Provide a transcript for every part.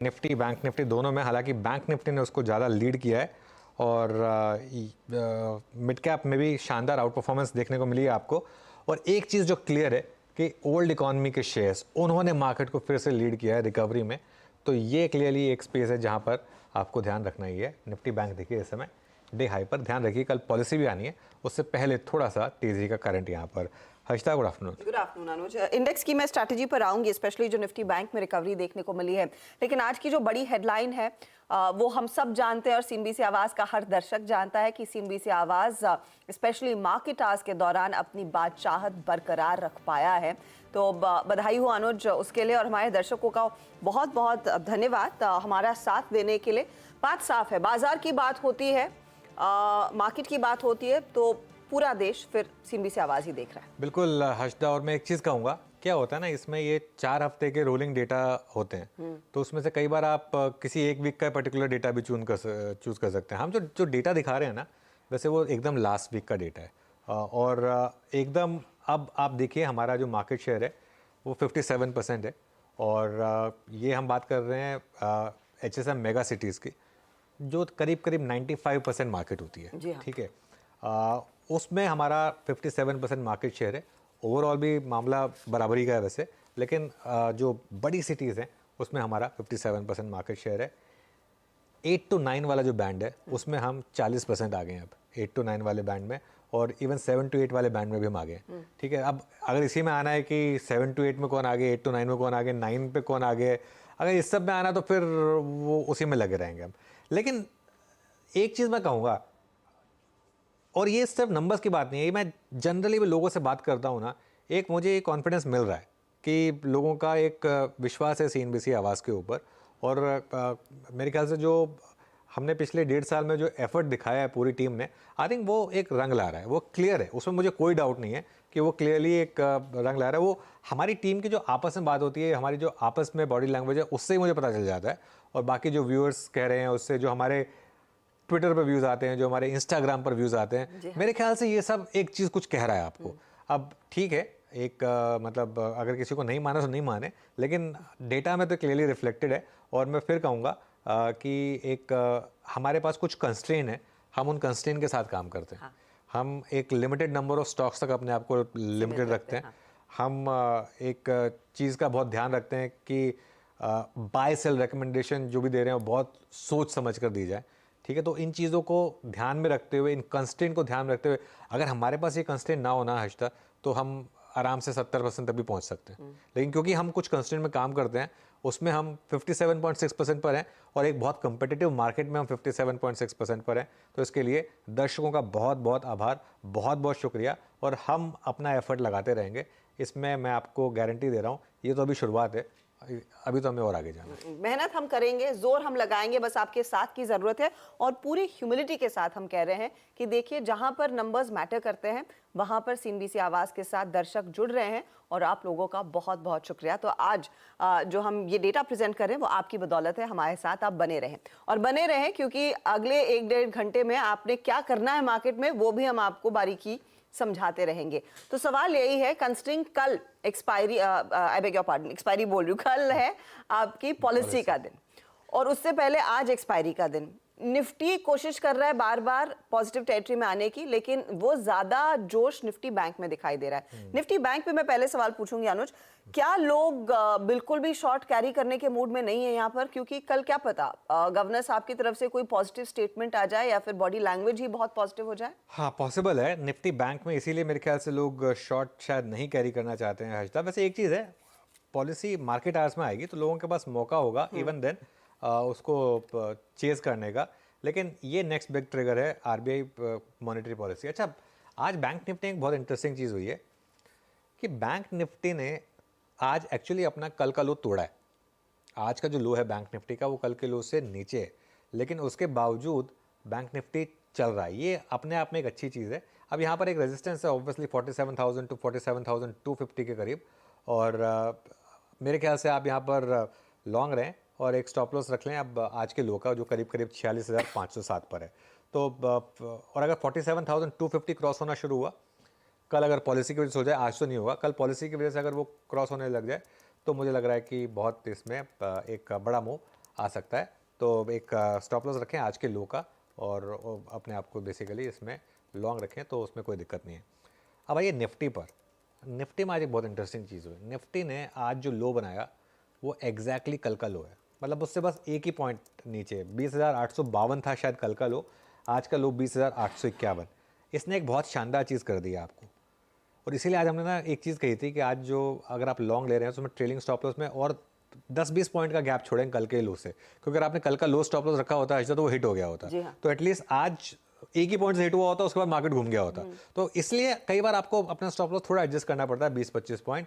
Nifty bank Nifty दोनों में, हालांकि बैंक निफ्टी ने उसको ज़्यादा लीड किया है और मिड कैप में भी शानदार आउट परफॉर्मेंस देखने को मिली है आपको। और एक चीज़ जो क्लियर है कि ओल्ड इकॉनमी के शेयर्स उन्होंने मार्केट को फिर से लीड किया है रिकवरी में, तो ये क्लियरली एक स्पेस है जहाँ पर आपको ध्यान रखना ही है। निफ्टी बैंक देखिए इस समय डे हाई पर, ध्यान रखिए कल पॉलिसी भी आनी है, उससे पहले थोड़ा सा तेज़ी का करंट यहाँ पर। Harshita, good afternoon. Good afternoon Anuj. Index की मैं स्ट्रैटेजी पर आऊंगी, स्पेशली जो निफ्टी बैंक में रिकवरी देखने को मिली है, लेकिन आज की जो बड़ी हेडलाइन है वो हम सब जानते हैं और सीएनबीसी आवाज का हर दर्शक जानता है कि सीएनबीसी आवाज स्पेशली मार्केट आवर्स के दौरान अपनी बादशाहत बरकरार रख पाया है। तो बधाई हो अनुज उसके लिए, और हमारे दर्शकों का बहुत बहुत धन्यवाद हमारा साथ देने के लिए। बात साफ है, बाजार की बात होती है, मार्केट की बात होती है, तो पूरा देश फिर सीएनबीसी आवाज ही देख रहा है। बिल्कुल हर्षदा, और मैं एक चीज़ कहूँगा, क्या होता है ना, इसमें ये 4 हफ्ते के रोलिंग डेटा होते हैं, तो उसमें से कई बार आप किसी एक वीक का पर्टिकुलर डेटा भी चूज कर सकते हैं। हम जो जो डेटा दिखा रहे हैं ना, वैसे वो एकदम लास्ट वीक का डेटा है और एकदम अब आप देखिए हमारा जो मार्केट शेयर है वो 57% है और ये हम बात कर रहे हैं HSM मेगा सिटीज़ की, जो करीब करीब 95% मार्केट होती है। जी हाँ। ठीक है, उसमें हमारा 57% मार्केट शेयर है। ओवरऑल भी मामला बराबरी का है वैसे, लेकिन जो बड़ी सिटीज़ हैं उसमें हमारा 57% मार्केट शेयर है। 8 to 9 वाला जो बैंड है उसमें हम 40% आ गए हैं अब, 8 to 9 वाले बैंड में, और इवन 7 to 8 वाले बैंड में भी हम आ गए। ठीक है, अब अगर इसी में आना है कि 7 to 8 में कौन आ गए, 8 to 9 में कौन आ गए, 9 पे कौन आ गए, अगर इस सब में आना तो फिर वो उसी में लगे रहेंगे हम। लेकिन एक चीज़ मैं कहूँगा, और ये सिर्फ नंबर्स की बात नहीं है, मैं जनरली भी लोगों से बात करता हूँ ना, एक मुझे कॉन्फिडेंस मिल रहा है कि लोगों का एक विश्वास है सीएनबीसी आवाज़ के ऊपर। और मेरे ख्याल से जो हमने पिछले 1.5 साल में जो एफर्ट दिखाया है पूरी टीम ने, आई थिंक वो एक रंग ला रहा है, वो क्लियर है, उसमें मुझे कोई डाउट नहीं है कि वो क्लियरली एक रंग ला रहा है। वो हमारी टीम की जो आपस में बात होती है, हमारी जो आपस में बॉडी लैंग्वेज है, उससे ही मुझे पता चल जाता है, और बाकी जो व्यूअर्स कह रहे हैं उससे, जो हमारे ट्विटर पर व्यूज़ आते हैं, जो हमारे इंस्टाग्राम पर व्यूज़ आते हैं, मेरे ख्याल से ये सब एक चीज़ कुछ कह रहा है आपको। अब ठीक है, एक मतलब अगर किसी को नहीं माना तो नहीं माने, लेकिन डेटा में तो क्लियरली रिफ्लेक्टेड है। और मैं फिर कहूँगा कि एक हमारे पास कुछ कंस्ट्रेन है, हम उन कंस्ट्रेन के साथ काम करते हैं। हम एक लिमिटेड नंबर ऑफ स्टॉक्स तक अपने आप को लिमिटेड रखते हैं। हम एक चीज़ का बहुत ध्यान रखते हैं कि बाय सेल रिकमेंडेशन जो भी दे रहे हैं वो बहुत सोच समझ कर दी जाए। ठीक है, तो इन चीज़ों को ध्यान में रखते हुए, इन कंस्ट्रेंट को ध्यान में रखते हुए, अगर हमारे पास ये कंस्ट्रेंट ना होना हर्षिता, तो हम आराम से 70% तक भी पहुंच सकते हैं। लेकिन क्योंकि हम कुछ कंस्ट्रेंट में काम करते हैं, उसमें हम 57.6% पर हैं, और एक बहुत कंपेटिटिव मार्केट में हम 57.6% पर हैं। तो इसके लिए दर्शकों का बहुत बहुत आभार, बहुत बहुत शुक्रिया, और हम अपना एफर्ट लगाते रहेंगे। इसमें मैं आपको गारंटी दे रहा हूँ, ये तो अभी शुरुआत है, अभी तो हमें और आगे जाना है। मेहनत हम करेंगे, जोर हम लगाएंगे, बस आपके साथ की जरूरत है। और पूरी ह्यूमिलिटी के साथ हम कह रहे हैं कि देखिए, जहां पर नंबर्स मैटर करते हैं वहां पर सीएनबीसी आवाज के साथ दर्शक जुड़ रहे हैं, और आप लोगों का बहुत बहुत शुक्रिया। तो आज जो हम ये डेटा प्रेजेंट कर रहे हैं वो आपकी बदौलत है। हमारे साथ आप बने रहें, और बने रहें, क्योंकि अगले 1-1.5 घंटे में आपने क्या करना है मार्केट में वो भी हम आपको बारीकी समझाते रहेंगे। तो सवाल यही है, कंस्ट्रिंग कल expiry, I beg your pardon, expiry बोल रही हूँ, कल है आपकी पॉलिसी का दिन, और उससे पहले आज एक्सपायरी का दिन। निफ्टी कोशिश कर रहा है बार बार पॉजिटिव टेरिटरी में आने की, लेकिन वो ज्यादा जोश निफ्टी बैंक में दिखाई दे रहा है। निफ्टी बैंक पे मैं पहले सवाल पूछूंगी अनुज, क्या लोग बिल्कुल भी शॉर्ट कैरी करने के मूड में नहीं है यहाँ पर? क्योंकि कल क्या पता गवर्नर साहब की तरफ से कोई पॉजिटिव स्टेटमेंट आ जाए, या फिर बॉडी लैंग्वेज ही बहुत पॉजिटिव हो जाए। हाँ, पॉसिबल है निफ्टी बैंक में, इसीलिए मेरे ख्याल से लोग शॉर्ट शायद नहीं कैरी करना चाहते हैं हर्षिता। वैसे एक चीज़ है, पॉलिसी मार्केट आवर्स में आएगी तो लोगों के पास मौका होगा इवन देन उसको चेज करने का, लेकिन ये नेक्स्ट बिग ट्रिगर है आरबीआई मॉनेटरी पॉलिसी। अच्छा, आज बैंक निफ्टी एक बहुत इंटरेस्टिंग चीज़ हुई है कि बैंक निफ्टी ने आज एक्चुअली अपना कल का लो तोड़ा है। आज का जो लो है बैंक निफ्टी का, वो कल के लो से नीचे है, लेकिन उसके बावजूद बैंक निफ्टी चल रहा है। ये अपने आप में एक अच्छी चीज़ है। अब यहाँ पर एक रेजिस्टेंस है ऑब्वियसली 47,000 टू 47,250 के करीब, और मेरे ख्याल से आप यहाँ पर लॉन्ग रहें और एक स्टॉप लॉस रख लें अब आज के लो का, जो करीब करीब 46,507 पर है। तो और अगर 47,250 क्रॉस होना शुरू हुआ कल, अगर पॉलिसी की वजह से हो जाए, आज तो नहीं होगा, कल पॉलिसी की वजह से अगर वो क्रॉस होने लग जाए, तो मुझे लग रहा है कि बहुत इसमें एक बड़ा मूव आ सकता है। तो एक स्टॉप लॉस रखें आज के लो का, और अपने आप को बेसिकली इसमें लॉन्ग रखें, तो उसमें कोई दिक्कत नहीं है। अब आइए निफ्टी पर। निफ्टी में आज एक बहुत इंटरेस्टिंग चीज़ हुई। निफ्टी ने आज जो लो बनाया वो एग्जैक्टली कल का लो है, मतलब उससे बस एक ही पॉइंट नीचे 20,852 था शायद कल का लो, आज का लो 20,851। इसने एक बहुत शानदार चीज़ कर दी है आपको, और इसीलिए आज हमने ना एक चीज़ कही थी कि आज जो अगर आप लॉन्ग ले रहे हैं तो उसमें ट्रेलिंग स्टॉप लॉस में और 10-20 पॉइंट का गैप छोड़ें कल के लो से, क्योंकि अगर आपने कल का लो स्टॉप लॉस रखा होता है तो वो हिट हो गया होता। जी हाँ। तो एटलीस्ट आज एक ही पॉइंट से हिट हुआ होता, उसके बाद मार्केट घूम गया होता। तो इसलिए कई बार आपको अपना स्टॉप लॉस थोड़ा एडजस्ट करना पड़ता है 20-25 पॉइंट।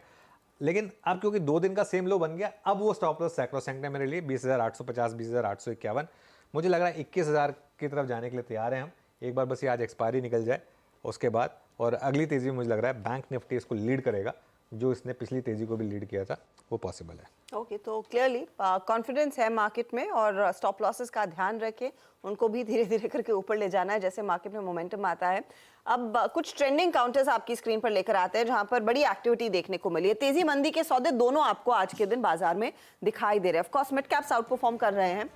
लेकिन अब क्योंकि 2 दिन का सेम लो बन गया, अब वो स्टॉप लॉस सैक्रोसैंक्ट है मेरे लिए 20,850, 20,851। मुझे लग रहा है 21,000 की तरफ जाने के लिए तैयार हैं हम। एक बार बस ये आज एक्सपायरी निकल जाए उसके बाद, और अगली तेज़ी में मुझे लग रहा है बैंक निफ्टी इसको लीड करेगा, जो इसने पिछली तेज़ी को भी लीड किया था वो पॉसिबल है। ओके, तो क्लियरली कॉन्फिडेंस है मार्केट में, और स्टॉप लॉसेस का ध्यान रखें, उनको भी धीरे धीरे करके ऊपर ले जाना है जैसे मार्केट में मोमेंटम आता है। अब कुछ ट्रेंडिंग काउंटर्स आपकी स्क्रीन पर लेकर आते हैं जहां पर बड़ी एक्टिविटी देखने को मिली है। तेजी मंदी के सौदे दोनों आपको आज के दिन बाजार में दिखाई दे रहे हैं। Of course mid caps out perform कर रहे हैं।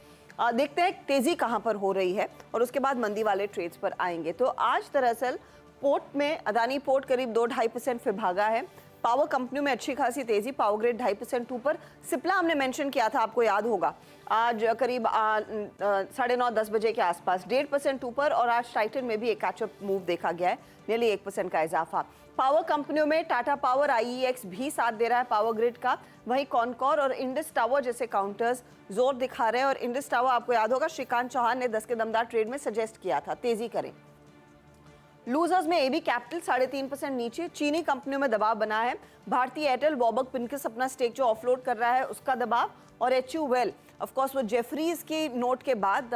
देखते हैं तेजी कहां पर हो रही है और उसके बाद मंदी वाले ट्रेड्स पर आएंगे। तो आज दरअसल पोर्ट में अदानी पोर्ट करीब 2-2.5% फिर भागा है। पावर कंपनियों में अच्छी खासी तेजी, पावर ग्रिड 2.5% ऊपर। सिप्ला हमने मेंशन किया था, आपको याद होगा, आज करीब 9:30-10 बजे के आसपास 1.5% ऊपर, और आज टाइटन में भी एक कैचअप मूव देखा गया है, नियरली 1% का इजाफा। पावर कंपनियों में टाटा पावर, IEX भी साथ दे रहा है पावर ग्रिड का, वहीं कॉनकॉर और इंडस टावर जैसे काउंटर्स जोर दिखा रहे हैं। और इंडस टावर आपको याद होगा, श्रीकांत चौहान ने 10 के दमदार ट्रेड में सजेस्ट किया था तेजी करें। लूजर्स में एबी कैपिटल 3.5% नीचे, चीनी कंपनियों में दबाव बना है। भारतीय एयरटेल, वॉबक पिनकिस अपना स्टेक जो ऑफलोड कर रहा है उसका दबाव, और HU वेल ऑफ कोर्स वो जेफरीज की नोट के बाद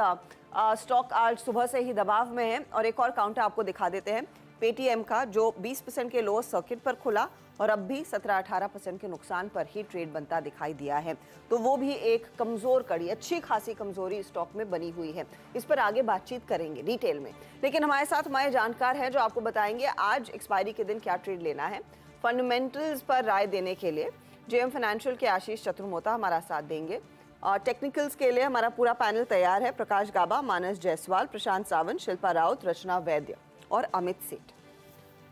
स्टॉक आज सुबह से ही दबाव में है। और एक और काउंटर आपको दिखा देते हैं पेटीएम का, जो 20% के लोअर सर्किट पर खुला और अब भी 17-18% के नुकसान पर ही ट्रेड बनता दिखाई दिया है। तो वो भी एक कमजोर कड़ी, अच्छी खासी कमजोरी स्टॉक में बनी हुई है। इस पर आगे बातचीत करेंगे डिटेल में, लेकिन हमारे साथ हमारे जानकार हैं जो आपको बताएंगे आज एक्सपायरी के दिन क्या ट्रेड लेना है। फंडामेंटल्स पर राय देने के लिए JM फाइनेंशियल के आशीष चतुर्मोता हमारा साथ देंगे, और टेक्निकल्स के लिए हमारा पूरा पैनल तैयार है। प्रकाश गाबा, मानस जायसवाल, प्रशांत सावंत, शिल्पा राउत, रचना वैद्य और अमित सेठ।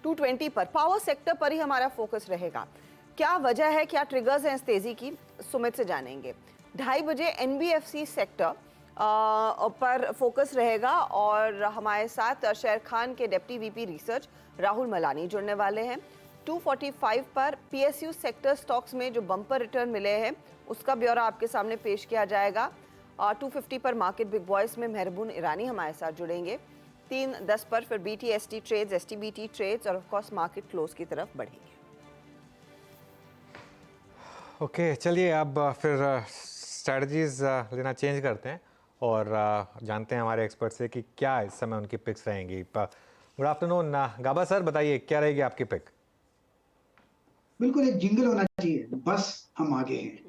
220 पर पावर सेक्टर पर ही हमारा फोकस रहेगा। क्या वजह है, क्या ट्रिगर्स हैं इस तेजी की, सुमित से जानेंगे। 2:30 बजे NBFC सेक्टर पर फोकस रहेगा, और हमारे साथ शेर खान के deputy VP research Rahul Malani जुड़ने वाले हैं। 245 पर PSU सेक्टर स्टॉक्स में जो बम्पर रिटर्न मिले हैं उसका ब्यौरा आपके सामने पेश किया जाएगा। 250 पर मार्केट बिग बॉयज में मेहरबून ईरानी हमारे साथ जुड़ेंगे। 3:10 पर फिर BTST ट्रेड्स, STBT ट्रेड्स, और ऑफ कोर्स मार्केट क्लोज की तरफ बढ़ेंगे। ओके, चलिए अब फिर स्ट्रैटेजीज लेना चेंज करते हैं और जानते हैं हमारे एक्सपर्ट से कि क्या इस समय उनकी पिक्स रहेंगी। गुड आफ्टरनून गाबा सर, बताइए क्या रहेगी आपकी पिक? बिल्कुल एक जिंगल होना चाहिए, बस हम आगे हैं।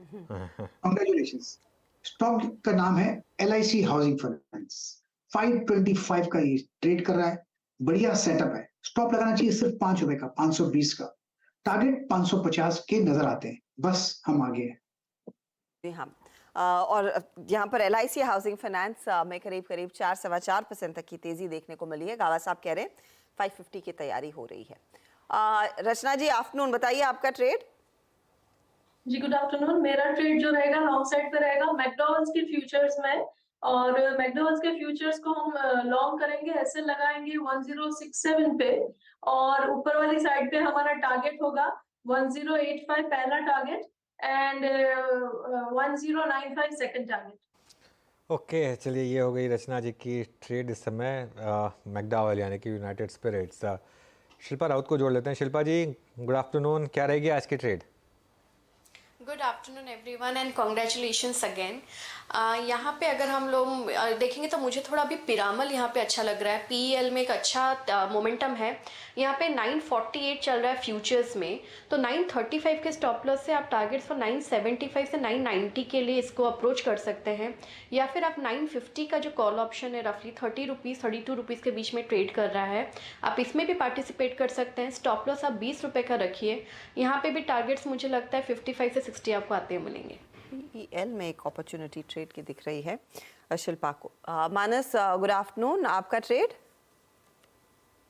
कांग्रेचुलेशंस। स्टॉक का नाम है LIC हाउसिंग फाइनेंस। 525 का ये ट्रेड कर रहा है, बढ़िया सेटअप है। स्टॉप लगाना चाहिए सिर्फ ₹5 का, 520 का। टारगेट 550 के नजर आते हैं, बस हम आगे हैं। जी हाँ, और यहाँ पर LIC हाउसिंग फाइनेंस में करीब 4-4.25% तक की तेजी देखने को मिली है। गावा साहब कह रहे हैं 550 की तैयारी हो रही है। रचना जी, आफ्टरनून, बताइए आपका ट्रेड। जी गुड आफ्टरनून। मेरा ट्रेड जो रहेगा लॉन्ग साइड पे रहेगा मैकडॉनल्ड्स के फ्यूचर्स में, और मैकडॉनल्ड्स के फ्यूचर्स को हम लॉन्ग करेंगे, ऐसे लगाएंगे 1067 पे, और ऊपर वाली साइड पे हमारा टारगेट होगा 1085 पहला target and 1095 second target. Okay, चलिए ये हो गई रचना जी की ट्रेड इस समय मैकडॉवेल यानी कि यूनाइटेड स्पिरिट्स। शिल्पा राउत को जोड़ लेते हैं। शिल्पा जी, गुड आफ्टरनून, क्या रहेगी आज की trade? Good afternoon everyone and congratulations again. यहाँ पे अगर हम लोग देखेंगे तो मुझे थोड़ा अभी पिरामल यहाँ पे अच्छा लग रहा है। PEL में एक अच्छा मोमेंटम है। यहाँ पे 948 चल रहा है फ्यूचर्स में, तो 935 के स्टॉप लॉस से आप टारगेट्स फॉर 975 से 990 के लिए इसको अप्रोच कर सकते हैं, या फिर आप 950 का जो कॉल ऑप्शन है रफली 30 रुपीज़ 32 रुपीज़ के बीच में ट्रेड कर रहा है, आप इसमें भी पार्टिसिपेट कर सकते हैं। स्टॉप लॉस आप 20 रुपये का रखिए। यहाँ पे भी टारगेट्स मुझे लगता है 55 से 60 आपको आते हुए मिलेंगे। PEL में एक अपॉर्चुनिटी ट्रेड की दिख रही है शिल्पा को। मानस, गुड आफ्टरनून, आपका ट्रेड।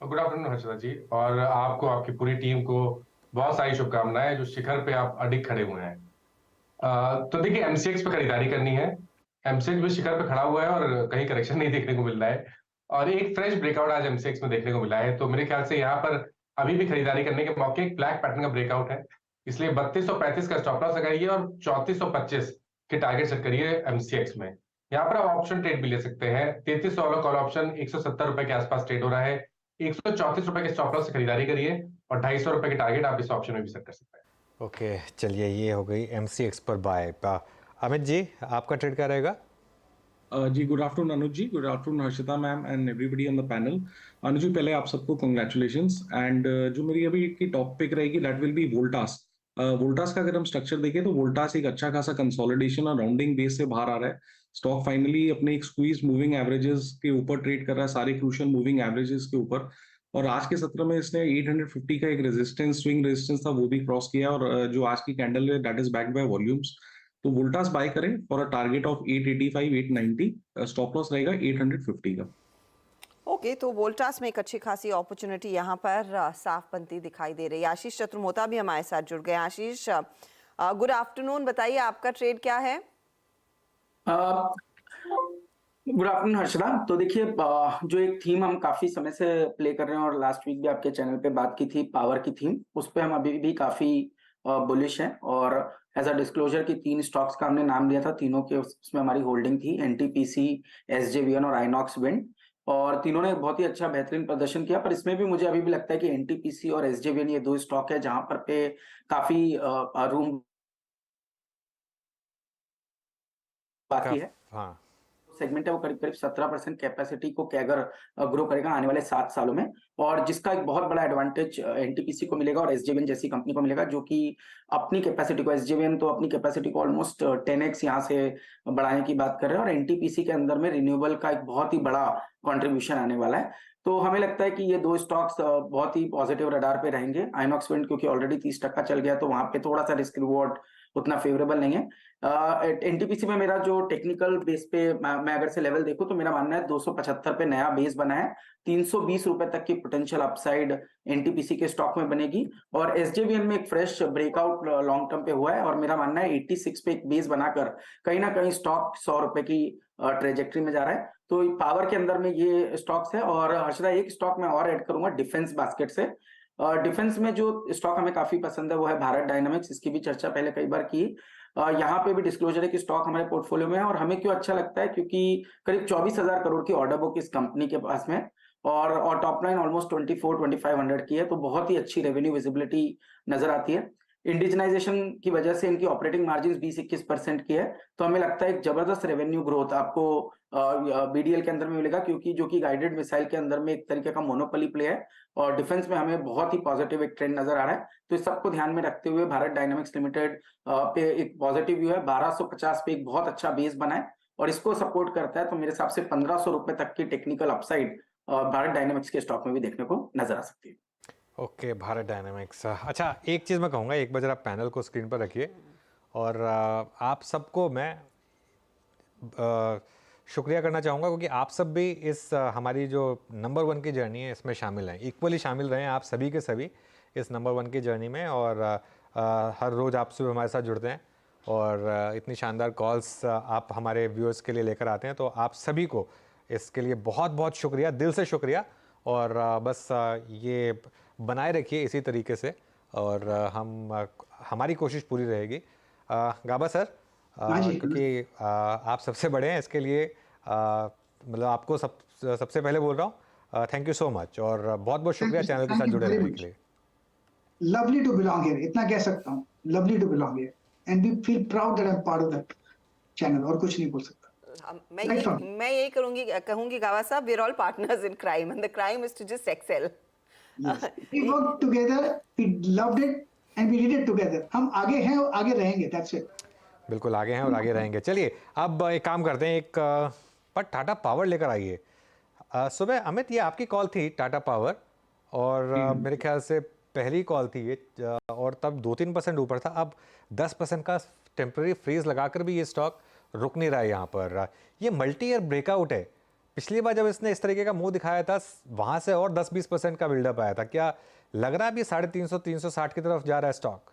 गुड आफ्टरनून हर्षदा जी, और आपको आपकी पूरी टीम को बहुत सारी शुभकामनाएं जो शिखर पे आप अडिग खड़े हुए हैं। तो देखिए, एमसीएक्स पे खरीदारी करनी है। एमसीएक्स भी शिखर पे खड़ा हुआ है और कहीं करेक्शन नहीं देखने को मिल रहा है, और एक फ्रेश ब्रेकआउट आज एमसीएक्स में देखने को मिला है। तो मेरे ख्याल से यहाँ पर अभी भी खरीदारी करने के मौके, एक ब्लैक पैटर्न का ब्रेकआउट है, इसलिए 3235 का स्टॉप लॉस लगाइए और 3425 के टारगेट सेट करिए एमसीएक्स में। यहाँ पर आप ऑप्शन ट्रेड भी ले सकते हैं। 3300 वाला कॉल ऑप्शन 170 रुपए के आसपास ट्रेड हो रहा है। 134 रुपए के स्टॉप लॉस से खरीदारी करिए और 250 रुपए के टारगेट आप इस ऑप्शन में भी सेट कर सकते हैं। ओके, चलिए, ये हो गई एमसीएक्स पर बाय। अमित जी, आपका ट्रेड क्या रहेगा? जी good afternoon Anuj ji, good afternoon Harshita ma'am and everybody on the panel. Anuj ji, पहले आप सबको कंग्रेचुलेशंस। एंड जो मेरी अभी की टॉप पिक रहेगी that will be Voltas. Voltas का अगर हम स्ट्रक्चर देखें तो वोल्टास एक अच्छा खासा कंसोलिडेशन और राउंडिंग बेस से बाहर आ रहा है। स्टॉक फाइनली अपने एक स्क्वीज मूविंग एवरेजेस के ऊपर ट्रेड कर रहा है, सारे क्रूशियल मूविंग एवरेजेस के ऊपर। और आज के सत्र में इसने 850 का एक रेजिस्टेंस, स्विंग रेजिस्टेंस था, वो भी क्रॉस किया। और जो आज की कैंडल है that is backed by volumes. तो वोल्टास बाय करें for a target of 885 890। Stop loss रहेगा 850 का। ओके, तो वोल्टास में एक अच्छी खासी अपॉर्चुनिटी यहाँ पर साफ बनती दिखाई दे रही है। आशीष चतुर्मोता भी हमारे साथ जुड़ गए। आशीष, गुड आफ्टरनून, बताइए आपका ट्रेड क्या है? Good afternoon Harshada. तो देखिए, जो एक थीम हम काफी समय से प्ले कर रहे हैं और लास्ट वीक भी आपके चैनल पे बात की थी, पावर की थीम, उस पे हम अभी भी काफी बुलिश हैं। और एज अ डिस्क्लोजर की 3 स्टॉक्स का हमने नाम लिया था, तीनों के उसमें हमारी होल्डिंग थी, एनटीपीसी, एसजेवीएन और आइनॉक्स विंड। और तीनों ने बहुत ही अच्छा बेहतरीन प्रदर्शन किया। पर इसमें भी मुझे अभी भी लगता है कि एनटीपीसी और एसजेवीएन ये 2 स्टॉक है जहां पर पे काफी रूम बाकी है। हाँ, सेगमेंट है वो करीब करीब 17% कैपेसिटी को कैगर ग्रो करेगा आने वाले 7 सालों में, और जिसका एक बहुत बड़ा एडवांटेज एनटीपीसी को मिलेगा और एसजेवीएन जैसी कंपनी को मिलेगा, जो कि अपनी कैपेसिटी को, एसजेवीएन तो अपनी कैपेसिटी को ऑलमोस्ट 10x यहाँ से बढ़ाने की बात कर रहे हैं, और एनटीपीसी के अंदर में रिन्यूएबल का एक बहुत ही बड़ा कॉन्ट्रीब्यूशन आने वाला है। तो हमें लगता है कि ये 2 स्टॉक्स बहुत ही पॉजिटिव रडार पे रहेंगे। आइनॉक्स विंड क्योंकि ऑलरेडी 30% चल गया, तो वहां पे थोड़ा सा रिस्क रिवॉर्ड उतना फेवरेबल नहीं है। एनटीपीसी में मेरा जो टेक्निकल बेस पे मैं अगर से लेवल देखूं तो मेरा मानना है 275 पे नया बेस बना है, 320 रुपए तक की पोटेंशियल अपसाइड एनटीपीसी के स्टॉक में बनेगी। और एसजेवीएन में एक फ्रेश ब्रेकआउट लॉन्ग टर्म पे हुआ है, और मेरा मानना है 86 पे एक बेस बनाकर कहीं ना कहीं स्टॉक 100 रुपए की ट्रेजेक्ट्री में जा रहा है। तो पावर के अंदर में ये स्टॉक्स है। और हर्षदा, एक स्टॉक मैं और ऐड करूंगा डिफेंस बास्केट से। डिफेंस में जो स्टॉक हमें काफी पसंद है वो है भारत डायनामिक्स। इसकी भी चर्चा पहले कई बार की। यहाँ पे भी डिस्क्लोजर है कि स्टॉक हमारे पोर्टफोलियो में है, और हमें क्यों अच्छा लगता है, क्योंकि करीब 24,000 करोड़ की ऑर्डर बुक इस कंपनी के पास में, और टॉप लाइन ऑलमोस्ट 24-2500 की है। तो बहुत ही अच्छी रेवेन्यू विजिबिलिटी नजर आती है। इंडिजनाइजेशन की वजह से इनकी ऑपरेटिंग मार्जिन 20-21% की है। तो हमें लगता है एक जबरदस्त रेवेन्यू ग्रोथ आपको बीडीएल के अंदर में मिलेगा, क्योंकि जो कि गाइडेड मिसाइल के अंदर में एक तरीके का मोनोपोली प्ले है, और डिफेंस में हमें बहुत ही पॉजिटिव एक ट्रेंड नजर आ रहा है। तो इस सबको ध्यान में रखते हुए भारत डायनामिक्स लिमिटेड पे एक पॉजिटिव व्यू है। 1250 पे एक बहुत अच्छा बेस बना है और इसको सपोर्ट करता है। तो मेरे हिसाब से 1500 रुपए तक की टेक्निकल अपसाइड भारत डायनामिक्स के स्टॉक में भी देखने को नजर आ सकती है। Okay, Bharat dynamics. अच्छा, एक चीज़ मैं कहूँगा, एक बार जरा पैनल को स्क्रीन पर रखिए, और आप सबको मैं शुक्रिया करना चाहूँगा, क्योंकि आप सब भी इस हमारी जो नंबर 1 की जर्नी है इसमें शामिल हैं, इक्वली शामिल रहे हैं आप सभी के सभी इस नंबर 1 की जर्नी में। और हर रोज़ आप सब हमारे साथ जुड़ते हैं, और इतनी शानदार कॉल्स आप हमारे व्यूअर्स के लिए लेकर आते हैं। तो आप सभी को इसके लिए बहुत बहुत शुक्रिया, दिल से शुक्रिया। और बस ये बनाए रखिए इसी तरीके से, और हमारी कोशिश पूरी रहेगी। गाबा सर, क्योंकि आप सबसे बड़े हैं, इसके लिए मतलब आपको सबसे पहले बोल रहा हूँ, थैंक यू सो मच, और बहुत बहुत शुक्रिया चैनल के साथ जुड़े रहने के लिए। लवली टू बिलोंग हियर, इतना कह सकता हूँ, lovely to belong here, and we feel proud that I am part of that channel, और कुछ नहीं बोल सकता। मैं यही कहूंगी गावा साहब, we are all partners in crime, and the crime is to just excel. We worked together, we loved it, and we did it together. हम आगे हैं और आगे रहेंगे, that's it. बिल्कुल आगे हैं और आगे रहेंगे। चलिए, अब एक काम करते हैं, एक पर टाटा पावर लेकर आइए। सुबह अमित, ये आपकी कॉल थी टाटा पावर, और मेरे ख्याल से पहली कॉल थी ये, और तब 2-3% ऊपर था, अब 10% का टेम्पररी फ्रीज लगाकर भी ये स्टॉक रुक नहीं रहा है यहाँ पर। ये मल्टी ईयर ब्रेकआउट है। पिछली बार जब इसने इस तरीके का मुंह दिखाया था वहाँ से और 10-20% का बिल्डअप आया था। क्या लग रहा है अभी 350-360 की तरफ जा रहा है स्टॉक?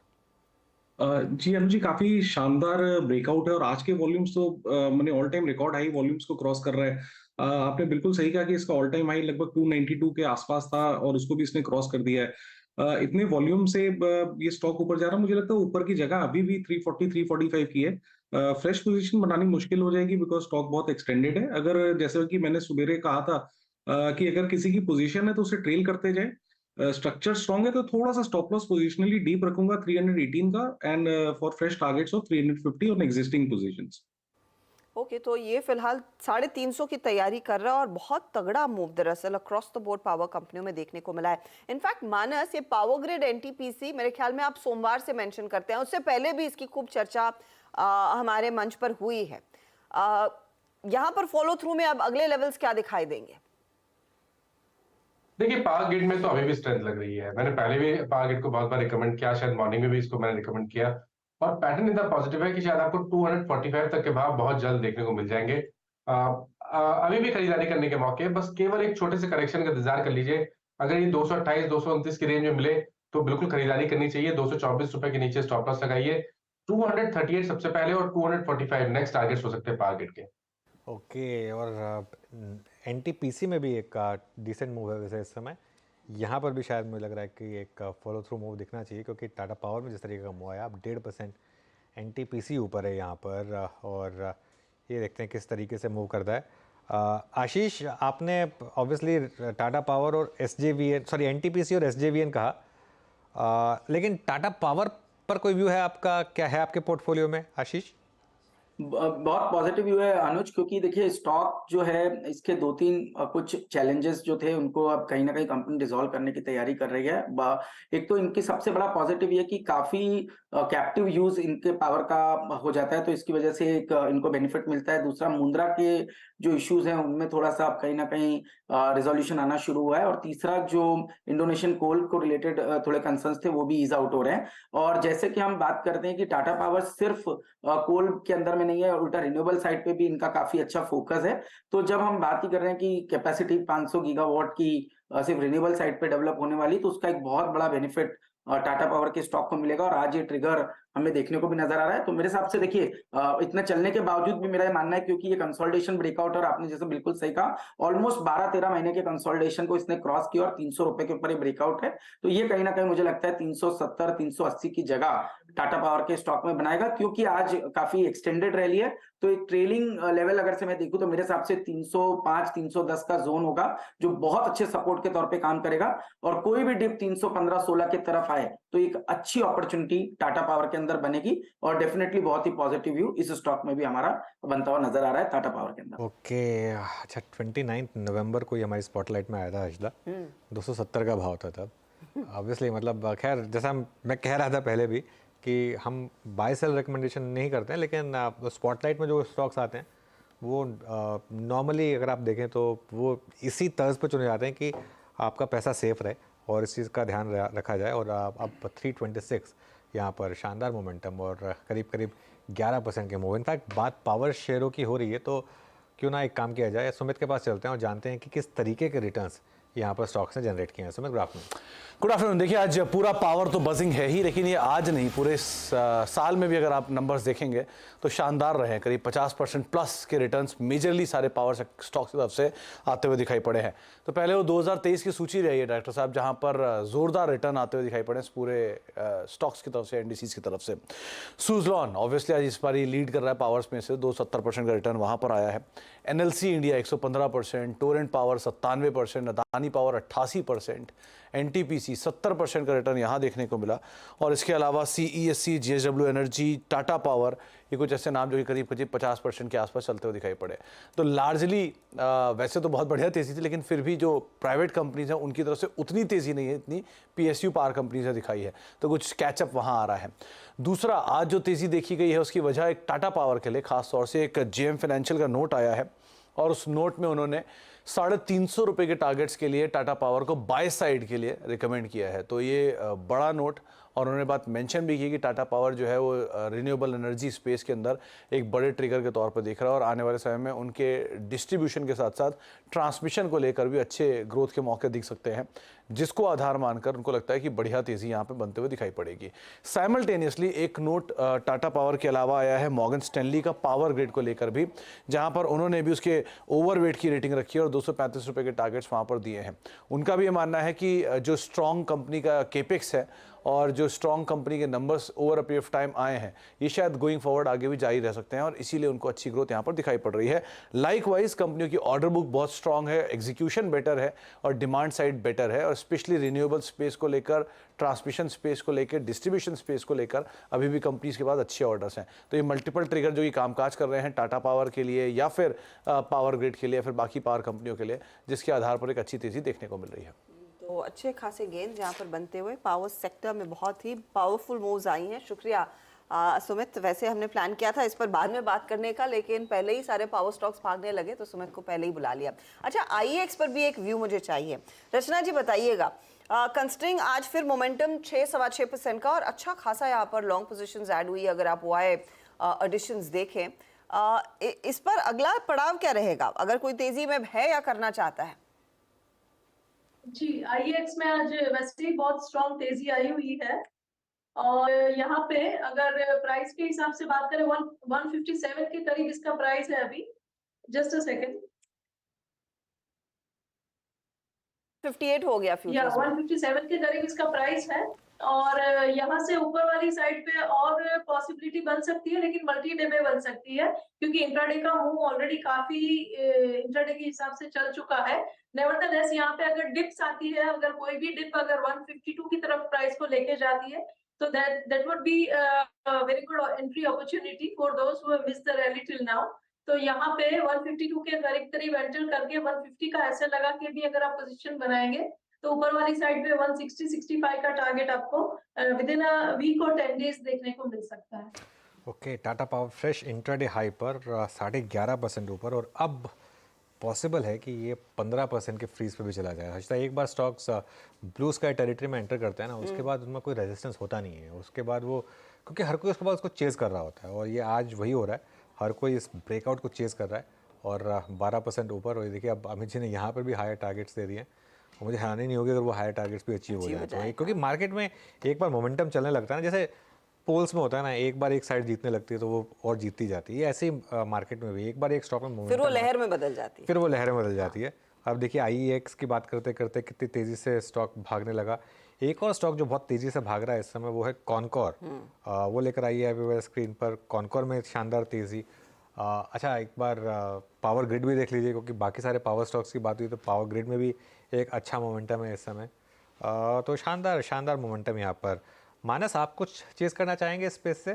जी अनुज जी, काफी शानदार ब्रेकआउट है और आज के वॉल्यूम्स तो मैंने all time record high volumes को क्रॉस कर रहा है। आपने बिल्कुल सही कहा कि इसका ऑल टाइम हाई लगभग 292 के आसपास था और उसको भी इसने क्रॉस कर दिया है। इतने वॉल्यूम से ये स्टॉक ऊपर जा रहा है, मुझे लगता है ऊपर की जगह अभी भी 340-345 की है। फ्रेश पोजीशन बनानी मुश्किल हो जाएगी बिकॉज स्टॉक बहुत एक्सटेंडेड है। अगर जैसे कि मैंने सुबेरे कहा था कि अगर किसी की पोजीशन है तो उसे ट्रेल करते जाए। स्ट्रक्चर स्ट्रॉन्ग है तो थोड़ा सा स्टॉप लॉस पोजिशनली डीप रखूंगा 318 का and for fresh targets of 350 on existing positions. Okay, तो ये फिलहाल 350 की तैयारी कर रहा है और बहुत तगड़ा मूव दरअसल अक्रॉस द बोर्ड पावर कंपनियों में देखने को मिला है। इनफैक्ट मानस, ये पावर ग्रिड एनटीपीसी मेरे ख्याल में आप सोमवार से मेंशन करते हैं, उससे पहले भी इसकी खूब चर्चा हमारे मंच पर हुई है। यहाँ पर फॉलो थ्रू में अब अगले लेवल्स क्या दिखाई देंगे? देखिए, पावर ग्रिड में तो अभी भी स्ट्रेंथ लग रही है। मैंने पहले भी पावर ग्रिड को बहुत बार रिकमेंड किया, शायद मॉर्निंग में भी इसको मैंने रिकमेंड किया, और पैटर्न इतना पॉजिटिव है कि शायद आपको 245 तक के भाव बहुत जल्द देखने को मिल जाएंगे। अभी भी खरीदारी करने के मौके, बस केवल एक छोटे से करेक्शन का इंतजार कर लीजिए। अगर ये 228-229 की रेंज में मिले तो बिल्कुल खरीदारी करनी चाहिए। 224 रुपए के नीचे स्टॉप लॉस लगाइए। 238 सबसे पहले और 245 नेक्स्ट टारगेट्स हो सकते हैं पावर ग्रिड के। ओके, और एनटीपीसी में भी एक डिसेंट मूव है वैसे इस समय। यहाँ पर भी शायद मुझे लग रहा है कि एक फॉलो थ्रू मूव दिखना चाहिए, क्योंकि टाटा पावर में जिस तरीके का मूव आया, अब 1.5% एनटीपीसी ऊपर है यहाँ पर, और ये देखते हैं किस तरीके से मूव करता है। आशीष, आपने ऑब्वियसली टाटा पावर और एनटीपीसी और एसजेवीएन कहा, लेकिन टाटा पावर पर कोई व्यू है आपका? क्या है आपके पोर्टफोलियो में आशीष? बहुत पॉजिटिव व्यू है अनुज, क्योंकि देखिए स्टॉक जो है इसके 2-3 कुछ चैलेंजेस जो थे उनको अब कहीं ना कहीं कंपनी रिजॉल्व करने की तैयारी कर रही है। एक तो इनकी सबसे बड़ा पॉजिटिव ये कि काफी कैप्टिव यूज इनके पावर का हो जाता है, तो इसकी वजह से एक इनको बेनिफिट मिलता है। दूसरा, मुंद्रा के जो इश्यूज हैं उनमें थोड़ा सा कहीं ना कहीं रिजोल्यूशन आना शुरू हुआ है। और तीसरा, जो इंडोनेशियन कोल को रिलेटेड थोड़े कंसर्न्स थे वो भी ईज आउट हो रहे हैं। और जैसे कि हम बात करते हैं कि टाटा पावर सिर्फ कोल के अंदर में नहीं है, उल्टा रिन्यूएबल साइड पे भी इनका काफी अच्छा फोकस है। तो जब हम बात ही कर रहे हैं कि कैपेसिटी 500 गीगावाट की सिर्फ रिन्यूएबल साइड पे डेवलप होने वाली, तो उसका एक बहुत बड़ा बेनिफिट टाटा पावर के स्टॉक को मिलेगा। और आज ये ट्रिगर हमें देखने को भी नजर आ रहा है। तो मेरे हिसाब से देखिए इतना चलने के बावजूद भी मेरा ये मानना है, क्योंकि ये कंसोलिडेशन ब्रेकआउट, और आपने जैसे बिल्कुल सही कहा, ऑलमोस्ट 12-13 महीने के कंसोलिडेशन को इसने क्रॉस किया और 300 रुपए के ऊपर ये ब्रेकआउट है। तो ये कहीं ना कहीं मुझे लगता है 370-380 की जगह टाटा पावर के स्टॉक में बनाएगा, क्योंकि आज काफी एक्सटेंडेड रैली है। तो एक ट्रेलिंग लेवल अगर से मैं देखूं तो मेरे हिसाब से 305-310 का जोन होगा, जो बहुत अच्छे सपोर्ट के तौर पे काम करेगा। और कोई भी डिप 315-16 की तरफ आए तो एक अच्छी अपॉर्चुनिटी टाटा पावर के अंदर बनेगी, और डेफिनेटली बहुत ही पॉजिटिव व्यू इस स्टॉक में भी हमारा बनता हुआ नजर आ रहा है टाटा पावर के अंदर। ओके, अच्छा, 29 नवंबर को ये हमारी स्पॉटलाइट में आया था हर्षदा, 270 का भाव था तब। ऑब्वियसली मतलब खैर, जैसा मैं कह रहा था पहले भी कि हम बाय सेल रिकमेंडेशन नहीं करते हैं, लेकिन स्पॉटलाइट में जो स्टॉक्स आते हैं वो नॉर्मली अगर आप देखें तो वो इसी तर्ज पर चुने जाते हैं कि आपका पैसा सेफ रहे और इस चीज़ का ध्यान रखा जाए। और अब 326 यहाँ पर शानदार मोमेंटम और करीब करीब 11% के मूव। इनफैक्ट बात पावर शेयरों की हो रही है, तो क्यों ना एक काम किया जाए, सुमित के पास चलते हैं और जानते हैं कि किस तरीके के रिटर्न्स यहाँ पर स्टॉक्स ने जनरेट किए हैं। Sumit, good afternoon. देखिए, आज पूरा पावर तो बजिंग है ही, लेकिन ये आज नहीं, पूरे साल में भी अगर आप नंबर्स देखेंगे तो शानदार रहे हैं। करीब 50% प्लस के रिटर्न्स मेजरली सारे पावर स्टॉक्स की तरफ से आते हुए दिखाई पड़े हैं। तो पहले वो 2023 की सूची रही है डायरेक्टर साहब, जहां पर जोरदार रिटर्न आते हुए दिखाई पड़े पूरे स्टॉक्स की तरफ से, एनडीसीज की तरफ से। सुज़लॉन ऑब्वियसली आज इस बार लीड कर रहा है पावर्स में से, 270% का रिटर्न वहां पर आया है। NLC India 115%, Torrent power 97%, Adani power 88%, NTPC 70% का रिटर्न यहाँ देखने को मिला। और इसके अलावा CESC, JSW energy, Tata power, ये कुछ ऐसे नाम जो कि करीब 50% के आसपास चलते हुए दिखाई पड़े। तो लार्जली वैसे तो बहुत बढ़िया तेज़ी थी, लेकिन फिर भी जो प्राइवेट कंपनीज हैं उनकी तरफ से उतनी तेज़ी नहीं है, इतनी पीएसयू पावर कंपनीज ने दिखाई है। तो कुछ कैचअप वहाँ आ रहा है। दूसरा, आज जो तेज़ी देखी गई है उसकी वजह एक टाटा पावर के लिए खासतौर से एक जेएम फाइनेंशियल का नोट आया है, और उस नोट में उन्होंने 350 रुपये के टारगेट्स के लिए टाटा पावर को बाय साइड के लिए रिकमेंड किया है। तो ये बड़ा नोट और उन्होंने बात मेंशन भी की कि टाटा पावर जो है वो रिन्यूएबल एनर्जी स्पेस के अंदर एक बड़े ट्रिगर के तौर पर देख रहा है और आने वाले समय में उनके डिस्ट्रीब्यूशन के साथ साथ ट्रांसमिशन को लेकर भी अच्छे ग्रोथ के मौके दिख सकते हैं, जिसको आधार मानकर उनको लगता है कि बढ़िया तेजी यहाँ पे बनते हुए दिखाई पड़ेगी। साइमल्टेनियसली एक नोट टाटा पावर के अलावा आया है मॉर्गन स्टैनली का पावर ग्रिड को लेकर भी, जहां पर उन्होंने भी उसके ओवरवेट की रेटिंग रखी है और 235 रुपए के टारगेट्स वहां पर दिए हैं। उनका भी ये मानना है कि जो स्ट्रॉन्ग कंपनी का केपेक्स है और जो स्ट्रॉन्ग कंपनी के numbers over a period of time आए हैं, ये शायद गोइंग फॉरवर्ड आगे भी जारी रह सकते हैं और इसीलिए उनको अच्छी ग्रोथ यहाँ पर दिखाई पड़ रही है। लाइकवाइज कंपनियों की ऑर्डर बुक बहुत स्ट्रॉन्ग है, एग्जीक्यूशन बेटर है और डिमांड साइड बेटर है और स्पेशली रिन्यूएबल स्पेस को लेकर, ट्रांसमिशन स्पेस को लेकर, डिस्ट्रीब्यूशन स्पेस को लेकर अभी भी कंपनीज के पास अच्छे ऑर्डर्स हैं। तो ये मल्टीपल ट्रिगर जो ये कामकाज कर रहे हैं टाटा पावर के लिए या फिर पावर ग्रिड के लिए या फिर बाकी पावर कंपनियों के लिए, जिसके आधार पर एक अच्छी तेजी देखने को मिल रही है। तो अच्छे खासे गेंद यहाँ पर बनते हुए पावर सेक्टर में बहुत ही पावरफुल मूव्स आई हैं। शुक्रिया सुमित। वैसे हमने प्लान किया था इस पर बाद में बात करने का, लेकिन पहले ही सारे पावर स्टॉक्स भागने लगे तो सुमित को पहले ही बुला लिया। अच्छा, IEX पर भी एक व्यू मुझे चाहिए। रचना जी बताइएगा, कंस्ट्रिंग आज फिर मोमेंटम 6-6.25% का और अच्छा खासा यहाँ पर लॉन्ग पोजीशंस ऐड हुई अगर आप वाई एडिशंस देखें। इस पर अगला पड़ाव क्या रहेगा अगर कोई तेजी में है या करना चाहता है? जी, IEX में आज वैसे ही बहुत स्ट्रॉन्ग तेजी आई हुई है और यहाँ पे अगर प्राइस के हिसाब से बात करें 157 के करीब इसका प्राइस है अभी। जस्ट अ सेकंड, 58 हो गया फ्यूचर्स में। 157 के करीब इसका प्राइस है और यहाँ से ऊपर वाली साइड पे और पॉसिबिलिटी बन सकती है, लेकिन मल्टी डे में बन सकती है क्योंकि इंट्राडे का मूव ऑलरेडी काफी इंट्राडे के हिसाब से चल चुका है। नेवरदलेस यहाँ पे अगर डिप्स आती है, अगर कोई भी डिप अगर 152 की तरफ प्राइस को लेके जाती है तो that would be a very good entry opportunity for those who have missed the rally till now। तो यहाँ पे 152 के करीब एंटर करके 150 का ऐसे लगा के भी अगर आप पोजीशन बनाएंगे तो ऊपर वाली साइड पे 160-65 का टारगेट आपको विद इन अ वीक और 10 डेज देखने को मिल सकता है। Okay, Tata power fresh intraday high पर 11.5% ऊपर और अब पॉसिबल है कि ये 15% के फ्रीज पे भी चला जाए। हर्षिता, एक बार स्टॉक्स ब्लू स्काई टेरिटरी में एंटर करते हैं ना, उसके बाद उनमें कोई रेजिस्टेंस होता नहीं है। उसके बाद वो, क्योंकि हर कोई उसके बाद उसको चेज़ कर रहा होता है और ये आज वही हो रहा है, हर कोई इस ब्रेकआउट को चेज़ कर रहा है और 12% ऊपर। और देखिए अब अमित जी ने यहाँ पर भी हायर टारगेट्स दे दिए हैं और मुझे हैरानी नहीं होगी अगर वो हायर टारगेट्स भी अचीव हो जाए, क्योंकि मार्केट में एक बार मोमेंटम चलने लगता है ना, जैसे पोल्स में होता है ना, एक बार एक साइड जीतने लगती है तो वो और जीतती जाती है। ऐसे ही मार्केट में भी एक बार एक स्टॉक में मोमेंटम, फिर वो लहर में बदल जाती है। अब देखिए IEX की बात करते करते कितनी तेज़ी से स्टॉक भागने लगा। एक और स्टॉक जो बहुत तेज़ी से भाग रहा है इस समय वो है कॉनकॉर। वो लेकर आई है अभी स्क्रीन पर। कॉनकॉर में शानदार तेज़ी। अच्छा, एक बार पावर ग्रिड भी देख लीजिए, क्योंकि बाकी सारे पावर स्टॉक्स की बात हुई तो पावर ग्रिड में भी एक अच्छा मोमेंटम है इस समय। तो शानदार मोमेंटम यहाँ पर। मानस, आप कुछ चीज़ करना चाहेंगे स्पेस से?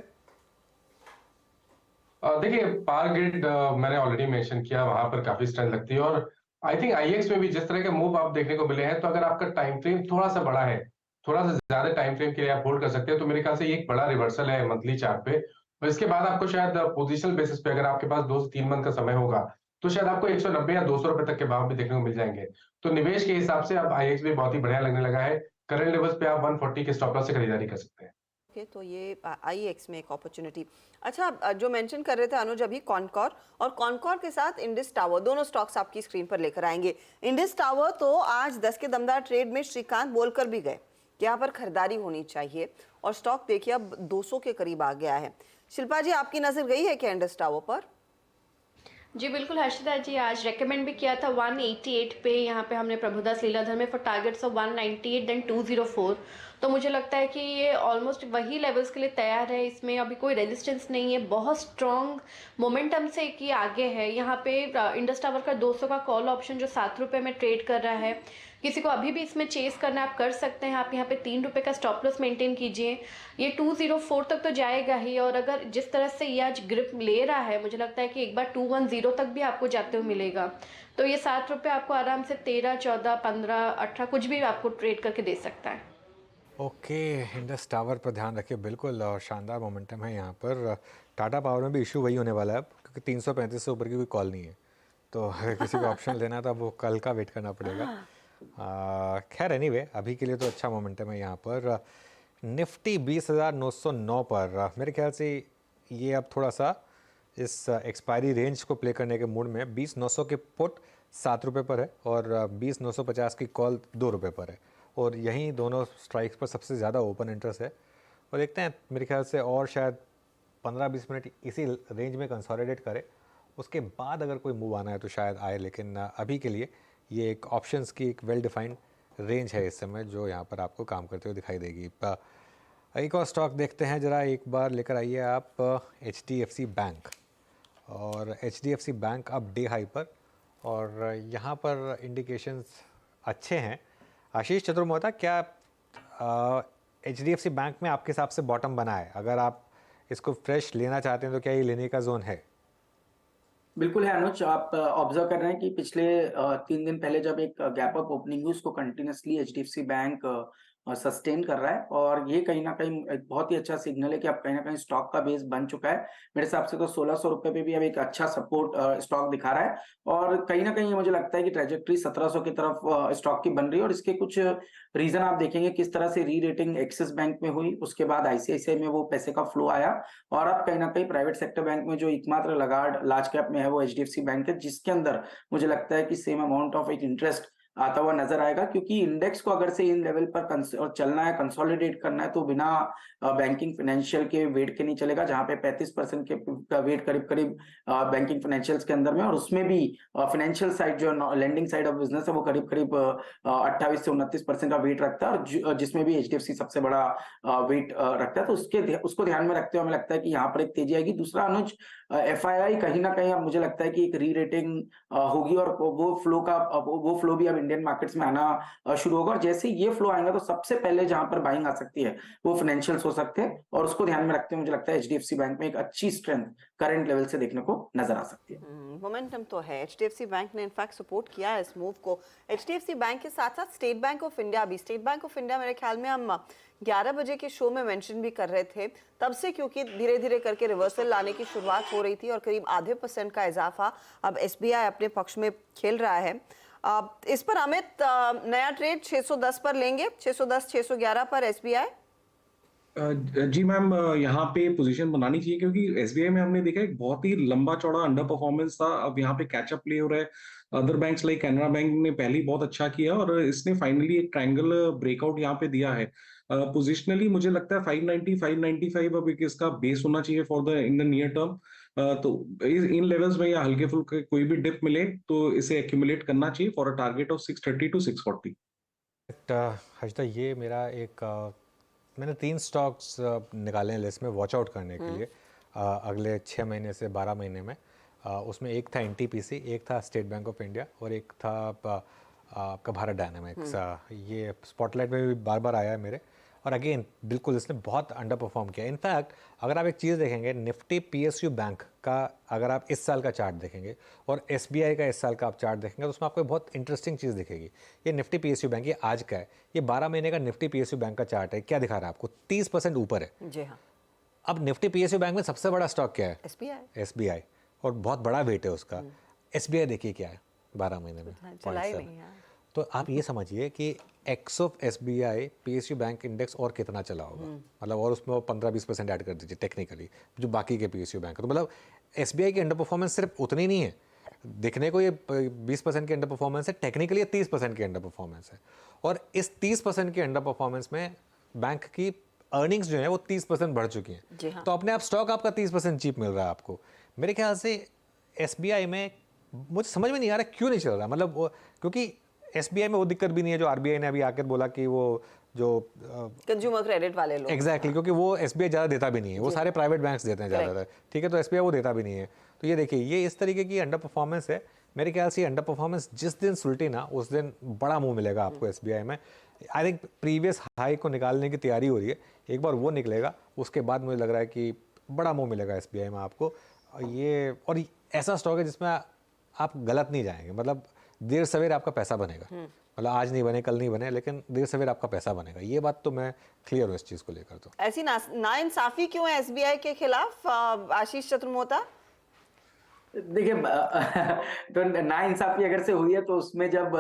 देखिए, पावर ग्रिड मैंने ऑलरेडी मेंशन किया, वहां पर काफी स्ट्रेंथ लगती है और आई थिंक IEX में भी जिस तरह के मूव आप देखने को मिले हैं, तो अगर आपका टाइम फ्रेम थोड़ा सा बड़ा है, थोड़ा सा ज्यादा टाइम फ्रेम के लिए आप होल्ड कर सकते हैं, तो मेरे ख्याल से ये एक बड़ा रिवर्सल है मंथली चार्ट पे। और इसके बाद आपको शायद पोजिशनल बेसिस पे अगर आपके पास 2 से 3 मंथ का समय होगा तो शायद आपको 190 या 200 रुपए तक के भाव भी देखने को मिल जाएंगे। तो निवेश के हिसाब से अब IEX भी बहुत ही बढ़िया लगने लगा है। करंट लेवल्स पे आप 140 के स्टॉप लॉस से खरीदारी कर सकते हैं। ओके, तो ये IEX में एक अपॉर्चुनिटी। अच्छा, जो मेंशन कर रहे थे अनुज अभी, कॉनकॉर और कॉनकॉर के साथ इंडस टावर, दोनों स्टॉक्स आपकी स्क्रीन पर लेकर आएंगे। इंडस टावर तो आज 10 के दमदार ट्रेड में श्रीकांत बोलकर भी गए कि यहाँ पर खरीदारी होनी चाहिए और स्टॉक देखिए अब 200 के करीब आ गया है। शिल्पा जी, आपकी नजर गई है क्या इंडस टावर पर? जी बिल्कुल हर्षिता जी, आज रेकमेंड भी किया था 188 पे। यहाँ पे हमने प्रभुदास लीलाधर में फॉर टारगेट्स ऑफ 198 देन 204। तो मुझे लगता है कि ये ऑलमोस्ट वही लेवल्स के लिए तैयार है। इसमें अभी कोई रेजिस्टेंस नहीं है, बहुत स्ट्रॉन्ग मोमेंटम से कि आगे है। यहाँ पे इंडस टावर का 200 का कॉल ऑप्शन जो 7 रुपये में ट्रेड कर रहा है, किसी को अभी भी इसमें चेस करना है आप कर सकते हैं। आप यहाँ पे 3 रुपये का स्टॉप लॉस मेंटेन कीजिए। ये 204 तक तो जाएगा ही और अगर जिस तरह से ये आज ग्रिप ले रहा है, मुझे लगता है कि एक बार 210 तक भी आपको जाते हुए मिलेगा। तो ये 7 रुपये आपको आराम से 13, 14, 15, 18 कुछ भी आपको ट्रेड करके दे सकता है। ओके, इंडस टावर पर ध्यान रखिए बिल्कुल, और शानदार मोमेंटम है यहाँ पर। टाटा पावर में भी इशू वही होने वाला है अब, क्योंकि 335 से ऊपर की कोई कॉल नहीं है, तो अगर किसी को ऑप्शन लेना है तो वो कल का वेट करना पड़ेगा। खैर एनीवे, अभी के लिए तो अच्छा मोमेंटम है यहाँ पर। निफ्टी 20,909 पर मेरे ख्याल से ये अब थोड़ा सा इस एक्सपायरी रेंज को प्ले करने के मूड में 20,900 के पुट 7 रुपये पर है और 20,950 की कॉल 2 रुपये पर है और यहीं दोनों स्ट्राइक्स पर सबसे ज़्यादा ओपन इंटरेस्ट है। और देखते हैं मेरे ख्याल से और शायद 15-20 मिनट इसी रेंज में कंसोलिडेट करे, उसके बाद अगर कोई मूव आना है तो शायद आए, लेकिन अभी के लिए ये एक ऑप्शंस की एक वेल डिफाइंड रेंज है इस समय जो यहाँ पर आपको काम करते हुए दिखाई देगी। एक और स्टॉक देखते हैं ज़रा, एक बार लेकर आइए आप HDFC बैंक। और HDFC बैंक अब डे हाई पर और यहाँ पर इंडिकेशंस अच्छे हैं। आशीष चतुर्मोहता, क्या HDFC बैंक में आपके हिसाब से बॉटम बना है? अगर आप इसको फ्रेश लेना चाहते हैं तो क्या ये लेने का जोन है? बिल्कुल है अनुज, आप ऑब्जर्व कर रहे हैं कि पिछले 3 दिन पहले जब एक गैप अप ओपनिंग हुई उसको कंटिन्यूसली HDFC बैंक सस्टेन कर रहा है और ये कहीं ना कहीं एक बहुत ही अच्छा सिग्नल है कि अब कहीं ना कहीं स्टॉक का बेस बन चुका है। मेरे हिसाब से तो 1600 रुपए पे भी अब एक अच्छा सपोर्ट स्टॉक दिखा रहा है और कहीं ना कहीं मुझे लगता है कि ट्रेजेक्टरी 1700 की तरफ स्टॉक की बन रही है और इसके कुछ रीजन आप देखेंगे किस तरह से री रेटिंग एक्सिस बैंक में हुई, उसके बाद ICICI में वो पैसे का फ्लो आया और अब कहीं ना कहीं प्राइवेट सेक्टर बैंक में जो एकमात्र लगाड़ लार्ज कैप में है वो HDFC बैंक है, जिसके अंदर मुझे लगता है कि सेम अमाउंट ऑफ एक इंटरेस्ट आता हुआ नजर आएगा। क्योंकि इंडेक्स को अगर से इन लेवल पर चलना है, कंसोलिडेट करना है तो बिना बैंकिंग फाइनेंशियल के वेट के नहीं चलेगा, जहां पे 35% के वेट करीब करीब बैंकिंग फाइनेंशियल्स के अंदर में और उसमें भी फाइनेंशियल साइड जो लेंडिंग साइड ऑफ बिजनेस है वो करीब करीब 28 से 29% का वेट रखता है और जिसमें भी HDFC सबसे बड़ा वेट रखता है, तो उसको ध्यान में रखते हुए हमें लगता है कि यहाँ पर एक तेजी आएगी। दूसरा अनुज, FII कहीं ना कहीं अब मुझे लगता है कि एक री रेटिंग होगी और वो फ्लो भी अब इंडियन मार्केट्स में आना शुरू होगा और जैसे ये फ्लो आएगा तो सबसे पहले जहां पर बाइंग आ सकती है वो फाइनेंशियल्स हो सकते हैं और उसको ध्यान में रखते हुए मुझे लगता है HDFC बैंक में एक अच्छी स्ट्रेंथ करंट लेवल से देखने को नजर आ सकती है। मोमेंटम तो है, HDFC बैंक ने इनफैक्ट सपोर्ट किया है इस मूव को। HDFC बैंक के साथ साथ स्टेट बैंक ऑफ इंडिया भी, स्टेट बैंक ऑफ इंडिया मेरे ख्याल में हम 11 बजे के शो में मेंशन भी कर रहे थे तब से, क्योंकि धीरे धीरे करके रिवर्सल लाने की शुरुआत हो रही थी और करीब आधे % का इजाफा अब SBI अपने पक्ष में खेल रहा है। इस पर अमित नया ट्रेड 610 पर लेंगे, 610 611 पर SBI। जी मैम, यहाँ पे पोजीशन बनानी चाहिए क्योंकि SBI में हमने देखा एक बहुत ही लंबा चौड़ा अंडर परफॉर्मेंस था। अब यहाँ पे कैचअप प्ले हो रहा है। Other banks like Canara bank ने पहले ही बहुत अच्छा किया और इसने फाइनली एक ट्रायंगल ब्रेकआउट यहाँ पे दिया है। पोजिशनली मुझे लगता है 590 595 अब एक इसका बेस होना चाहिए for the in the near term. तो इन लेवल्स में या हल्के फुल्के कोई भी डिप मिले तो इसे एक्यूमुलेट करना चाहिए for a target of 630 to 640। Harshada, ये मेरा एक मैंने 3 स्टॉक्स निकाले हैं लिस्ट में वॉच आउट करने के लिए अगले 6 महीने से 12 महीने में। उसमें एक था NTPC, एक था स्टेट बैंक ऑफ इंडिया और एक था आपका भारत डायनामिक्स। ये स्पॉटलाइट में भी बार बार आया है मेरे और अगेन बिल्कुल इसने बहुत अंडर परफॉर्म किया। इनफैक्ट अगर आप एक चीज़ देखेंगे, निफ्टी PSU बैंक का अगर आप इस साल का चार्ट देखेंगे और SBI का इस साल का आप चार्ट देखेंगे तो उसमें आपको बहुत इंटरेस्टिंग चीज़ दिखेगी। ये निफ्टी PSU बैंक ये आज का है, ये 12 महीने का निफ्टी PSU बैंक का चार्ट है। क्या दिखा रहा है आपको? 30% ऊपर है। जी हाँ। अब निफ्टी PSU बैंक में सबसे बड़ा स्टॉक क्या है? SBI और बहुत बड़ा वेट है उसका। SBI देखिए क्या है 12 महीने में, चला ही नहीं यार। तो आप ये समझिए कि x of SBI PSU bank index और कितना चला होगा, मतलब और उसमें 15-20% ऐड कर दीजिए टेक्निकली जो बाकी के PSU बैंक है। तो मतलब SBI की अंडर परफॉर्मेंस सिर्फ उतनी नहीं है, दिखने को ये 20% की अंडर परफॉर्मेंस है, टेक्निकली ये 30% की अंडर परफॉर्मेंस है और इस 30% की अंडर परफॉर्मेंस में बैंक की अर्निंग्स जो है वो 30% बढ़ चुकी हैं। हाँ। तो अपने आप स्टॉक आपका 30% चीप मिल रहा है आपको। मेरे ख्याल से SBI में मुझे समझ में नहीं आ रहा क्यों नहीं चल रहा, मतलब क्योंकि SBI में वो दिक्कत भी नहीं है जो RBI ने अभी आकर बोला कि वो जो कंज्यूमर क्रेडिट वाले लोग। एग्जैक्टली, क्योंकि वो SBI ज़्यादा देता भी नहीं है, वो सारे प्राइवेट बैंक्स देते हैं ज़्यादातर, ठीक है, तो SBI वो देता भी नहीं है। तो ये देखिए ये इस तरीके की अंडर परफॉर्मेंस है। मेरे ख्याल से अंडर परफॉर्मेंस जिस दिन सुलटी ना उस दिन बड़ा मुंह मिलेगा आपको SBI में। आई थिंक प्रीवियस हाई को निकालने की तैयारी हो रही है, एक बार वो निकलेगा उसके बाद मुझे लग रहा है कि बड़ा मुंह मिलेगा SBI में आपको। ये और ऐसा स्टॉक है जिसमें आप गलत नहीं जाएंगे, मतलब देर सवेर आपका पैसा बनेगा, मतलब आज नहीं बने कल नहीं बने लेकिन देर सवेर आपका पैसा बनेगा। ये बात तो मैं क्लियर हूँ इस चीज़ को लेकर। तो ऐसी नाइंसाफी क्यों है SBI के खिलाफ आशीष चतुर्मोहता? देखिए तो नाइंसाफी अगर से हुई है तो उसमें जब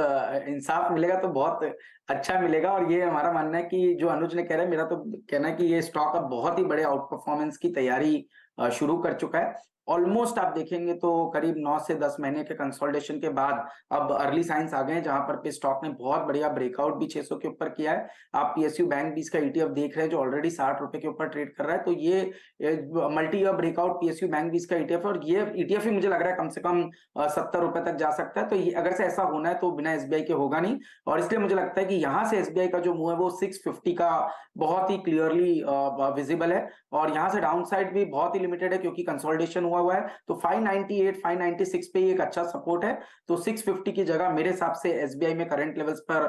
इंसाफ मिलेगा तो बहुत अच्छा मिलेगा। और ये हमारा मानना है कि जो अनुज ने कह रहा है, मेरा तो कहना है कि ये स्टॉक अब बहुत ही बड़े आउट परफॉर्मेंस की तैयारी शुरू कर चुका है। ऑलमोस्ट आप देखेंगे तो करीब 9 से 10 महीने के कंसोलिडेशन के बाद अब अर्ली साइंस आ गए हैं, जहां पर पे स्टॉक ने बहुत बढ़िया ब्रेकआउट भी 600 के ऊपर किया है। आप पीएसयू बैंक भी इसका ईटीएफ देख रहे हैं जो ऑलरेडी 60 रुपए के ऊपर ट्रेड कर रहा है। तो ये multi year breakout PSU bank भी इसका ईटीएफ है, और ये ईटीएफ ही मुझे लग रहा है कम से कम 70 रुपए तक जा सकता है। तो ये अगर से ऐसा होना है तो बिना एसबीआई के होगा नहीं, और इसलिए मुझे लगता है कि यहाँ से एसबीआई का जो मूव है वो 650 का बहुत ही क्लियरली विजिबल है, और यहाँ से डाउन साइड भी बहुत ही लिमिटेड है क्योंकि कंसोलिडेशन हुआ है। तो 598 596 पे एक अच्छा सपोर्ट है। तो 650 की जगह मेरे हिसाब से एसबीआई में करंट लेवल्स पर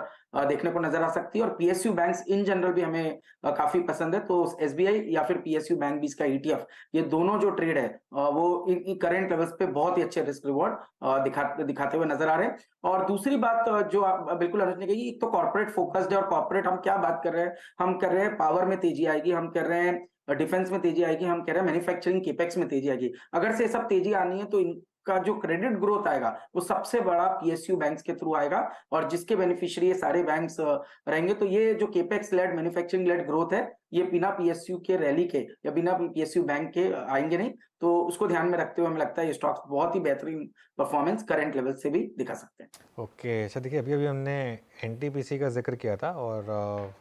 देखने को नजर आ सकती है, और पीएसयू बैंक्स इन जनरल भी हमें काफी पसंद है। तो एसबीआई या फिर पीएसयू बैंक भी इसका ईटीएफ, ये दोनों जो ट्रेड है वो इन करंट लेवल्स पे बहुत ही अच्छे रिस्क रिवॉर्ड दिखाते हुए नजर आ रहे हैं। और दूसरी बात जो आप बिल्कुल अनुज ने कही, एक तो कॉर्पोरेट फोकस्ड है, और कॉर्पोरेट हम क्या बात कर रहे हैं, हम कर रहे हैं पावर में तेजी आएगी, हम कर रहे हैं डिफेंस में तेजी आएगी, हम कह रहे हैं मैन्युफैक्चरिंग केपेक्स में तेजी आएगी। अगर से सब तेजी आनी है तो इनका जो क्रेडिट ग्रोथ आएगा वो सबसे बड़ा पीएसयू बैंक्स के थ्रू आएगा, और जिसके बेनिफिशियरी ये सारे बैंक्स रहेंगे। तो ये जो capex led manufacturing led growth है, ये बिना पीएसयू के रैली के या बिना पीएसयू बैंक के आएंगे नहीं। तो उसको ध्यान में रखते हुए हमें लगता है ये स्टॉक्स बहुत ही बेहतरीन परफॉर्मेंस करंट लेवल से भी दिखा सकते हैं। ओके, अच्छा देखिए, अभी हमने एनटीपीसी का जिक्र किया था, और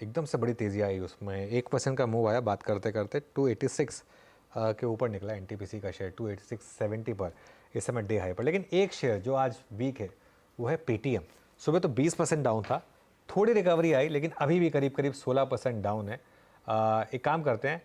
एकदम से बड़ी तेज़ी आई उसमें, 1% का मूव आया बात करते करते, 286 के ऊपर निकला एनटीपीसी का शेयर 286.70 पर इस समय डे हाई पर। लेकिन एक शेयर जो आज वीक है वो है पेटीएम। सुबह तो 20% डाउन था, थोड़ी रिकवरी आई, लेकिन अभी भी करीब करीब 16% डाउन है। एक काम करते हैं,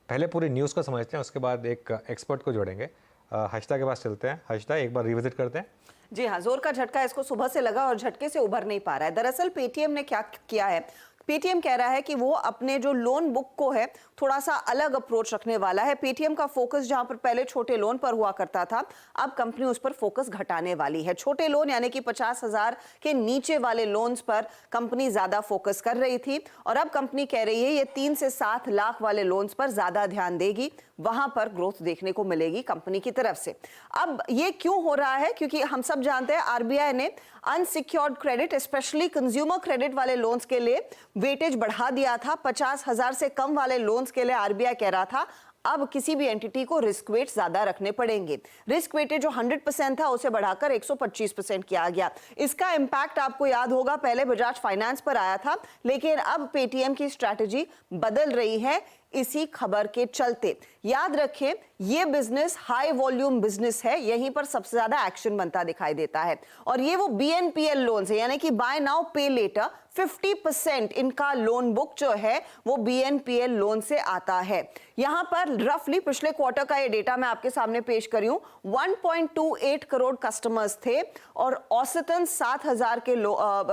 पहले पूरी न्यूज़ को समझते हैं, उसके बाद एक एक्सपर्ट को जोड़ेंगे। हर्षिता के पास चलते हैं। हर्षिता, एक बार रिविजिट करते हैं। जी हाँ, जोर का झटका इसको सुबह से लगा और झटके से उभर नहीं पा रहा है। दरअसल पेटीएम ने क्या किया है, पेटीएम कह रहा है कि वो अपने जो लोन बुक को है थोड़ा सा अलग अप्रोच रखने वाला है। पेटीएम का फोकस जहां पर पहले छोटे लोन पर हुआ करता था, अब कंपनी उस पर फोकस घटाने वाली है। छोटे लोन यानी कि 50,000 के नीचे वाले लोन्स पर कंपनी ज्यादा फोकस कर रही थी, और अब कंपनी कह रही है ये 3 से 7 लाख वाले लोन्स पर ज्यादा ध्यान देगी, वहां पर ग्रोथ देखने को मिलेगी कंपनी की तरफ से। अब ये क्यों हो रहा है, क्योंकि हम सब जानते हैं आरबीआई ने unsecured credit, specially consumer credit वाले लोन्स के लिए वेटेज बढ़ा दिया था। 50,000 से कम वाले लोन्स के लिए आरबीआई कह रहा था अब किसी भी एंटिटी को रिस्क वेट ज्यादा रखने पड़ेंगे। रिस्क वेटेज जो 100% था उसे बढ़ाकर 125% किया गया। इसका इंपैक्ट आपको याद होगा पहले बजाज फाइनेंस पर आया था, लेकिन अब पेटीएम की स्ट्रैटेजी बदल रही है इसी खबर के चलते। याद रखें, ये बिजनेस हाई वॉल्यूम बिजनेस है, यहीं पर सबसे ज्यादा एक्शन बनता दिखाई देता है, और ये वो बीएनपीएल लोन है, यानी कि बाय नाउ पे लेटर। 50% इनका लोन बुक जो है वो बीएनपीएल लोन से आता है। यहां पर रफली पिछले क्वार्टर का ये डेटा मैं आपके सामने पेश करी हूं, 1.28 करोड़ कस्टमर्स थे, और औसतन 7,000 के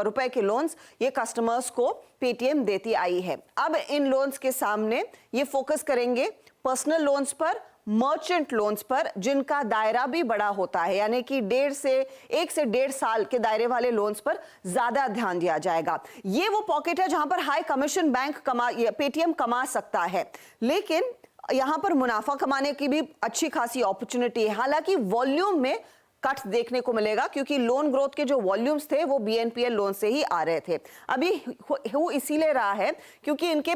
रुपए के लोन्स ये कस्टमर्स को पेटीएम देती आई है। अब इन लोन्स के सामने ये फोकस करेंगे पर्सनल लोन्स पर, मर्चेंट लोन्स पर, जिनका दायरा भी बड़ा होता है, यानी कि 1 से 1.5 साल के दायरे वाले लोन्स पर ज्यादा ध्यान दिया जाएगा। ये वो पॉकेट है जहां पर हाई कमीशन बैंक पेटीएम कमा सकता है, लेकिन यहां पर मुनाफा कमाने की भी अच्छी खासी अपॉर्चुनिटी है। हालांकि वॉल्यूम में कट देखने को मिलेगा, क्योंकि लोन ग्रोथ के जो वॉल्यूम्स थे वो बीएनपीएल लोन से ही आ रहे थे। अभी वो इसीलिए रहा है क्योंकि इनके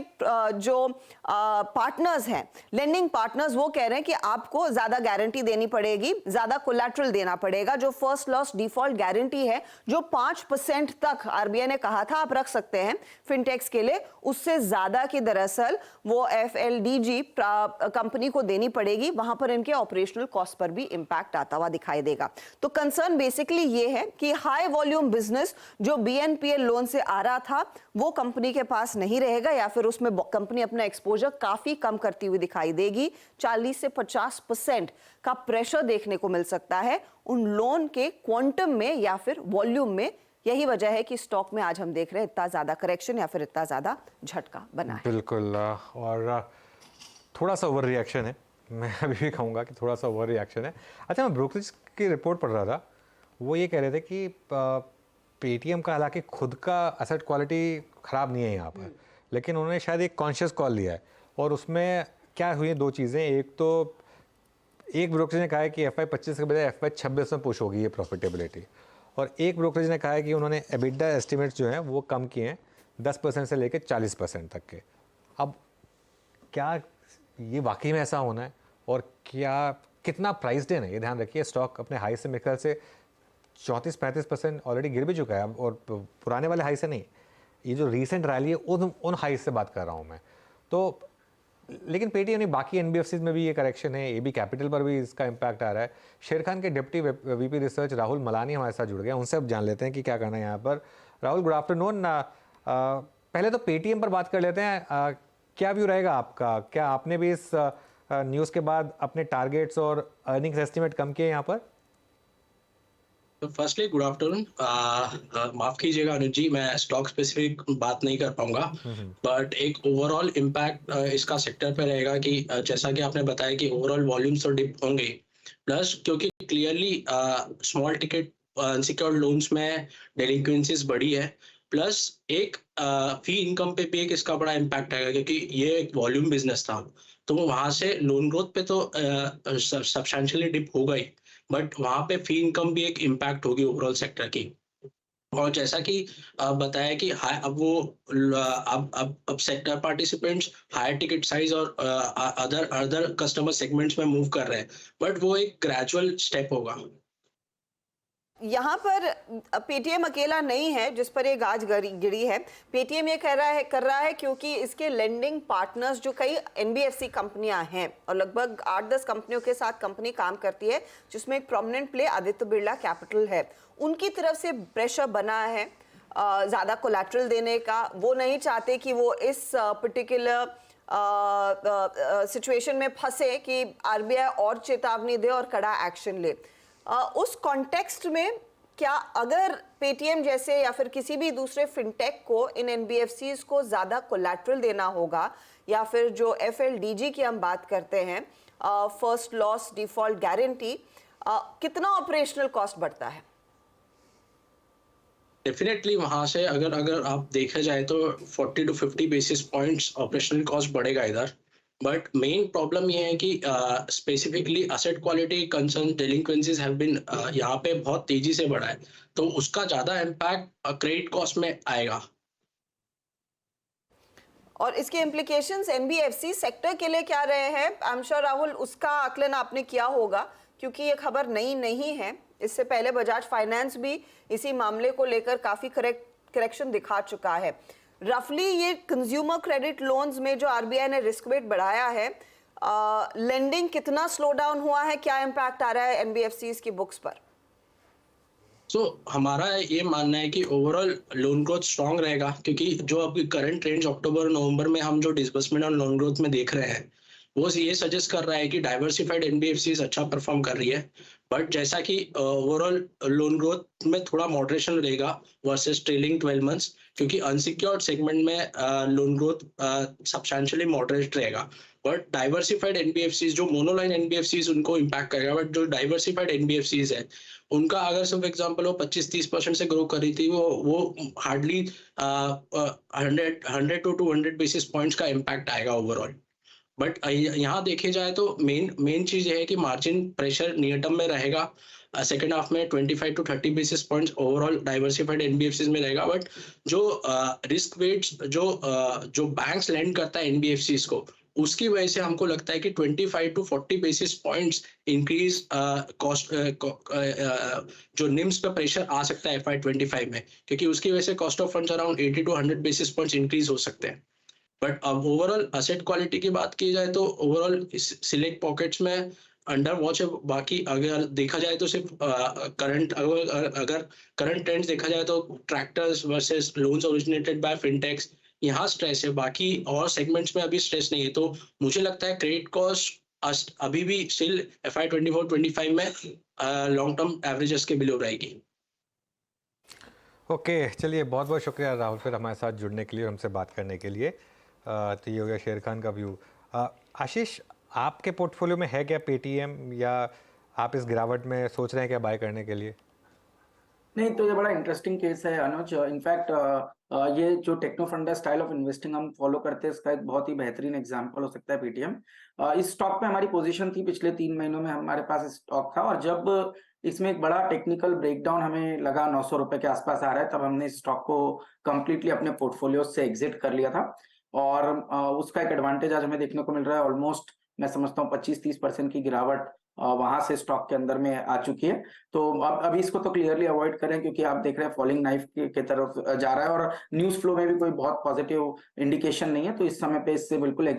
जो पार्टनर्स हैं, लेंडिंग पार्टनर्स, वो कह रहे हैं कि आपको ज्यादा गारंटी देनी पड़ेगी, ज्यादा कोलैटरल देना पड़ेगा। जो फर्स्ट लॉस डिफॉल्ट गारंटी है जो 5% तक आरबीआई ने कहा था आप रख सकते हैं फिनटेक्स के लिए, उससे ज्यादा की दरअसल वो एफएलडीजी कंपनी को देनी पड़ेगी। वहां पर इनके ऑपरेशनल कॉस्ट पर भी इंपैक्ट आता हुआ दिखाई देगा। तो कंसर्न बेसिकली ये है कि हाई वॉल्यूम बिजनेस जो बीएनपीएल लोन से आ रहा था वो कंपनी के पास नहीं रहेगा, या फिर उसमें कंपनी अपना एक्सपोजर काफी कम करती हुई दिखाई देगी। 40 से 50% का प्रेशर देखने को मिल सकता है उन लोन के क्वांटम में या फिर वॉल्यूम में। यही वजह है कि स्टॉक में आज हम देख रहे हैं इतना ज्यादा करेक्शन या फिर इतना ज्यादा झटका बना है। बिल्कुल, और थोड़ा सा ओवर रिएक्शन है, मैं अभी भी कहूँगा कि थोड़ा सा ओवर रिएक्शन है। अच्छा, मैं ब्रोकरेज की रिपोर्ट पढ़ रहा था, वो ये कह रहे थे कि पेटीएम का हालांकि खुद का एसेट क्वालिटी ख़राब नहीं है यहाँ पर, लेकिन उन्होंने शायद एक कॉन्शियस कॉल लिया है, और उसमें क्या हुई 2 चीज़ें। एक तो एक ब्रोकरेज ने कहा है कि FY25 के बजाय FY26 में पुश होगी ये प्रॉफिटेबिलिटी, और एक ब्रोकरेज ने कहा है कि उन्होंने एबिटा एस्टिमेट्स जो हैं वो कम किए हैं 10% से लेकर 40% तक के। अब क्या ये वाकई में ऐसा होना है, और क्या कितना प्राइस देना है ये ध्यान रखिए। स्टॉक अपने हाई से मेरे ख्याल से 34-35% ऑलरेडी गिर भी चुका है, और पुराने वाले हाई से नहीं, ये जो रीसेंट रैली है उन हाई से बात कर रहा हूँ मैं। तो लेकिन पेटीएम नहीं, बाकी NBFCs में भी ये करेक्शन है, AB कैपिटल पर भी इसका इम्पैक्ट आ रहा है। शेर खान के deputy VP research Rahul Malani हमारे साथ जुड़ गए, उनसे अब जान लेते हैं कि क्या करना है यहाँ पर। Rahul, good afternoon. पहले तो पेटीएम पर बात कर लेते हैं, क्या व्यू रहेगा आपका? क्या आपने भी इस न्यूज़ के बाद अपने टारगेट्स और अर्निंग्स एस्टिमेट कम किए यहाँ पर? तो फर्स्टली गुड आफ्टरनून। माफ कीजिएगा अनुज जी, मैं स्टॉक स्पेसिफिक बात नहीं कर पाऊंगा, बट एक ओवरऑल इम्पैक्ट इसका सेक्टर पे रहेगा कि जैसा कि आपने बताया कि ओवरऑल वॉल्यूम्स तो डिप होंगे, प्लस क्योंकि clearly small ticket unsecured loans में डेलिक्वेंसीज बढ़ी है, प्लस एक फी इनकम पे भी एक इसका बड़ा इम्पैक्ट आएगा क्योंकि ये एक वॉल्यूम बिजनेस था, तो वहां से लोन ग्रोथ पे तो सब्सटेंशियली डिप होगा ही, बट वहां पे फी इनकम भी एक इम्पैक्ट होगी ओवरऑल सेक्टर की। और जैसा कि बताया कि अब वो अब sector participants higher ticket size और अदर कस्टमर सेगमेंट्स में मूव कर रहे हैं, बट वो एक ग्रेजुअल स्टेप होगा। यहाँ पर पेटीएम अकेला नहीं है जिस पर ये गाज गिरी है। पेटीएम ये कर रहा है क्योंकि इसके लेंडिंग पार्टनर्स जो कई NBFC कंपनियां हैं, और लगभग 8-10 कंपनियों के साथ कंपनी काम करती है, जिसमें एक prominent play Aditya Birla capital है, उनकी तरफ से प्रेशर बना है ज़्यादा कोलैटरल देने का। वो नहीं चाहते कि वो इस पर्टिकुलर सिचुएशन में फंसे कि RBI और चेतावनी दे और कड़ा एक्शन ले। उस कॉन्टेक्स्ट में क्या अगर पेटीएम जैसे या फिर किसी भी दूसरे फिनटेक को इन NBFCs को ज़्यादा कोलैटरल देना होगा, या फिर जो FLDG की हम बात करते हैं, फर्स्ट लॉस डिफॉल्ट गारंटी, कितना ऑपरेशनल कॉस्ट बढ़ता है? डेफिनेटली वहां से अगर आप देखा जाए तो 40 to 50 basis points operational cost बढ़ेगा इधर, बट मेन प्रॉब्लम ये है कि specifically asset quality concern delinquencies have been यहाँ पे बहुत तेजी से बढ़ा है, तो उसका ज्यादा इम्पैक्ट क्रेडिट कॉस्ट में आएगा। और इसके इम्प्लीकेशंस NBFC सेक्टर के लिए क्या रहे हैं? आई एम श्योर राहुल उसका आकलन आपने किया होगा, क्योंकि ये खबर नई नहीं है। इससे पहले बजाज फाइनेंस भी इसी मामले को लेकर काफी करेक्शन दिखा चुका है। रफली ये कंज्यूमर क्रेडिट लोन्स में जो RBI ने रिस्क वेट बढ़ाया है, लेंडिंग कितना स्लो डाउन हुआ है, क्या इम्पैक्ट आ रहा है NBFCs की बुक्स पर? हमारा ये मानना है कि ओवरऑल लोन ग्रोथ स्ट्रांग रहेगा, क्योंकि जो अभी करंट रेंज अक्टूबर नवंबर में हम जो डिसबर्समेंट और लोन ग्रोथ में देख रहे हैं वो ये सजेस्ट कर रहा है कि डाइवर्सिफाइड NBFCs अच्छा परफॉर्म कर रही है, बट जैसा कि ओवरऑल लोन ग्रोथ में थोड़ा मॉडरेशन रहेगा वर्सेस ट्रेलिंग 12 मंथ्स, क्योंकि अनसिक्योर्ड सेगमेंट में लोन ग्रोथ सब्सटेंशियली मॉडरेट रहेगा, बट डाइवर्सिफाइड NBFCs जो मोनोलाइन NBFCs उनको इम्पैक्ट करेगा, बट जो डाइवर्सिफाइड NBFCs है उनका अगर सिर्फ एग्जांपल वो 25-30% से ग्रो कर रही थी, वो हार्डली 100 to 200 बेसिस पॉइंट्स का इम्पैक्ट आएगा ओवरऑल। बट यहाँ देखे जाए तो मेन चीज ये है कि मार्जिन प्रेशर नियर टर्म में रहेगा, सेकेंड हाफ में 25 to 30 basis points overall diversified NBFCs में रहेगा, बट जो रिस्क वेट्स जो बैंक्स लेंड करता है NBFCs को, उसकी वजह से हमको लगता है कि 25 to 40 basis points increase cost जो निम्स पे प्रेशर आ सकता है FY25 में, क्योंकि उसकी वजह से cost of funds around 80 to 100 basis points increase हो सकते हैं। बट अब ओवरऑल एसेट क्वालिटी की बात की जाए तो ओवरऑल सिलेक्ट पॉकेट्स में अंडर वॉच है। बाकी अगर देखा जाए तो सिर्फ अगर करंट ट्रेंड्स देखा जाए तो tractors versus loans originated by fintechs, यहाँ स्ट्रेस है, बाकी और सेगमेंट्स में अभी स्ट्रेस नहीं है। तो मुझे लगता है क्रेडिट कॉस्ट अभी भी स्टिल FY24-25 में लॉन्ग टर्म एवरेजेस के बिलो रहेगी। ओके, चलिए बहुत बहुत शुक्रिया राहुल फिर हमारे साथ जुड़ने के लिए और हमसे बात करने के लिए। तो ये हो गया शेर खान का व्यू। आशीष, आपके पोर्टफोलियो में है क्या पेटीएम, या आप इस गिरावट में सोच रहे हैं क्या बाय करने के लिए? नहीं तो ये बड़ा इंटरेस्टिंग केस है अनुज। इनफैक्ट ये जो टेक्नो फंडा स्टाइल ऑफ इन्वेस्टिंग हम फॉलो करते हैं, इसका एक बहुत ही बेहतरीन एग्जांपल हो सकता है पेटीएम। इस स्टॉक में हमारी पोजीशन थी, पिछले 3 महीनों में हमारे पास स्टॉक था, और जब इसमें एक बड़ा टेक्निकल ब्रेकडाउन हमें लगा 900 रुपए के आसपास आ रहा है, तब हमने इस स्टॉक को कंप्लीटली अपने पोर्टफोलियो से एग्जिट कर लिया था। और उसका एक एडवांटेज आज हमें देखने को मिल रहा है। ऑलमोस्ट मैं समझता हूँ 25-30% की गिरावट वहां से स्टॉक के अंदर में आ चुकी है। तो अब अभी इसको तो क्लियरली अवॉइड करें, क्योंकि आप देख रहे हैं फॉलिंग नाइफ के तरफ जा रहा है, और न्यूज फ्लो में भी कोई बहुत पॉजिटिव इंडिकेशन नहीं है। तो इस समय पे इससे बिल्कुल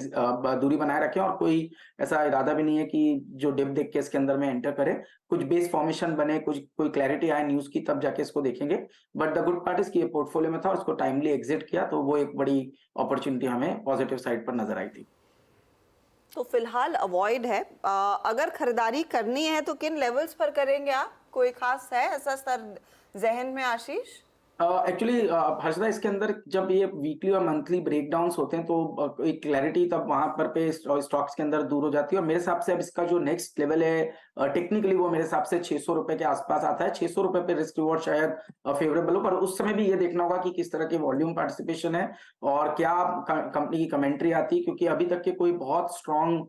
दूरी बनाए रखें, और कोई ऐसा इरादा भी नहीं है कि जो डिप देख के इसके अंदर में एंटर करें। कुछ बेस फॉर्मेशन बने, कोई क्लैरिटी आए न्यूज की, तब जाके इसको देखेंगे। But the good part is कि ये पोर्टफोलियो में था और इसको टाइमली एग्जिट किया, तो वो एक बड़ी अपॉर्चुनिटी हमें पॉजिटिव साइड पर नजर आई थी। तो फिलहाल अवॉइड है। अगर खरीदारी करनी है तो किन लेवल्स पर करेंगे आप? कोई खास है ऐसा स्तर जहन में आशीष? एक्चुअली हर्षदा, इसके अंदर जब ये वीकली और मंथली ब्रेकडाउन्स होते हैं तो एक क्लैरिटी तब वहां पर पे स्टॉक्स के अंदर दूर हो जाती है। और मेरे हिसाब से अब इसका जो नेक्स्ट लेवल है टेक्निकली, वो मेरे हिसाब से 600 रुपए के आसपास आता है। 600 रुपए पे रिस्क रिवॉर्ड शायद फेवरेबल हो, पर उस समय भी ये देखना होगा कि किस तरह की वॉल्यूम पार्टिसिपेशन है और क्या कंपनी की कमेंट्री आती है, क्योंकि अभी तक के कोई बहुत स्ट्रॉन्ग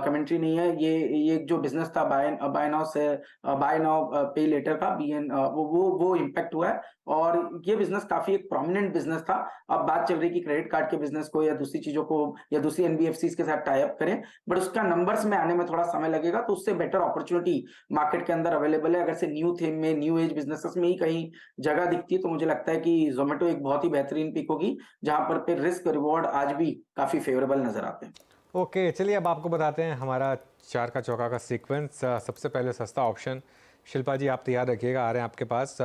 कमेंट्री नहीं है। ये जो बिजनेस था बाय नाउ पे लेटर का, BN, वो इम्पैक्ट हुआ है, और ये बिजनेस काफी एक प्रोमिनेंट बिजनेस था। अब बात चल रही है कि क्रेडिट कार्ड के बिजनेस को या दूसरी चीजों को या दूसरी NBFCs के साथ टाई अप करें, बट उसका नंबर्स में आने में थोड़ा समय लगेगा। तो उससे बेटर अपॉर्चुनिटी मार्केट के अंदर अवेलेबल है। अगर से न्यू थीम में, न्यू एज बिजनेसेस में ही कहीं जगह दिखती है, तो मुझे लगता है कि जोमेटो एक बहुत ही बेहतरीन पिक होगी, जहां पर रिस्क रिवॉर्ड आज भी काफी फेवरेबल नजर आते हैं। ओके, चलिए अब आपको बताते हैं हमारा 4 का चौका का सीक्वेंस। सबसे पहले सस्ता ऑप्शन, शिल्पा जी आप तैयार रखिएगा, आ रहे हैं आपके पास।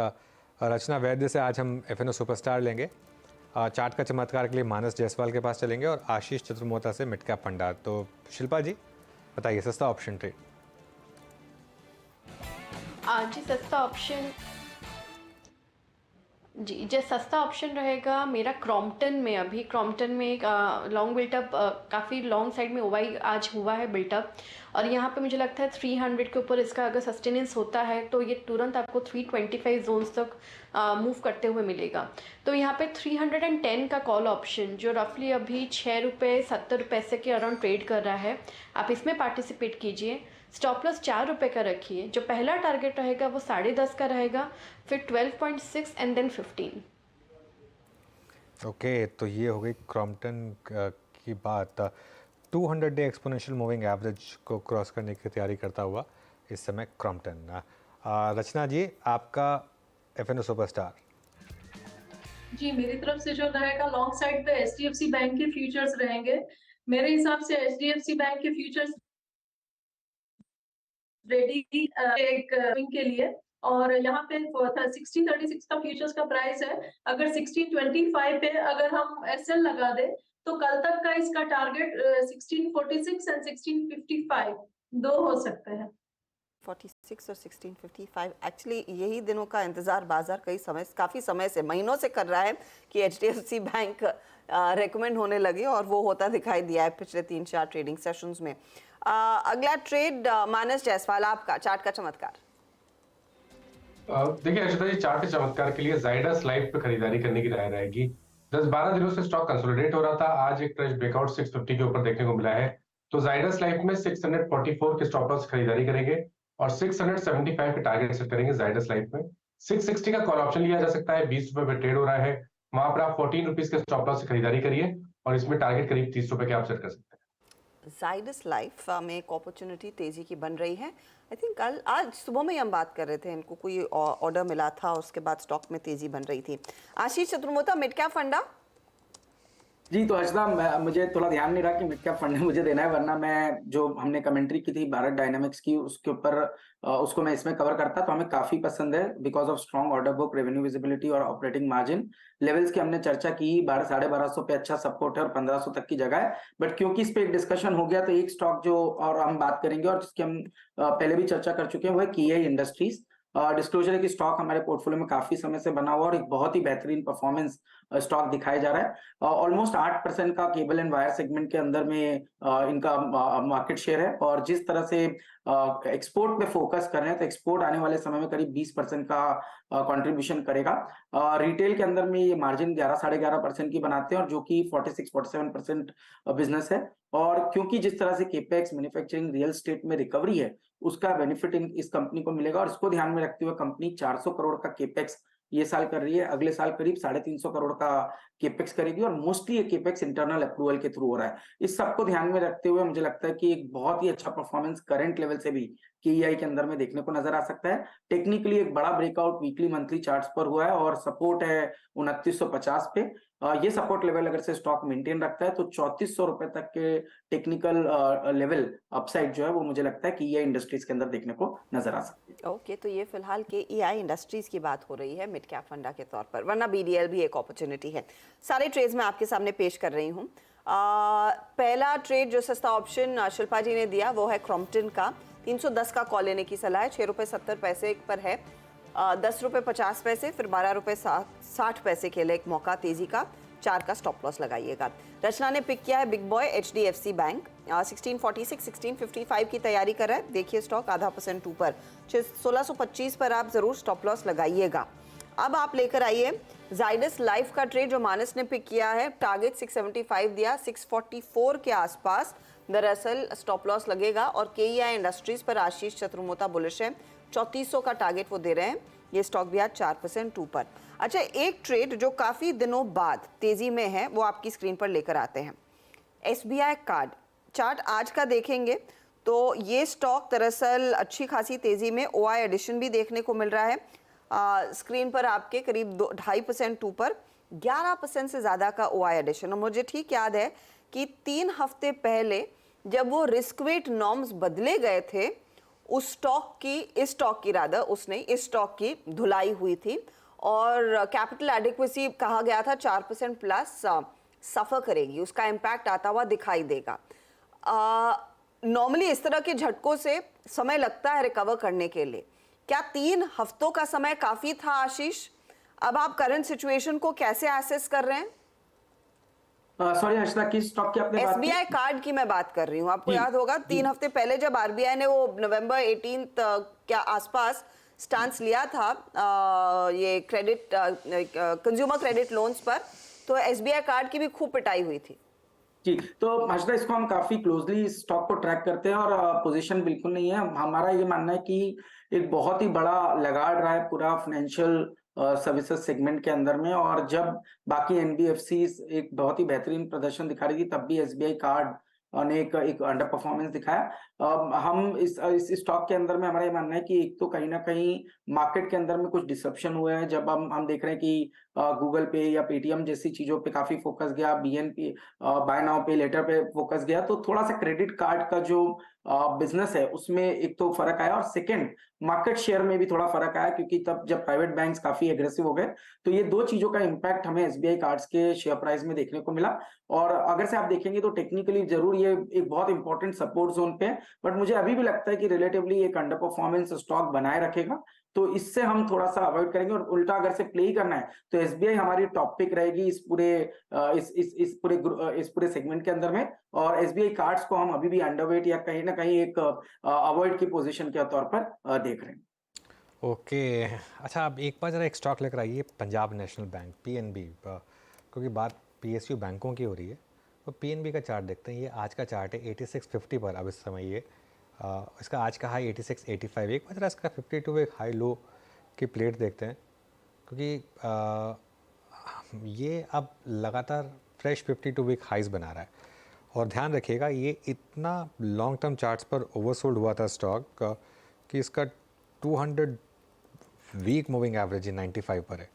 रचना वैद्य से आज हम FNO सुपरस्टार लेंगे। चार्ट का चमत्कार के लिए मानस जायसवाल के पास चलेंगे, और आशीष चतुर्मोता से मिड कैप फंडार। तो शिल्पा जी बताइए सस्ता ऑप्शन ट्रेड। जी सस्ता ऑप्शन, जी जो सस्ता ऑप्शन रहेगा मेरा क्रॉम्पटन में। अभी क्रॉम्पटन में एक लॉन्ग बिल्टअप, काफ़ी लॉन्ग साइड में ओवाई आज हुआ है बिल्टअप, और यहाँ पे मुझे लगता है 300 के ऊपर इसका अगर सस्टेनेंस होता है तो ये तुरंत आपको 325 जोन्स तक मूव करते हुए मिलेगा। तो यहाँ पे 310 का कॉल ऑप्शन, जो रफली अभी 6 रुपये 70 पैसे के अराउंड ट्रेड कर रहा है, आप इसमें पार्टिसिपेट कीजिए। स्टॉप लॉस 4 रुपये का रखिए। जो पहला टारगेट रहेगा वो 10.5 का रहेगा, फिर 12.6 एंड देन 15। ओके, तो ये हो गई क्रॉम्पटन की बात। 200 डे एक्सपोनेंशियल मूविंग एवरेज को क्रॉस करने की तैयारी करता हुआ इस समय क्रॉम्पटन। रचना जी आपका FNO सुपरस्टार। जी मेरी तरफ से जो रहेगा लॉन्ग साइड पे HDFC बैंक के फ्यूचर्स रहेंगे। मेरे हिसाब से HDFC बैंक के फ्यूचर्स रेडी एक विंग के लिए, और यहाँ पे 1636 का फ्यूचर्स का प्राइस है। अगर 1625 पे अगर हम SL लगा दे तो कल तक का इसका टारगेट 1646 एंड 1655 दो हो सकते हैं। 46 और 1655 एक्चुअली यही दिनों का इंतजार बाजार काफी समय से, महीनों से कर रहा है कि HDFC बैंक रेकमेंड होने लगे, और वो होता दिखाई दिया है पिछले 3-4 ट्रेडिंग सेशंस में। अगला ट्रेड मानस जायसवाल, आपका चार्ट का चमत्कार। देखिए अर्चिता जी, चार्ट के चमत्कार के लिए जाइडस लाइफ पे खरीदारी करने की राय रहेगी। 10-12 दिनों से स्टॉक कंसोलिडेट हो रहा था, आज एक फ्रेश ब्रेकआउट 650 के ऊपर देखने को मिला है। तो जाइडस लाइफ में 644 के स्टॉप लॉस खरीदारी करेंगे और 675 के टारगेट सेट करेंगे। जाइडस लाइफ में 660 का कॉल ऑप्शन लिया जा सकता है, 20 रुपए पे ट्रेड हो रहा है, वहां पर आप 14 रुपीज के स्टॉप लॉस से खरीदारी करिए, और इसमें टारगेट करीब 30 रुपए के आप सेट कर सकते हैं। जाइडस लाइफ में एक अपॉर्चुनिटी तेजी की बन रही है। आई थिंक आज सुबह में ही हम बात कर रहे थे, इनको कोई ऑर्डर मिला था, उसके बाद स्टॉक में तेजी बन रही थी। आशीष चतुर्मोता, मिड कैप फंडा। जी तो अर्चना, मुझे थोड़ा ध्यान नहीं रहा कि मिड कैप फंड मुझे देना है, वरना मैं जो हमने कमेंट्री की थी भारत डायनामिक्स की, उसके ऊपर उसको मैं इसमें कवर करता। तो हमें काफी पसंद है because of strong order book, revenue visibility और ऑपरेटिंग मार्जिन लेवल्स की हमने चर्चा की। 1200-1250 पे अच्छा सपोर्ट है और 1500 तक की जगह है। बट क्योंकि इस पे एक डिस्कशन हो गया, तो एक स्टॉक जो और हम बात करेंगे और जिसकी हम पहले भी चर्चा कर चुके हैं, वो है KI इंडस्ट्रीज। डिस्क्लोजर है कि स्टॉक हमारे पोर्टफोलियो में काफी समय से बना हुआ और एक बहुत ही बेहतरीन परफॉर्मेंस स्टॉक दिखाया जा रहा है। ऑलमोस्ट 8% का केबल एंड वायर सेगमेंट के अंदर में इनका मार्केट शेयर है और जिस तरह से एक्सपोर्ट पे फोकस कर रहे हैं तो एक्सपोर्ट आने वाले समय में करीब 20% का कंट्रीब्यूशन करेगा। रिटेल के अंदर में ये मार्जिन 11-11.5% की बनाते हैं और जो कि 46-47% बिजनेस है। और क्योंकि जिस तरह से केपेक्स, मैन्युफैक्चरिंग, रियल एस्टेट में रिकवरी है, उसका बेनिफिट इस कंपनी को मिलेगा और इसको ध्यान में रखते हुए कंपनी 400 करोड़ का केपेक्स ये साल कर रही है, अगले साल करीब 350 करोड़ का केपेक्स करेगी और मोस्टली ये केपेक्स इंटरनल अप्रूवल के थ्रू हो रहा है। इस सबको ध्यान में रखते हुए मुझे लगता है कि एक बहुत ही अच्छा परफॉर्मेंस करंट लेवल से भी केईआई के अंदर में देखने को नजर आ सकता है। टेक्निकली एक बड़ा ब्रेकआउट वीकली मंथली चार्ट्स पर हुआ है और सपोर्ट है 2950 पे। ये सपोर्ट लेवल अगर से स्टॉक मेंटेन रखता है तो 3400 रुपए तक के टेक्निकल लेवल अपसाइड जो है वो मुझे लगता है कि ये इंडस्ट्रीज के अंदर देखने को नजर आ सकती है। ओके, तो ये फिलहाल केईआई इंडस्ट्रीज की बात हो रही है मिड कैप फंडा के तौर पर, वरना बीडीएल भी एक अपॉर्चुनिटी है। सारे ट्रेड्स मैं आपके सामने पेश कर रही हूँ। पहला ट्रेड जो सस्ता ऑप्शन शिल्पा जी ने दिया वो है क्रॉम्पटन का। 310 का कॉल लेने की सलाह है, 6 रुपये 70 पैसे पर है, 10 रुपये 50 पैसे, फिर 12 रुपये 60 पैसे के लिए एक मौका तेजी का, 4 का स्टॉप लॉस लगाइएगा। रचना ने पिक किया है बिग बॉय HDFC बैंक, 1646 1655 की तैयारी कर रहा है। देखिए स्टॉक आधा % ऊपर, 1625 पर आप जरूर स्टॉप लॉस लगाइएगा। अब आप लेकर आइए जाइडस लाइफ का ट्रेड जो मानस ने पिक किया है। टारगेट 675 दिया, 644 के आसपास दरअसल स्टॉप लॉस लगेगा और केईआई इंडस्ट्रीज पर आशीष चतुर्मोता बुलिश है, 3400 का टारगेट वो दे रहे हैं। ये स्टॉक भी आज 4% ऊपर। अच्छा, एक ट्रेड जो काफ़ी दिनों बाद तेज़ी में है वो आपकी स्क्रीन पर लेकर आते हैं। SBI कार्ड चार्ट आज का देखेंगे तो ये स्टॉक दरअसल अच्छी खासी तेज़ी में OI एडिशन भी देखने को मिल रहा है। स्क्रीन पर आपके करीब 2.5% ऊपर, 11% से ज़्यादा का OI एडिशन। और मुझे ठीक याद है कि 3 हफ्ते पहले जब वो रिस्क वेट नॉर्म्स बदले गए थे उस स्टॉक की, इस स्टॉक की धुलाई हुई थी और कैपिटल एडिक्वेसी कहा गया था 4% प्लस सफ़र करेगी, उसका इम्पैक्ट आता हुआ दिखाई देगा। नॉर्मली इस तरह के झटकों से समय लगता है रिकवर करने के लिए। क्या 3 हफ्तों का समय काफ़ी था आशीष? अब आप करंट सिचुएशन को कैसे एसेस कर रहे हैं? सॉरी हर्षिता, किस स्टॉक की आपने बात की? SBI कार्ड की मैं बात कर रही हूँ। आपको याद होगा 3 हफ्ते पहले जब RBI ने वो नवंबर 18 के आसपास स्टांस लिया था ये क्रेडिट कंज्यूमर क्रेडिट लोन्स पर, तो SBI कार्ड की भी खूब पिटाई हुई थी। जी, तो हर्षिता इसको हम काफी क्लोजली इस स्टॉक को ट्रैक करते हैं और पोजीशन बिल्कुल नहीं है। हमारा ये मानना है कि एक बहुत ही बड़ा लगाड़ रहा है पूरा फाइनेंशियल सर्विसेज सेगमेंट के अंदर में और जब बाकी NBFCs एक बहुत ही बेहतरीन प्रदर्शन दिखा रही थी तब भी SBI कार्ड ने एक अंडर परफॉर्मेंस दिखाया। हम इस स्टॉक के अंदर में हमारा ये मानना है कि एक तो कहीं ना कहीं मार्केट के अंदर में कुछ डिसरप्शन हुए हैं। जब हम देख रहे हैं कि गूगल पे या पेटीएम जैसी चीजों पे काफी फोकस गया, BNP बाय नाउ पे लेटर पे फोकस गया, तो थोड़ा सा क्रेडिट कार्ड का जो बिजनेस है उसमें एक तो फर्क आया और सेकंड मार्केट शेयर में भी थोड़ा फर्क आया क्योंकि तब जब प्राइवेट बैंक्स काफी एग्रेसिव हो गए तो ये 2 चीजों का इम्पैक्ट हमें SBI कार्ड्स के शेयर प्राइस में देखने को मिला। और अगर से आप देखेंगे तो टेक्निकली जरूर ये एक बहुत इंपॉर्टेंट सपोर्ट जोन पे है, बट मुझे अभी भी लगता है कि रिलेटिवली एक अंडर परफॉर्मेंस स्टॉक बनाए रखेगा, तो इससे हम थोड़ा सा अवॉइड करेंगे। और उल्टा अगर से प्ले ही करना है तो SBI हमारी टॉप पिक रहेगी इस पूरे सेगमेंट के अंदर में और SBI कार्ड्स को हम अभी भी अंडरवेट या कहीं ना कहीं एक अवॉइड की पोजीशन के तौर पर देख रहे हैं। ओके, अच्छा आप एक बार जरा एक स्टॉक लेकर आइए, पंजाब नेशनल बैंक PNB, क्योंकि बात PSU बैंकों की हो रही है तो PNB का चार्ट देखते हैं। ये आज का चार्ट है 8650 पर अब इस समय ये इसका आज का हाई 8685। एक बार जरा इसका 52 वीक हाई लो की प्लेट देखते हैं क्योंकि ये अब लगातार फ्रेश 52 वीक हाइज बना रहा है। और ध्यान रखिएगा ये इतना लॉन्ग टर्म चार्ट्स पर ओवरसोल्ड हुआ था स्टॉक कि इसका 200 वीक मूविंग एवरेज 95 पर है।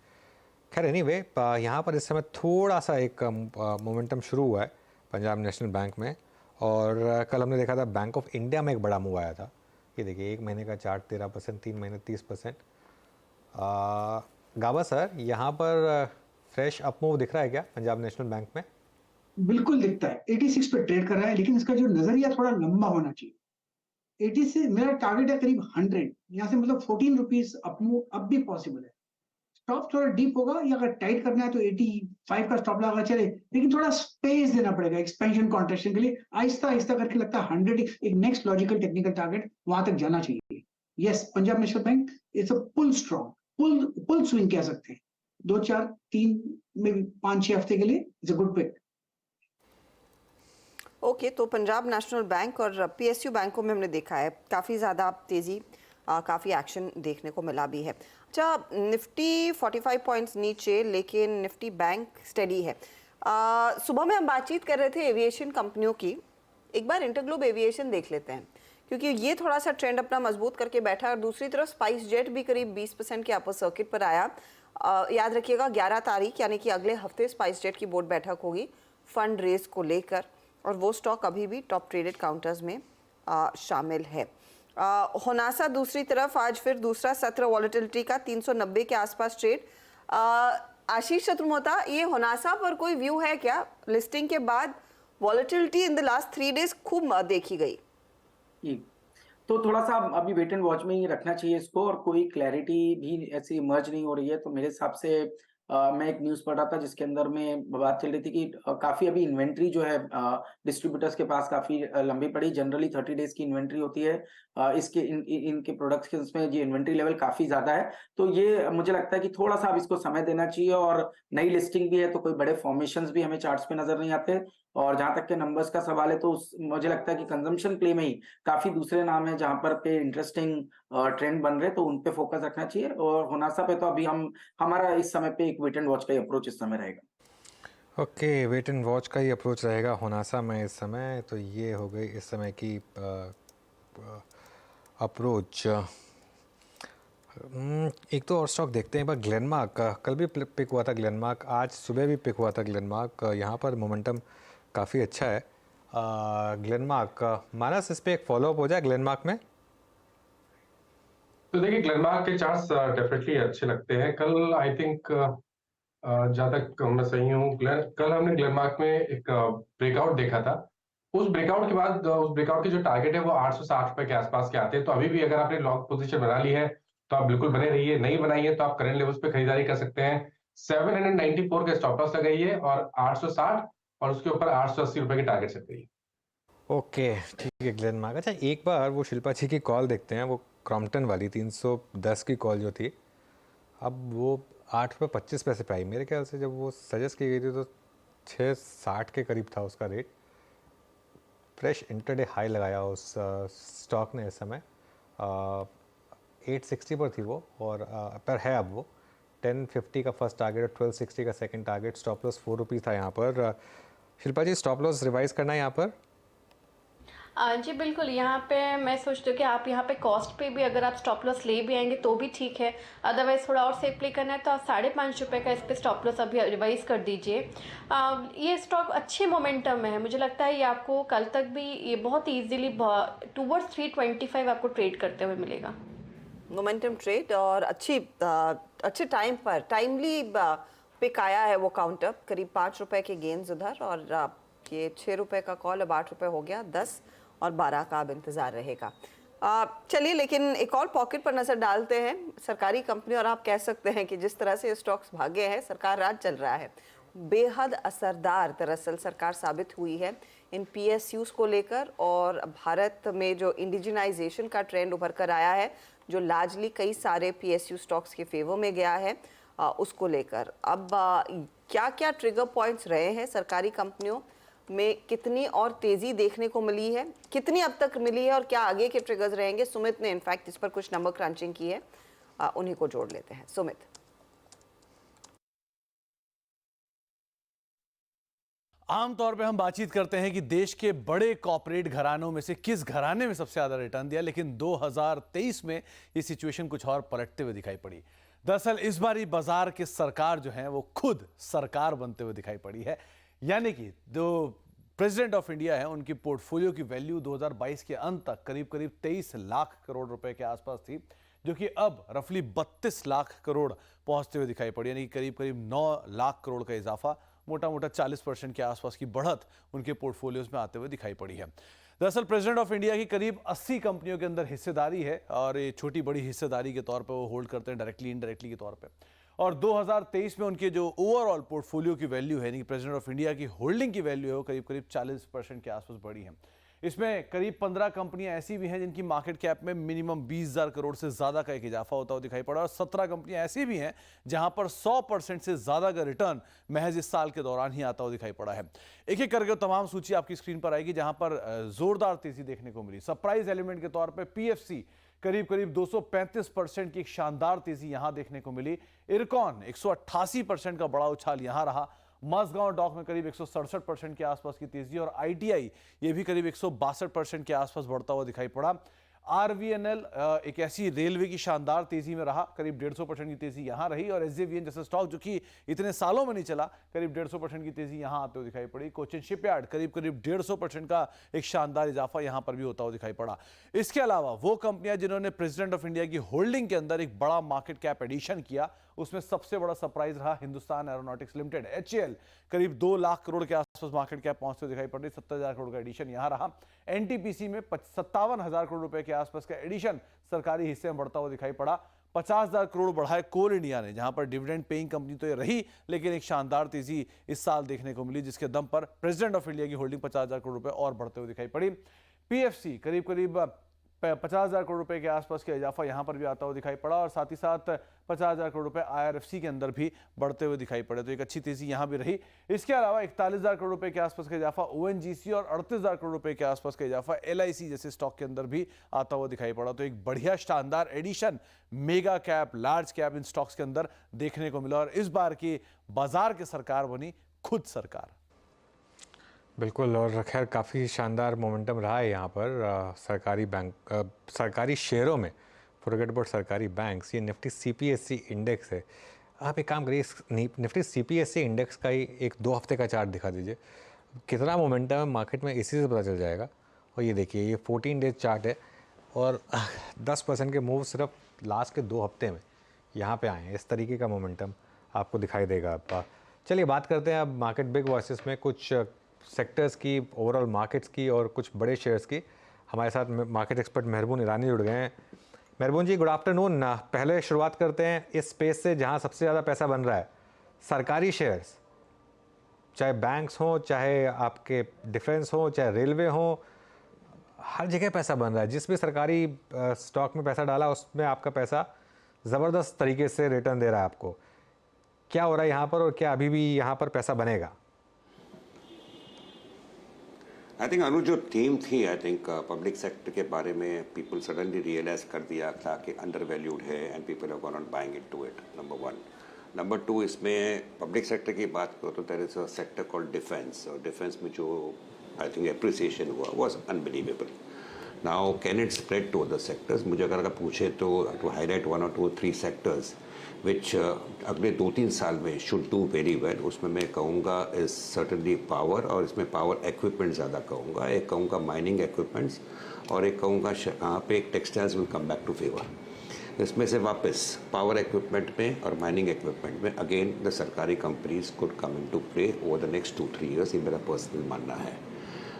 खैर एनीवे यहाँ पर इस समय थोड़ा सा एक मोमेंटम शुरू हुआ है पंजाब नेशनल बैंक में और कल हमने देखा था बैंक ऑफ इंडिया में एक बड़ा मूव आया था। ये देखिए 1 महीने का चार्ट 13%, 3 महीने 30%। गाबा सर, यहाँ पर फ्रेश अप मूव दिख रहा है क्या पंजाब नेशनल बैंक में? बिल्कुल दिखता है, 86 पे ट्रेड कर रहा है लेकिन इसका जो नजरिया थोड़ा लंबा होना चाहिए। 80 से मेरा टारगेट है करीब 100, यहाँ से मतलब 14 रुपीज अब भी पॉसिबल है। स्टॉप थोड़ा डीप होगा या अगर टाइट करना है तो 85 का स्टॉप लगा चले, लेकिन थोड़ा स्पेस देना पड़ेगा एक्सपेंशन कॉन्ट्रेक्शन के लिए। आहिस्ता आहिस्ता करके लगता है 100 एक नेक्स्ट लॉजिकल टेक्निकल टारगेट वहां तक जाना चाहिए। Yes, Punjab National Bank it's a pull strong, pull swing कह सकते हैं, 2 4 3 में 5-6 हफ्ते के लिए it's a good pick. Okay, तो पंजाब नेशनल बैंक और पीएसयू बैंकों में हमने देखा है काफ़ी ज़्यादा तेज़ी, काफ़ी एक्शन देखने को मिला भी है। अच्छा, निफ्टी 45 पॉइंट्स नीचे, लेकिन निफ्टी बैंक स्टेडी है। सुबह में हम बातचीत कर रहे थे एविएशन कंपनियों की, एक बार इंटरग्लोब एविएशन देख लेते हैं क्योंकि ये थोड़ा सा ट्रेंड अपना मजबूत करके बैठा है। और दूसरी तरफ स्पाइस जेट भी करीब 20% के अपर सर्किट पर आया। याद रखिएगा 11 तारीख यानी कि अगले हफ्ते स्पाइस जेट की बोर्ड बैठक होगी फंड रेज को लेकर, और वो स्टॉक अभी भी टॉप ट्रेडेड काउंटर्स में शामिल है। होनासा दूसरी तरफ आज फिर दूसरा सत्र वॉलेटिलिटी का 390 के आसपास ट्रेड। आशीष चतुर्मोता, ये होनासा पर कोई व्यू है क्या? लिस्टिंग के बाद volatility in the last 3 days खूब देखी गई। तो थोड़ा सा अभी वेट एंड वॉच में ही रखना चाहिए इसको, और कोई क्लैरिटी भी ऐसी इमर्ज नहीं हो रही है। तो मेरे हिसाब से मैं एक न्यूज पढ़ रहा था जिसके अंदर में बात चल रही थी कि काफी अभी इन्वेंट्री जो है डिस्ट्रीब्यूटर्स के पास काफी लंबी पड़ी। जनरली 30 डेज की इन्वेंट्री होती है इसके इनके प्रोडक्ट्स के, उसमें ये इन्वेंट्री लेवल काफी ज्यादा है। तो ये मुझे लगता है कि थोड़ा सा अब इसको समय देना चाहिए, और नई लिस्टिंग भी है तो कोई बड़े फॉर्मेशंस भी हमें चार्ट्स पे नजर नहीं आते। और जहां तक के नंबर्स का सवाल है तो मुझे लगता है कि कंजम्पशन प्ले में ही काफी दूसरे नाम है जहां पर पे इंटरेस्टिंग ट्रेंड बन रहे, तो उन पे फोकस रखना चाहिए। और होनासा पे तो अभी हमारा इस समय पे एक वेट एंड वॉच का अप्रोच इस समय रहेगा। ओके, वेट एंड वॉच का ही अप्रोच रहेगा होनासा में इस समय। तो ये हो गई इस समय की अप्रोच। एक तो और स्टॉक देखते हैं, एक बार ग्लेनमार्क। कल भी पिक हुआ था ग्लेनमार्क, आज सुबह भी पिक हुआ था ग्लेनमार्क। यहाँ पर मोमेंटम काफ़ी अच्छा है ग्लेनमार्क। मानस, इस पर एक फॉलोअप हो जाए ग्लेनमार्क में। तो देखिए, ग्लेनमार्क के चार्ट्स डेफिनेटली अच्छे लगते हैं। कल आई थिंक जहाँ तक मैं सही हूँ, कल हमने ग्लेनमार्क में एक ब्रेकआउट देखा था। उस ब्रेकआउट के बाद उस ब्रेकआउट के जो टारगेट है वो 860 रुपए के आसपास के आते हैं। तो अभी भी अगर आपने लॉन्ग पोजीशन बना ली है तो आप बिल्कुल बने रहिए, नहीं बनाई है तो आप करंट लेवल्स पे खरीदारी कर सकते हैं। 794 का स्टॉप लॉस लगाइए और 860 और उसके ऊपर 880 रुपए के टारगेट सेट करिए। ओके, ठीक है ग्लेनमार्क। अच्छा, एक बार वो शिल्पा जी की कॉल देखते हैं, वो क्रॉम्पटन वाली 310 की कॉल जो थी, अब वो 8 रुपये 25 पैसे पे आई। मेरे ख्याल से जब वो सजेस्ट की गई थी तो 660 के करीब था उसका रेट। फ्रेश इंटरडे हाई लगाया उस स्टॉक ने इस समय। 860 पर थी वो, और पर है अब वो 1050 का फर्स्ट टारगेट और 1260 का second target. Stop loss 4 rupees था यहाँ पर। शिल्पा जी, स्टॉप लॉस रिवाइज करना है यहाँ पर? जी बिल्कुल, यहाँ पे मैं सोचती हूँ कि आप यहाँ पे कॉस्ट पे भी अगर आप स्टॉप लॉस ले भी आएंगे तो भी ठीक है। अदरवाइज़ थोड़ा और सेफ प्ले करना है तो आप 5.5 रुपये का इस पर स्टॉप लॉस अभी रिवाइज कर दीजिए। ये स्टॉक अच्छे मोमेंटम में है, मुझे लगता है ये आपको कल तक भी ये बहुत ईजीली टूवर्ड्स 325 आपको ट्रेड करते हुए मिलेगा। मोमेंटम ट्रेड और अच्छे टाइम पर टाइमली पिक आया है वो काउंटर, करीब 5 रुपए के गेंस उधर, और ये 6 रुपए का कॉल, अब 8 रुपए हो गया, 10 और 12 का अब इंतजार रहेगा। चलिए, लेकिन एक और पॉकेट पर नजर डालते हैं, सरकारी कंपनी। और आप कह सकते हैं कि जिस तरह से स्टॉक्स भागे हैं, सरकार राज चल रहा है। बेहद असरदार दरअसल सरकार साबित हुई है इन पीएसयूज को लेकर, और भारत में जो इंडिजिनाइजेशन का ट्रेंड उभर कर आया है, जो लार्जली कई सारे पीएसयू स्टॉक्स के फेवर में गया है, उसको लेकर अब क्या क्या ट्रिगर पॉइंट्स रहे हैं सरकारी कंपनियों में, कितनी और तेजी देखने को मिली है, कितनी अब तक मिली है, और क्या आगे के ट्रिगर्स रहेंगे। सुमित ने इनफैक्ट इस पर कुछ नंबर क्रंचिंग की है, उन्हीं को जोड़ लेते हैं। सुमित। आमतौर पे हम बातचीत करते हैं कि देश के बड़े कॉर्पोरेट घरानों में से किस घराने में सबसे ज्यादा रिटर्न दिया, लेकिन 2023 में ये सिचुएशन कुछ और पलटते हुए दिखाई पड़ी। दरअसल इस बार ये बाजार की सरकार जो है वो खुद सरकार बनते हुए दिखाई पड़ी है। यानी कि जो प्रेसिडेंट ऑफ इंडिया है उनकी पोर्टफोलियो की वैल्यू 2022 के अंत तक करीब करीब 23 लाख करोड़ रुपए के आसपास थी, जो कि अब रफली 32 लाख करोड़ पहुंचते हुए दिखाई पड़ी। यानी कि करीब करीब 9 लाख करोड़ का इजाफा, मोटा मोटा 40% के आसपास की बढ़त उनके पोर्टफोलियोज में आते हुए दिखाई पड़ी है। दरअसल प्रेसिडेंट ऑफ इंडिया की करीब 80 कंपनियों के अंदर हिस्सेदारी है और ये छोटी बड़ी हिस्सेदारी के तौर पर वो होल्ड करते हैं डायरेक्टली इनडायरेक्टली के तौर पे। और 2023 में उनके जो ओवरऑल पोर्टफोलियो की वैल्यू है, यानी कि प्रेसिडेंट ऑफ इंडिया की होल्डिंग की वैल्यू है, वो करीब करीब 40% के आसपास बढ़ी है। इसमें करीब 15 कंपनियां ऐसी भी हैं जिनकी मार्केट कैप में मिनिमम 20,000 करोड़ से ज्यादा का एक इजाफा होता हुआ दिखाई पड़ा और 17 कंपनियां ऐसी भी हैं जहां पर 100% से ज्यादा का रिटर्न महज इस साल के दौरान ही आता हुआ दिखाई पड़ा है। एक एक करके तमाम सूची आपकी स्क्रीन पर आएगी, जहां पर जोरदार तेजी देखने को मिली। सरप्राइज एलिमेंट के तौर पर पीएफसी करीब करीब 235% की एक शानदार तेजी यहां देखने को मिली। इरकॉन 188% का बड़ा उछाल यहां रहा। मझगांव डॉक में करीब 167% के आसपास की तेजी और आईटीआई ये भी करीब 162% के आसपास बढ़ता हुआ दिखाई पड़ा। आरवीएनएल एक ऐसी रेलवे की शानदार तेजी में रहा, करीब 150% की तेजी यहां रही। और एसजेवीएन जैसा स्टॉक जो कि इतने सालों में नहीं चला, करीब 150% की तेजी यहां आते हुए दिखाई पड़ी। कोचिन शिपयार्ड करीब करीब 150% का एक शानदार इजाफा यहां पर भी होता हुआ दिखाई पड़ा। इसके अलावा वो कंपनियां जिन्होंने प्रेसिडेंट ऑफ इंडिया की होल्डिंग के अंदर एक बड़ा मार्केट कैप एडिशन किया, उसमें सबसे बड़ा सरप्राइज रहा हिंदुस्तान एरोनॉटिक्स लिमिटेड HAL। करीब 2 लाख करोड़ के आसपास मार्केट कैप पहुंचते दिखाई पड़ रही, 70,000 करोड़ का एडिशन यहां रहा। एनटीपीसी में 57,000 करोड़ रुपए के आसपास का एडिशन सरकारी हिस्से में बढ़ता हुआ दिखाई पड़ा। 50,000 करोड़ बढ़ाए कोल इंडिया ने, जहां पर डिविडेंड पेइंग कंपनी तो ये रही, लेकिन एक शानदार तेजी इस साल देखने को मिली, जिसके दम पर प्रेसिडेंट ऑफ इंडिया की होल्डिंग 50,000 करोड़ रुपए और बढ़ते हुए दिखाई पड़ी। पीएफसी करीब करीब 50,000 करोड़ रुपए के आसपास का इजाफा यहां पर भी आता हुआ दिखाई पड़ा और साथ ही साथ 50,000 करोड़ रुपए IRFC के अंदर भी बढ़ते हुए दिखाई पड़े, तो एक अच्छी तेजी यहां भी रही। इसके अलावा 41,000 करोड़ रुपए के आसपास का इजाफा ONGC और 38,000 करोड़ रुपए के आसपास का इजाफा LIC जैसे स्टॉक के अंदर भी आता हुआ दिखाई पड़ा। तो एक बढ़िया शानदार addition mega cap large cap इन स्टॉक्स के अंदर देखने को मिला और इस बार की बाजार की सरकार बनी खुद सरकार। बिल्कुल, और खैर काफ़ी शानदार मोमेंटम रहा है यहाँ पर सरकारी बैंक सरकारी शेयरों में। फॉरगेट अबाउट सरकारी बैंक्स, ये निफ्टी CPSE इंडेक्स है। आप एक काम करिए, इस निफ्टी CPSE इंडेक्स का ही एक 2 हफ्ते का चार्ट दिखा दीजिए, कितना मोमेंटम है मार्केट में, इसी से पता चल जाएगा। और ये देखिए, ये 14 डेज चार्ट है और 10% के मूव सिर्फ लास्ट के 2 हफ्ते में यहाँ पे आए हैं। इस तरीके का मोमेंटम आपको दिखाई देगा। चलिए बात करते हैं अब मार्केट बिग वॉइसेस में कुछ सेक्टर्स की, ओवरऑल मार्केट्स की और कुछ बड़े शेयर्स की। हमारे साथ मार्केट एक्सपर्ट मेहरबून ईरानी जुड़ गए हैं। मेहरबून जी, गुड आफ्टरनून। पहले शुरुआत करते हैं इस स्पेस से जहां सबसे ज़्यादा पैसा बन रहा है, सरकारी शेयर्स, चाहे बैंक्स हों, चाहे आपके डिफेंस हो, चाहे रेलवे हो, हर जगह पैसा बन रहा है। जिस भी सरकारी स्टॉक में पैसा डाला उसमें आपका पैसा ज़बरदस्त तरीके से रिटर्न दे रहा है आपको। क्या हो रहा है यहाँ पर और क्या अभी भी यहाँ पर पैसा बनेगा? आई थिंक अनुज, जो थीम थी, आई थिंक पब्लिक सेक्टर के बारे में पीपल सडनली रियलाइज कर दिया था कि अंडर वैल्यूड है and people are not buying into it, number 1। Number 2, इसमें पब्लिक सेक्टर की बात करो तो there is a sector called defence, और डिफेंस में जो आई थिंक एप्रिसिएशन हुआ was unbelievable. Now can it spread to other sectors? मुझे अगर पूछे तो to highlight 1 or 2 3 sectors which अगले 2-3 साल में शुड डू वेरी वेल, उसमें मैं कहूँगा इज सर्टनली पावर, और इसमें पावर इक्विपमेंट ज़्यादा कहूँगा। एक कहूँगा माइनिंग इक्विपमेंट्स, और एक कहूँगा यहाँ पे एक textiles will come back to favour. इसमें से वापस पावर इक्विपमेंट में और माइनिंग इक्विपमेंट में अगेन द सरकारी companies could come in to play over the next 2-3 years, ये मेरा पर्सनल मानना है।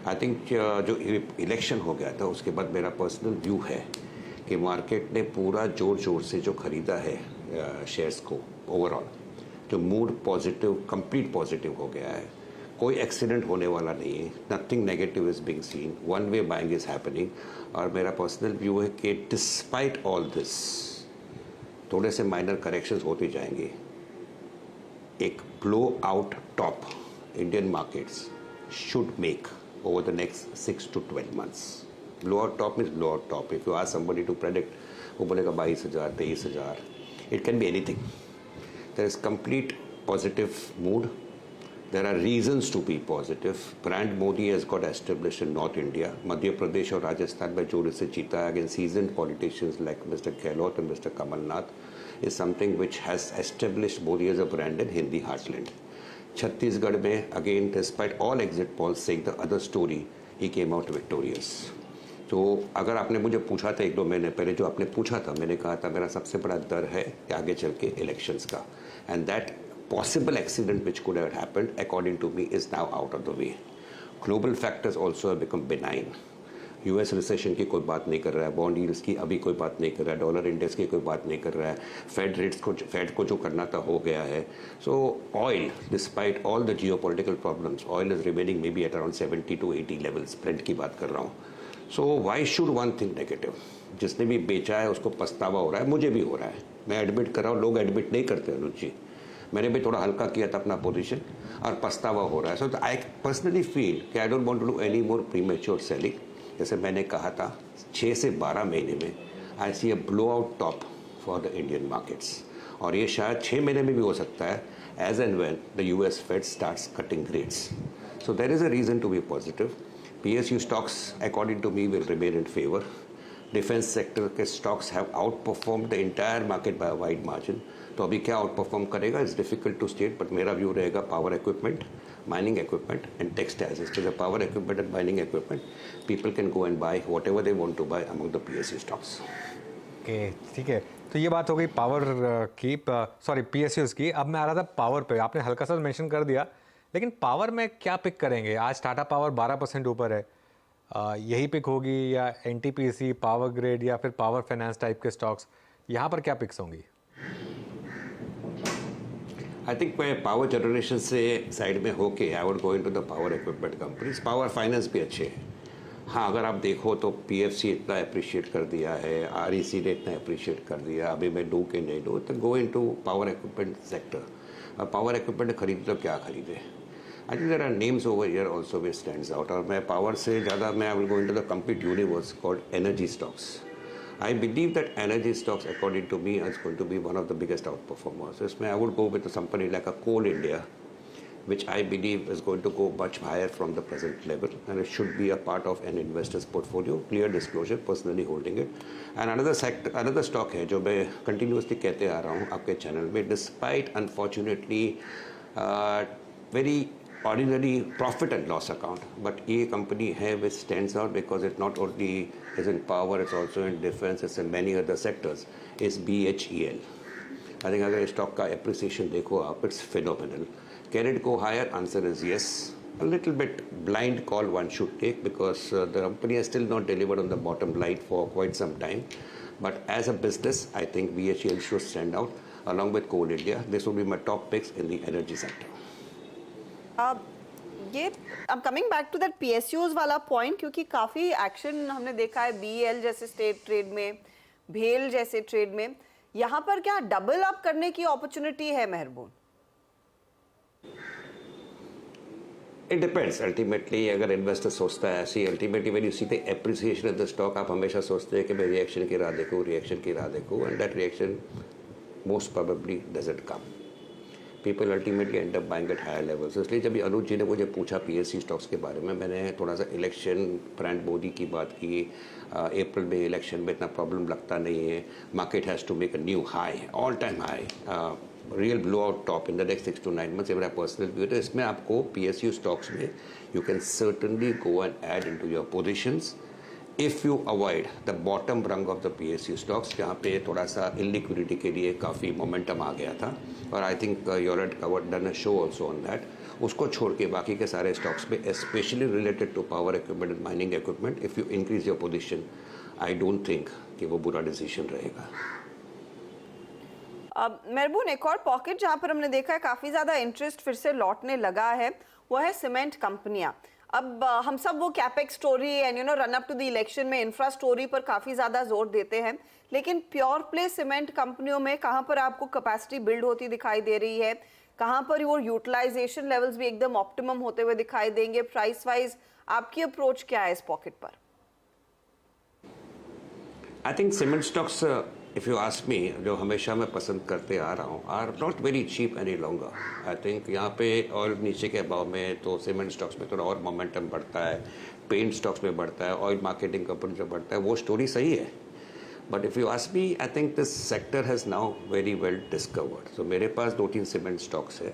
आई थिंक जो इलेक्शन हो गया था उसके बाद मेरा पर्सनल व्यू है कि मार्केट ने पूरा जोर जोर से जो खरीदा है शेयर्स को, ओवरऑल जो मूड पॉजिटिव, कंप्लीट पॉजिटिव हो गया है। कोई एक्सीडेंट होने वाला नहीं है, nothing negative is being seen, one way buying is happening. और मेरा पर्सनल व्यू है कि डिस्पाइट ऑल दिस थोड़े से माइनर करेक्शंस होते जाएंगे। एक blow out top Indian markets should make over the next 6 to 12 months. Blowout top means blowout top. If you ask somebody to predict, वो बोलेगा 22,000, 23,000. It can be anything. There is complete positive mood. There are reasons to be positive. Brand Modi has got established in North India. Madhya Pradesh और राजस्थान में जो इसे जीता है against seasoned politicians like Mr. Gehlot and Mr. Kamal Nath is something which has established Modi as a brand in Hindi heartland. Chhattisgarh में again despite all exit polls saying the other story he came out victorious. तो अगर आपने मुझे पूछा था 1-2 महीने पहले, जो आपने पूछा था, मैंने कहा था मेरा सबसे बड़ा डर है कि आगे चल के इलेक्शंस का, and that possible accident which could have happened according to me is now out of the way. Global factors also have become benign. US recession की कोई बात नहीं कर रहा है, बॉन्ड यील्ड्स की अभी कोई बात नहीं कर रहा है, डॉलर इंडेक्स की कोई बात नहीं कर रहा है, फेड को जो करना था हो गया है. So oil, despite all the geopolitical problems, oil is remaining maybe at around 70 to 80 levels, brent की बात कर रहा हूँ. So why should one think negative? जिसने भी बेचा है उसको पछतावा हो रहा है, मुझे भी हो रहा है, मैं एडमिट कर रहा हूँ, लोग एडमिट नहीं करते अनुज जी. मैंने भी थोड़ा हल्का किया था अपना पोजीशन और पछतावा हो रहा है. सो आई पर्सनली फील कि I don't want to do any more premature selling. जैसे मैंने कहा था 6 से 12 महीने में I see a blow out top for the Indian markets, और ये शायद 6 महीने में भी हो सकता है as and when the US fed starts cutting rates. So there is a reason to be positive. PSU stocks according to me will remain in favor. Defense sector के stocks have outperformed the entire market by a wide margin. तो अभी क्या outperform करेगा is difficult to state, but मेरा view रहेगा power equipment, mining equipment and textiles. इसके जो power equipment and mining equipment, people can go and buy whatever they want to buy among the PSU stocks. Okay ठीक है, तो ये बात हो गई पावर की, सॉरी PSUs की. अब मैं आ रहा था पावर पे. आपने हल्का सा मेंशन कर दिया, लेकिन पावर में क्या पिक करेंगे? आज टाटा पावर 12% ऊपर है, यही पिक होगी या NTPC, पावर ग्रिड या फिर पावर फाइनेंस टाइप के स्टॉक्स, यहाँ पर क्या पिक्स होंगी? आई थिंक मैं पावर जनरेशन से साइड में होके I would go into the power equipment companies. Power finance भी अच्छे हैं. हाँ, अगर आप देखो तो PFC इतना अप्रिशिएट कर दिया है, REC ने इतना अप्रिशिएट कर दिया, अभी मैं डू के नहीं डू, तो go into power equipment sector. अब पावर इक्विपमेंट खरीदे तो क्या खरीदे? I think there are names over here also which stands out. और मैं पावर से ज़्यादा मैं I will go into the complete universe called energy stocks. I believe that energy stocks, according to me, is going to be one of the biggest outperformers. So, I would go with a company like a Coal India, which I believe is going to go much higher from the present level, and it should be a part of an investor's portfolio. Clear disclosure, personally holding it. And another stock है जो मैं continuously कहते आ रहा हूँ आपके channel में, despite unfortunately very ordinary profit and loss account, but ये company है which stands out because it not only is in power, it's also in defense, it's in many other sectors, is BHEL. I think अगर stock का appreciation देखो आप, it's phenomenal. Can it go higher? Answer is yes. A little bit blind call one should take because the company has still not delivered on the bottom line for quite some time. But as a business, I think BHEL should stand out along with Coal India. This will be my top picks in the energy sector. ये अब coming back to that PSUs वाला point, क्योंकि काफ़ी action हमने देखा है BEL जैसे state trade में, भेल जैसे ट्रेड में. यहाँ पर क्या डबल अप करने की अपॉर्चुनिटी है मेहरबून? It depends. Ultimately, अगर इन्वेस्टर सोचता है ऐसी, ultimately when you see the appreciation of the stock, आप हमेशा सोचते हैं कि मैं रिएक्शन की राह देखूँ, and that reaction most probably doesn't come. People ultimately end up buying at higher levels. इसलिए जब अनुज जी ने मुझे पूछा PSU स्टॉक्स के बारे में, मैंने थोड़ा सा इलेक्शन, ब्रांड मोदी की बात की. अप्रैल में इलेक्शन में इतना प्रॉब्लम लगता नहीं है. Market has to make a new high, all time high, real blow out top in the next 6 to 9 months. ये मेरा पर्सनल व्यू है. इसमें आपको PSU स्टॉक्स में you can certainly go and add into your positions if you avoid the bottom rung of the PSU stocks, जहाँ पे थोड़ा सा illiquidity के लिए काफ़ी मोमेंटम आ गया था, और I think you had covered done a show also on that. उसको छोड़ के बाकी के सारे स्टॉक्स पे, especially related to power equipment and mining equipment, if you increase your position, I don't think कि वो बुरा डिसीजन रहेगा. मेहरबून, एक और पॉकेट जहाँ पर हमने देखा है काफ़ी ज़्यादा इंटरेस्ट फिर से लौटने लगा है, वो है सीमेंट कंपनियाँ. अब हम सब वो capex story and run up to the election में इंफ्रा स्टोरी पर काफ़ी ज़्यादा जोर देते हैं, लेकिन प्योर प्ले सीमेंट कंपनियों में कहाँ पर आपको कैपेसिटी बिल्ड होती दिखाई दे रही है, कहाँ पर वो यूटिलाइजेशन लेवल्स भी एकदम ऑप्टिमम होते हुए दिखाई देंगे? प्राइस वाइज आपकी अप्रोच क्या है इस पॉकेट पर? I think cement stocks, if you ask me, जो हमेशा मैं पसंद करते आ रहा हूँ, are not very cheap any longer. I think यहाँ पे ऑयल नीचे के भाव में तो सीमेंट स्टॉक्स में थोड़ा और मोमेंटम बढ़ता है, पेंट स्टॉक्स में बढ़ता है, ऑयल मार्केटिंग कंपनी जो बढ़ता है, वो स्टोरी सही है. But if you ask me, I think this sector has now very well discovered. So मेरे पास 2-3 सीमेंट स्टॉक्स है,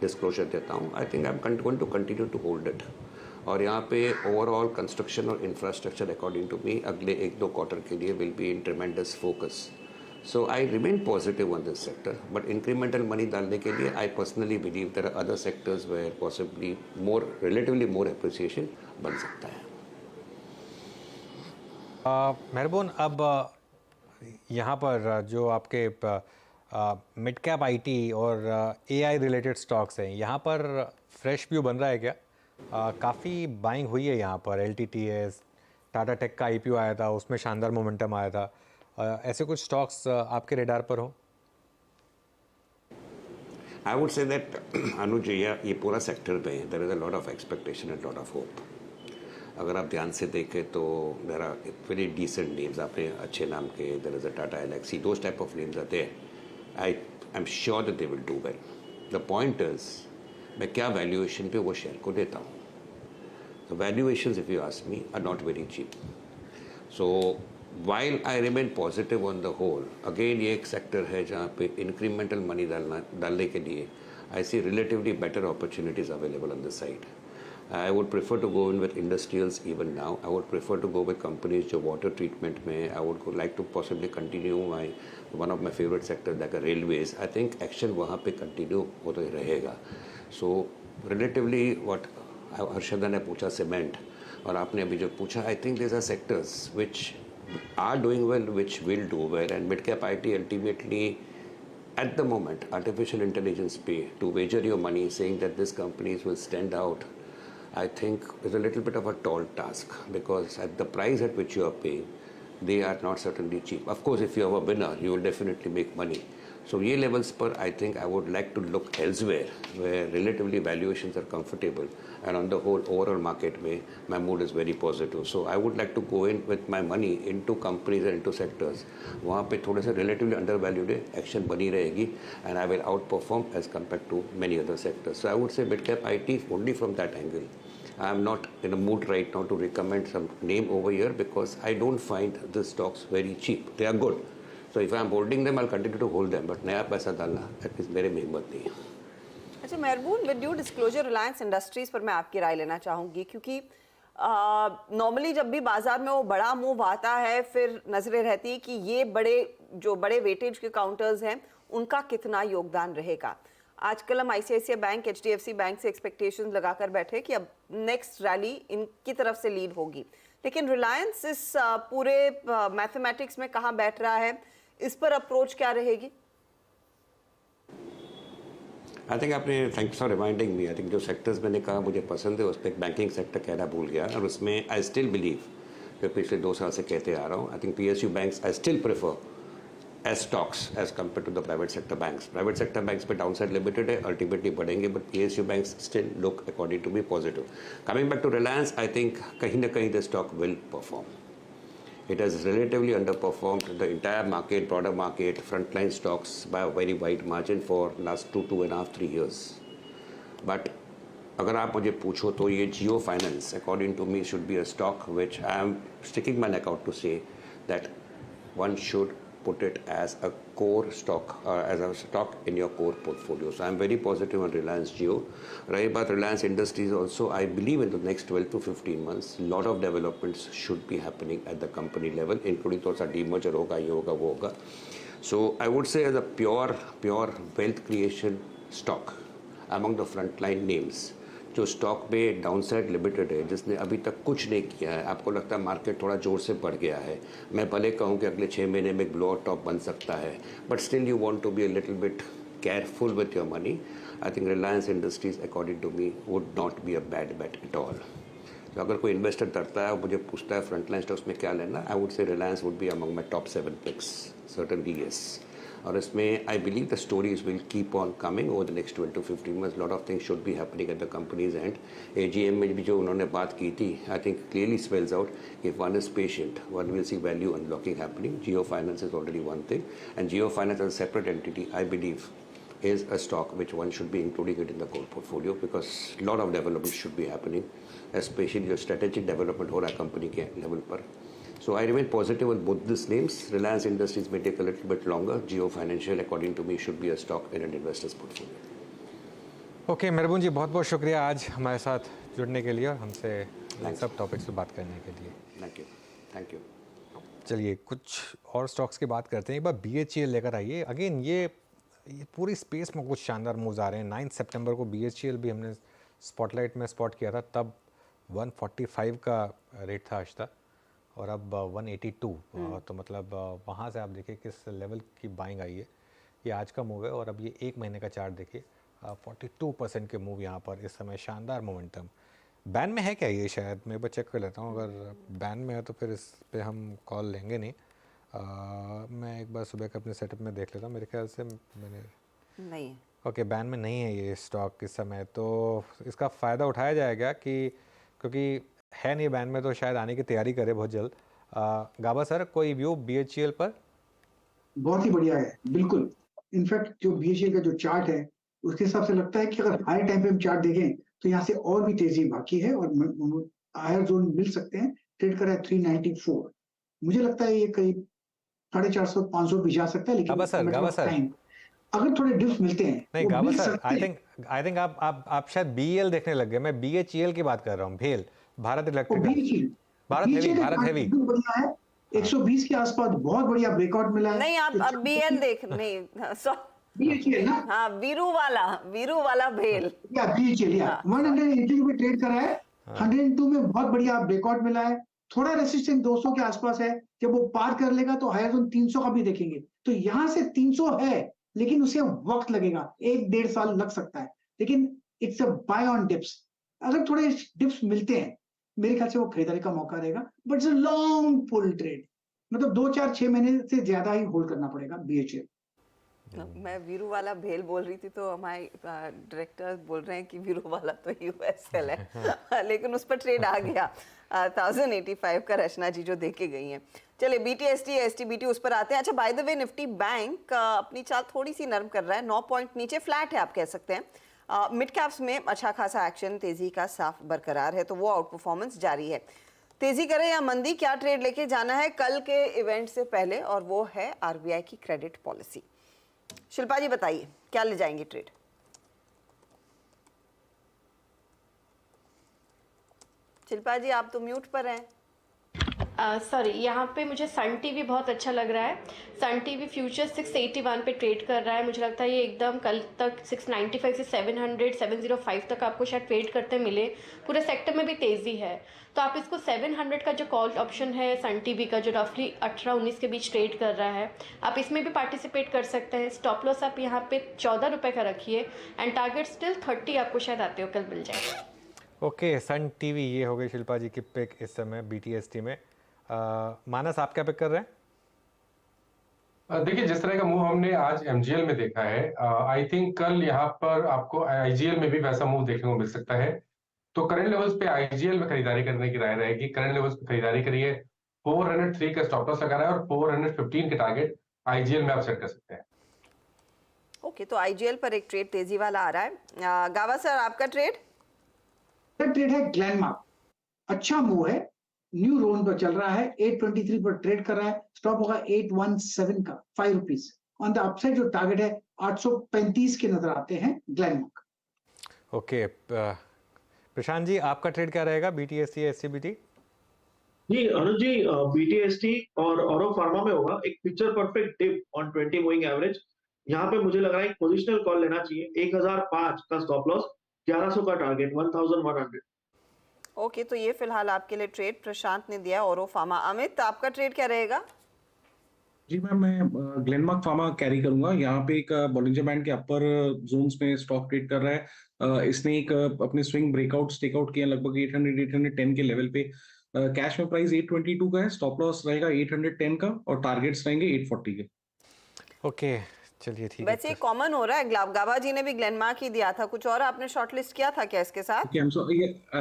डिस्क्लोजर देता हूँ. I think I am going to continue to hold it. और यहाँ पे ओवरऑल कंस्ट्रक्शन और इंफ्रास्ट्रक्चर अकॉर्डिंग टू मी अगले 1-2 क्वार्टर के लिए will be in tremendous focus. So I remain positive on this sector, but incremental money डालने के लिए I personally believe there are other sectors where possibly more, relatively more appreciation बन सकता है. मेहरबान, अब यहाँ पर जो आपके मिड कैप आईटी और एआई रिलेटेड स्टॉक्स हैं, यहाँ पर फ्रेश व्यू बन रहा है क्या? काफ़ी बाइंग हुई है यहाँ पर। LTTS, टाटा टेक का IPO आया था, उसमें शानदार मोमेंटम आया था। ऐसे कुछ स्टॉक्स आपके रेडार पर हो? I would say that अनुज, ये पूरा सेक्टर में there is a lot of expectation and lot of hope. अगर आप ध्यान से देखें तो there are very decent names, आपने अच्छे नाम के, there is a Tata Elxsi, those type of names are there. I'm sure that they will do well. The point is, मैं क्या valuation पे वो शेयर को देता हूँ. The valuations, if you ask me, are not very cheap. So while I remain positive on the whole, again ये एक sector है जहाँ पे incremental money डालने के लिए I see relatively better opportunities available on the side. I would prefer to go in with industrials even now. I would prefer to go with companies जो water treatment में. I would like to possibly continue one of my favorite sectors like railways. I think action वहाँ पे continue होता ही रहेगा. So relatively what Harshada ने पूछा cement और आपने अभी जो पूछा, I think these are sectors which are doing well, which will do well, and mid-cap IT ultimately, at the moment, artificial intelligence pay to wager your money saying that these companies will stand out, I think is a little bit of a tall task, because at the price at which you are paying, they are not certainly cheap. Of course, if you are a winner, you will definitely make money. So ये levels पर I think I would like to look elsewhere where relatively valuations are comfortable, and on the whole overall market में my mood is very positive. So I would like to go in with my money into companies and into sectors वहाँ पे थोड़े से relatively undervalued है, action बनी रहेगी, and I will outperform as compared to many other sectors. So I would say mid cap IT only from that angle. I am not in a mood right now to recommend some name over here because I don't find the stocks very cheap. They are good. So if I am holding them, I'll continue to hold them. But नया पैसा डालना at least मेरे में हिम्मत नहीं है. अच्छा मेहरबान, with due disclosure Reliance industries पर मैं आपकी राय लेना चाहूँगी, क्योंकि नॉर्मली जब भी बाजार में वो बड़ा मूव आता है फिर नजरें रहती है कि ये बड़े वेटेज के काउंटर्स हैं उनका कितना योगदान रहेगा. आजकल हम ICICI बैंक, HDFC बैंक से एक्सपेक्टेशंस लगाकर बैठे कि अब नेक्स्ट रैली इनकी तरफ से लीड होगी, लेकिन रिलायंस इस पूरे मैथमेटिक्स में कहाँ बैठ रहा है, इस पर अप्रोच क्या रहेगी? आई थिंक आपने, thanks for reminding me. I think जो सेक्टर्स मैंने कहा मुझे पसंद है, उस पर बैंकिंग सेक्टर कहना भूल गया, और उसमें आई स्टिल बिलीव, जो पिछले 2 साल से कहते आ रहा हूँ, I think PSU banks I still prefer as stocks as compare to the private sector banks. Private sector banks पे डाउन साइड लिमिटेड है, अल्टीमेटली बढ़ेंगे, but PSU banks still look according to me positive. Coming back to Reliance, I think कहीं ना कहीं the stock will perform. It has relatively underperformed the entire market, broader market, frontline stocks by a very wide margin for last 2.5, 3 years. But अगर आप मुझे पूछो तो ये Jio Finance, according to me, should be a stock which I am sticking my neck out to say that one should put it as a core stock, as a stock in your core portfolio. So I am very positive on Reliance Jio. Right about Reliance Industries also, I believe in the next 12 to 15 months, lot of developments should be happening at the company level, including थोड़ा सा demerger होगा, ये होगा, वो होगा. So I would say as a pure wealth creation stock among the frontline names, जो stock पे downside limited है, जिसने अभी तक कुछ नहीं किया है, आपको लगता है मार्केट थोड़ा जोर से बढ़ गया है, मैं भले कहूँ कि अगले 6 महीने में एक ब्लो टॉप बन सकता है, but still you want to be a little bit careful with your money. I think Reliance Industries according to me would not be a bad bet at all. तो अगर कोई इन्वेस्टर डरता है और मुझे पूछता है फ्रंटलाइन स्टॉक्स में क्या लेना, I would say Reliance would be among my top 7 picks, certainly yes. और इसमें I believe the stories will keep on coming over the next 12 to 15 months. Lot of things should be happening at the companies end. AGM में भी जो उन्होंने बात की थी, I think clearly spells out if one is patient one will see value unlocking happening. Jio Finance is already one thing, and Jio Finance as a separate entity, I believe, is a stock which one should be including it in the core portfolio, because lot of development should be happening, especially जो strategic development हो रहा है company के level पर. So I remain positive on both these names. Reliance Industries may take a little bit longer. Jio Financial, according to me, should be a stock in an investor's portfolio. Okay मेहरबान जी, बहुत बहुत शुक्रिया आज हमारे साथ जुड़ने के लिए और हमसे इन सब टॉपिक्स पे बात करने के लिए. Thank you. चलिए कुछ और स्टॉक्स की बात करते हैं. एक बार BHEL लेकर आइए. अगेन ये पूरी स्पेस में कुछ शानदार मूव्स आ रहे हैं. 9 सितंबर को BHEL भी हमने स्पॉटलाइट में स्पॉट किया था, तब 145 का रेट था आज तक, और अब 182, तो मतलब वहाँ से आप देखिए किस लेवल की बाइंग आई है। ये आज का मूव है और अब ये एक महीने का चार्ट देखिए, 42% के मूव यहाँ पर इस समय, शानदार मोमेंटम। बैन में है क्या ये? शायद मैं एक बार चेक कर लेता हूँ, अगर बैन में है तो फिर इस पे हम कॉल लेंगे नहीं। मैं एक बार सुबह का अपने सेटअप में देख लेता हूँ, मेरे ख्याल से मैंने नहीं, ओके बैन में नहीं है ये स्टॉक इस समय। तो इसका फ़ायदा उठाया जाएगा कि क्योंकि है नहीं बैन में, तो शायद आने की तैयारी करे बहुत जल्द। गाबा सर, कोई व्यू BHEL पर? बहुत ही बढ़िया है, बिल्कुल। इनफैक्ट जो BHEL का जो चार्ट है उसके हिसाब से लगता है कि अगर हाई टाइम फ्रेम चार्ट देखें तो यहाँ से और भी तेजी बाकी है और हायर जोन मिल सकते हैं। ट्रेड कर रहा है 394। मुझे लगता है ये करीब 450 500 भी जा सकता है, लेकिन गाबा सर टाइम अगर थोड़े डिप्स मिलते हैं नहीं वो गाबा मिल सर, सकते हैं। आई थिंक आप शायद BEL देखने लग गए। मैं BHEL की बात कर रहा हूँ, भेल, भारत इलेक्ट्रिकल, भारत हेवी। बढ़िया है, 120 के आसपास बहुत बढ़िया ब्रेकआउट मिला है। नहीं आप तो अब BL देख नहीं BHEL ना, हाँ, वीरू वाला भेल। या BHEL या हाँ, 180 पे ट्रेड करा है। 102 में बहुत बढ़िया ब्रेकआउट मिला है। थोड़ा रेसिस्टेंस 200 के आसपास है, जब वो पार कर लेगा तो हायर जोन 300 का भी देखेंगे। तो यहाँ से 300 है, लेकिन उसे वक्त लगेगा, 1-1.5 साल लग सकता है, लेकिन it's a buy on dips. अगर थोड़े डिप्स मिलते हैं, मेरे ख्याल से वो खरीदारी का मौका रहेगा, but it's a long pull trade, मतलब 2-4-6 महीने से ज्यादा ही होल्ड करना पड़ेगा BHEL। मैं वीरू वाला भेल बोल रही थी तो हमारे डायरेक्टर बोल रहे हैं कि वीरू वाला तो USL है लेकिन उस पर ट्रेड आ गया 1085 का, रचना जी जो देके गई हैं। चलिए BTST STBT उस पर आते हैं। अच्छा, by the way Nifty bank अपनी चाल थोड़ी सी नरम कर रहा है, 9 पॉइंट नीचे फ्लैट है आप कह सकते हैं। मिड कैप्स में अच्छा खासा एक्शन, तेजी का साफ बरकरार है, तो वो आउट परफॉर्मेंस जारी है। तेजी करे या मंदी, क्या ट्रेड लेके जाना है कल के इवेंट से पहले, और वो है RBI की क्रेडिट पॉलिसी। शिल्पा जी बताइए क्या ले जाएंगे ट्रेड? शिल्पा जी आप तो म्यूट पर हैं। सॉरी, यहाँ पे मुझे सन टीवी बहुत अच्छा लग रहा है। सन टीवी फ्यूचर 681 पे ट्रेड कर रहा है। मुझे लगता है ये एकदम कल तक 695 से 700 705 तक आपको शायद ट्रेड करते मिले। पूरे सेक्टर में भी तेज़ी है, तो आप इसको 700 का जो कॉल ऑप्शन है सन टीवी का, जो रफली 18-19 के बीच ट्रेड कर रहा है, आप इसमें भी पार्टिसिपेट कर सकते हैं। स्टॉप लॉस आप यहाँ पे 14 रुपये का रखिए एंड टारगेट स्टिल 30 आपको शायद आते हो कल मिल जाए। ओके, सन टीवी ये हो गई शिल्पा जी की पिक इस समय BTST में। मानस आप क्या पिक कर रहे हैं? देखिए, जिस तरह का मूव हमने आज MGL में देखा है, आई थिंक कल यहाँ पर आपको IGL में भी वैसा मूव देखने को मिल सकता है। तो करंट लेवल्स पे IGL में खरीदारी करने की राय रहेगी। करंट लेवल्स पे खरीदारी करिए। 403 का स्टॉप लॉस लगा रहा है और 415 के टारगेट IGL में आप सेट कर सकते हैं। ओके, तो IGL पर एक ट्रेड तेजी वाला आ रहा है। गावा सर आपका ट्रेड? ट्रेड है ग्लेनमार्क, अच्छा मूव है, न्यू रोन पर चल रहा है, 823 पर ट्रेड कर रहा है, स्टॉप होगा 817 का, 5 रुपीज ऑन द अपसाइड। जो टारगेट है 835 के नजर आते हैं ग्लेनमार्क। ओके, प्रशांत जी आपका ट्रेड क्या रहेगा BTST STBT? जी अनुज जी, BTST और ऑरो फार्मा में होगा एक picture perfect dip on 20 moving average. यहाँ पे मुझे लग रहा है एक पोजिशनल कॉल लेना चाहिए, 1005 का स्टॉप लॉस, 1100 का टारगेट, 1100। ओके, तो ये फिलहाल आपके लिए ट्रेड प्रशांत ने दिया ऑरो फार्मा। अमित आपका ट्रेड क्या रहेगा? जी मैम, मैं ग्लेनमार्क फार्मा कैरी करूंगा। यहाँ पे एक बॉलिंजर बैंड के अपर जोन्स में स्टॉक ट्रेड कर रहा है। इसने एक अपने स्विंग ब्रेकआउट टेकआउट किया लगभग 800-810 के लेवल पे। कैश में प्राइस 822 का है, स्टॉप लॉस रहेगा 810 का और टारगेट्स रहेंगे 840 के। ओके, चलिए ठीक है। वैसे ये कॉमन हो रहा है, गावा जी ने भी ग्लेनमार्क ही दिया था, कुछ और आपने शॉर्टलिस्ट किया था क्या इसके साथ?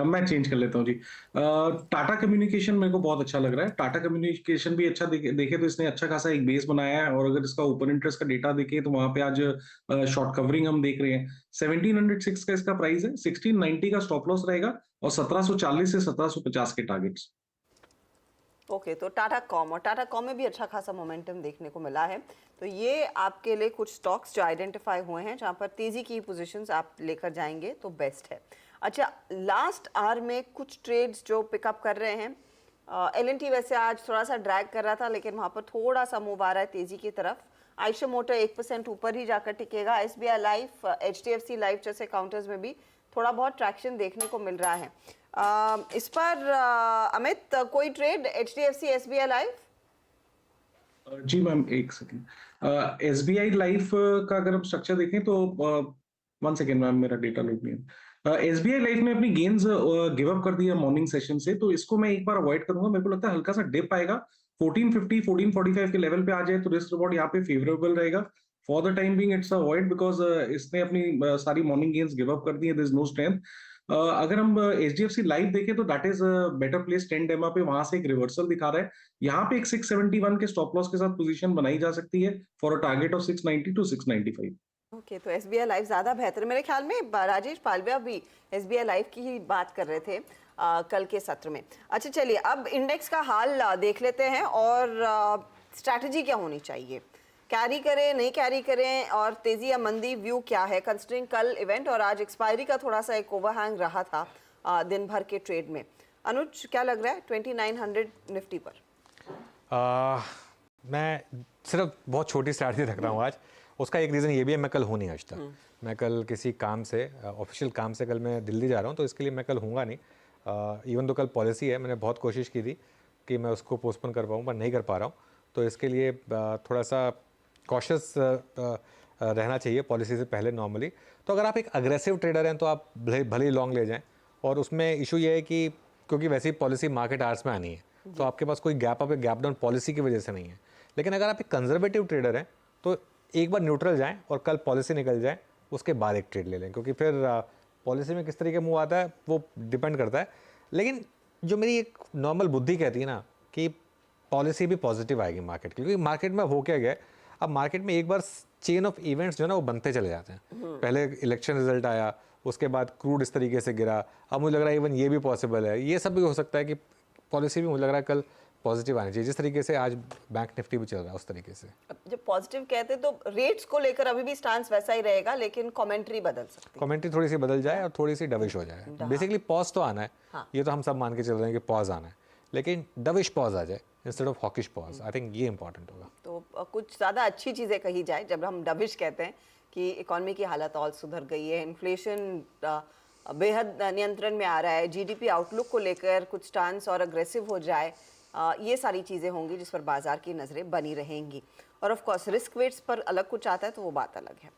मैं चेंज कर लेता हूँ जी। टाटा कम्युनिकेशन मेरे को बहुत अच्छा लग रहा है। टाटा कम्युनिकेशन भी अच्छा देखे तो इसने अच्छा खासा एक बेस बनाया है, और अगर इसका ओपन इंटरेस्ट का डेटा देखे तो वहां पे आज शॉर्ट कवरिंग हम देख रहे हैं। 1706 का इसका प्राइस है, 1690 का स्टॉप लॉस रहेगा और 1740 से 1750 के टारगेट्स। ओके, तो टाटा कॉम, और टाटा कॉम में भी अच्छा खासा मोमेंटम देखने को मिला है। तो ये आपके लिए कुछ स्टॉक्स जो आइडेंटिफाई हुए हैं जहां पर तेजी की पोजीशंस आप लेकर जाएंगे तो बेस्ट है। अच्छा, लास्ट आवर में कुछ ट्रेड्स जो पिकअप कर रहे हैं, L&T वैसे आज थोड़ा सा ड्रैग कर रहा था, लेकिन वहां पर थोड़ा सा मूव आ रहा है तेजी की तरफ। आयशर मोटर 1% ऊपर ही जाकर टिकेगा। SBI लाइफ, HDFC लाइफ जैसे काउंटर्स में भी थोड़ा बहुत ट्रैक्शन देखने को मिल रहा है। इस पर अमित कोई ट्रेड HDFC SBI लाइफ? जी मैम, एक सेकेंड। SBI लाइफ का अगर हम स्ट्रक्चर देखें तो 1 सेकेंड मैम, मेरा डेटा लोड नहीं है। SBI लाइफ ने अपनी गेन्स गिव अप कर दिया मॉर्निंग सेशन से, तो इसको मैं एक बार अवॉइड करूंगा। मेरे को लगता है हल्का सा डिप आएगा, 1450 1445 के लेवल पे आ जाए तो रिस्क रिवॉर्ड यहाँ पे फेवरेबल रहेगा। For the time being it's avoid, because इसने अपनी सारी मॉर्निंग गेन्स गिव अप कर दी है, देयर इज नो स्ट्रेंथ। अगर हम HDFC लाइफ देखें तो दैट इज बेटर प्लेस 10 डेमा पे, वहां से एक रिवर्सल दिखा रहा है। यहाँ पे एक 671 के स्टॉप लॉस के साथ पोजीशन बनाई जा सकती है for a target of 690 to 695। Okay, तो SBI लाइफ ज्यादा बेहतर है। मेरे ख्याल में राजेश पालविया भी SBI लाइफ की ही बात कर रहे थे कल के सत्र में। अच्छा चलिए, अब इंडेक्स का हाल देख लेते हैं और स्ट्रैटेजी क्या होनी चाहिए, कैरी करें नहीं कैरी करें, और तेजी या मंदी व्यू क्या है कंसिडरिंग कल इवेंट और आज एक्सपायरी का थोड़ा सा एक ओवरहैंग रहा था दिन भर के ट्रेड में। अनुज, क्या लग रहा है 2900 निफ्टी पर? मैं सिर्फ बहुत छोटी स्ट्रैटेजी रख रहा हूँ आज। उसका एक रीज़न ये भी है, मैं कल हूँ नहीं आज तक। मैं कल किसी काम से, ऑफिशियल काम से कल मैं दिल्ली जा रहा हूँ, तो इसके लिए मैं कल हूँगा नहीं। इवन तो कल पॉलिसी है, मैंने बहुत कोशिश की थी कि मैं उसको पोस्टपोन कर पाऊँ, पर नहीं कर पा रहा हूँ। तो इसके लिए थोड़ा सा कॉशियस रहना चाहिए पॉलिसी से पहले नॉर्मली। तो अगर आप एक अग्रेसिव ट्रेडर हैं तो आप भले ही लॉन्ग ले जाएं, और उसमें इशू ये है कि क्योंकि वैसे ही पॉलिसी मार्केट आवर्स में आनी है, तो आपके पास कोई gap up gap down policy की वजह से नहीं है। लेकिन अगर आप एक कंजर्वेटिव ट्रेडर हैं तो एक बार न्यूट्रल जाएं और कल पॉलिसी निकल जाए, उसके बाद एक ट्रेड ले लें, क्योंकि फिर पॉलिसी में किस तरीके मूव आता है वो डिपेंड करता है। लेकिन जो मेरी एक नॉर्मल बुद्धि कहती है ना कि पॉलिसी भी पॉजिटिव आएगी मार्केट की, क्योंकि मार्केट में हो क्या गया, अब मार्केट में एक बार चेन ऑफ इवेंट्स जो है ना वो बनते चले जाते हैं। पहले इलेक्शन रिजल्ट आया, उसके बाद क्रूड इस तरीके से गिरा, अब मुझे लग रहा है इवन ये भी पॉसिबल है, ये सब भी हो सकता है कि पॉलिसी भी मुझे लग रहा है कल पॉजिटिव आनी चाहिए, जिस तरीके से आज बैंक निफ्टी भी चल रहा है उस तरीके से। जब पॉजिटिव कहते हैं तो रेट्स को लेकर अभी भी स्टांस वैसा ही रहेगा, लेकिन कमेंट्री बदल सकती है। कमेंट्री थोड़ी सी बदल जाए और थोड़ी सी डविश हो जाए। बेसिकली पॉज तो आना है, ये तो हम सब मान के चल रहे हैं कि पॉज आना है, लेकिन डविश पॉज आ जाए instead of hawkish pause. I think ये इंपॉर्टेंट होगा। तो कुछ ज़्यादा अच्छी चीज़ें कही जाए जब हम डविश कहते हैं कि इकोनॉमी की हालत और सुधर गई है, इन्फ्लेशन बेहद नियंत्रण में आ रहा है, GDP आउटलुक को लेकर कुछ स्टांस और अग्रेसिव हो जाए, ये सारी चीज़ें होंगी जिस पर बाजार की नज़रें बनी रहेंगी। और ऑफ कोर्स रिस्क वेट्स पर अलग कुछ आता है तो वो बात अलग है।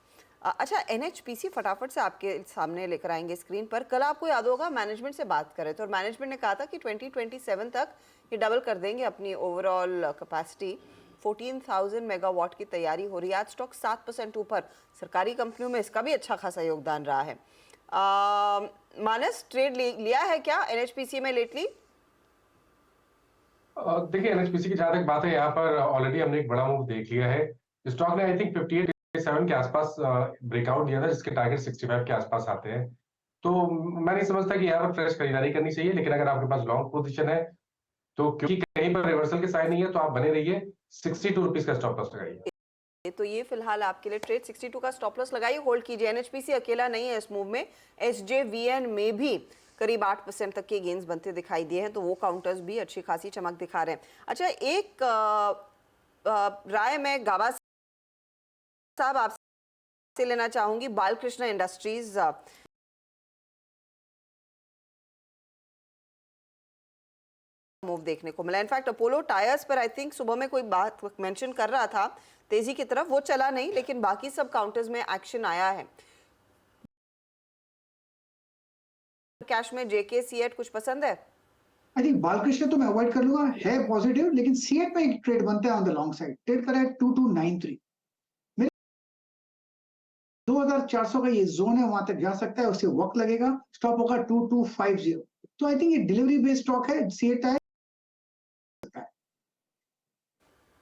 अच्छा, NHPC फटाफट से आपके सामने लेकर आएंगे स्क्रीन पर। कल आपको याद होगा मैनेजमेंट से बात कर रहे थे और मैनेजमेंट ने कहा था कि 2027 तक ये डबल कर देंगे अपनी ओवरऑल कैपेसिटी। 14,000 मेगावाट की तैयारी हो रही है। आज स्टॉक 7% ऊपर। सरकारी कंपनियों में इसका भी अच्छा खासा योगदान रहा है। मानस, ट्रेड लिया है क्या NHPC में लेटली? देखिए, NHPC की जहां तक बात है, यहाँ पर ऑलरेडी हमने एक बड़ा मूव देख लिया है। स्टॉक ने आई थिंक 58.7 के आसपास ब्रेकआउट दिया था, जिसके टारगेट 65 के आसपास आते हैं। तो मैं नहीं समझता कि यहाँ पर फ्रेश खरीदारी करनी चाहिए, लेकिन अगर आपके पास लॉन्ग पोजीशन है तो क्योंकि कहीं पर रिवर्सल के साइन नहीं है तो आप बने रहिए। 62 रुपीज का स्टॉप लॉस लगाइए। तो ये फिलहाल आपके लिए ट्रेड 62 का स्टॉप लॉस लगाइए, होल्ड कीजिए। NHPC अकेला नहीं है इस मूव में, SJVN में भी करीब 8% तक के गेंस बनते दिखाई दिए हैं, तो वो काउंटर्स भी अच्छी खासी चमक दिखा रहे हैं। अच्छा, एक राय मैं गाबा साहब आपसे लेना चाहूंगी। बालकृष्ण इंडस्ट्रीज मूव देखने को मिला। इनफैक्ट अपोलो टायर्स पर आई थिंक सुबह में कोई बात मेंशन कर रहा था तेजी की तरफ, वो चला नहीं, लेकिन बाकी सब काउंटर्स में एक्शन आया है। कैश में JK CEAT कुछ पसंद है? आई थिंक बालकृष्ण तो मैं अवॉइड कर लूंगा, है पॉजिटिव, लेकिन CEAT में एक ट्रेड बनता है on the long side. Trade करा है 2293, 2400 का ये जोन है, वहां तक जा सकता है, उसे वक्त लगेगा। स्टॉप होगा 2250। तो आई थिंक ये डिलीवरी बेस्ड स्टॉक है, CEAT है।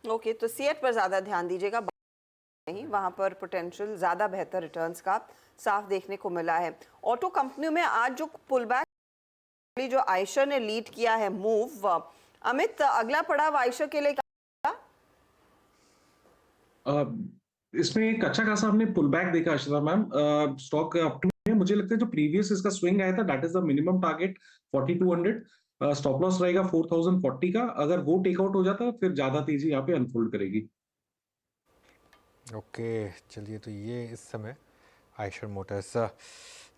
ओके, तो CEAT पर ज्यादा ध्यान दीजिएगा, नहीं वहां पर पोटेंशियल ज्यादा बेहतर रिटर्न्स का साफ देखने को मिला है। ऑटो कंपनियों में आज जो पुल बैक जो आयशर ने लीड किया है मूव, अमित अगला पड़ाव आयशर के लिए क्या? इसमें एक अच्छा खासा हमने पुल बैक देखा अर्शिता मैम। स्टॉक अप में मुझे लगता है जो प्रीवियस इसका स्विंग आया था that is the minimum target 4200। Stop loss रहेगा 4040 का। अगर वो टेकआउट हो जाता है फिर ज्यादा तेजी यहाँ पे अनफोल्ड करेगी। ओके, चलिए, तो ये इस समय आयशर मोटर्स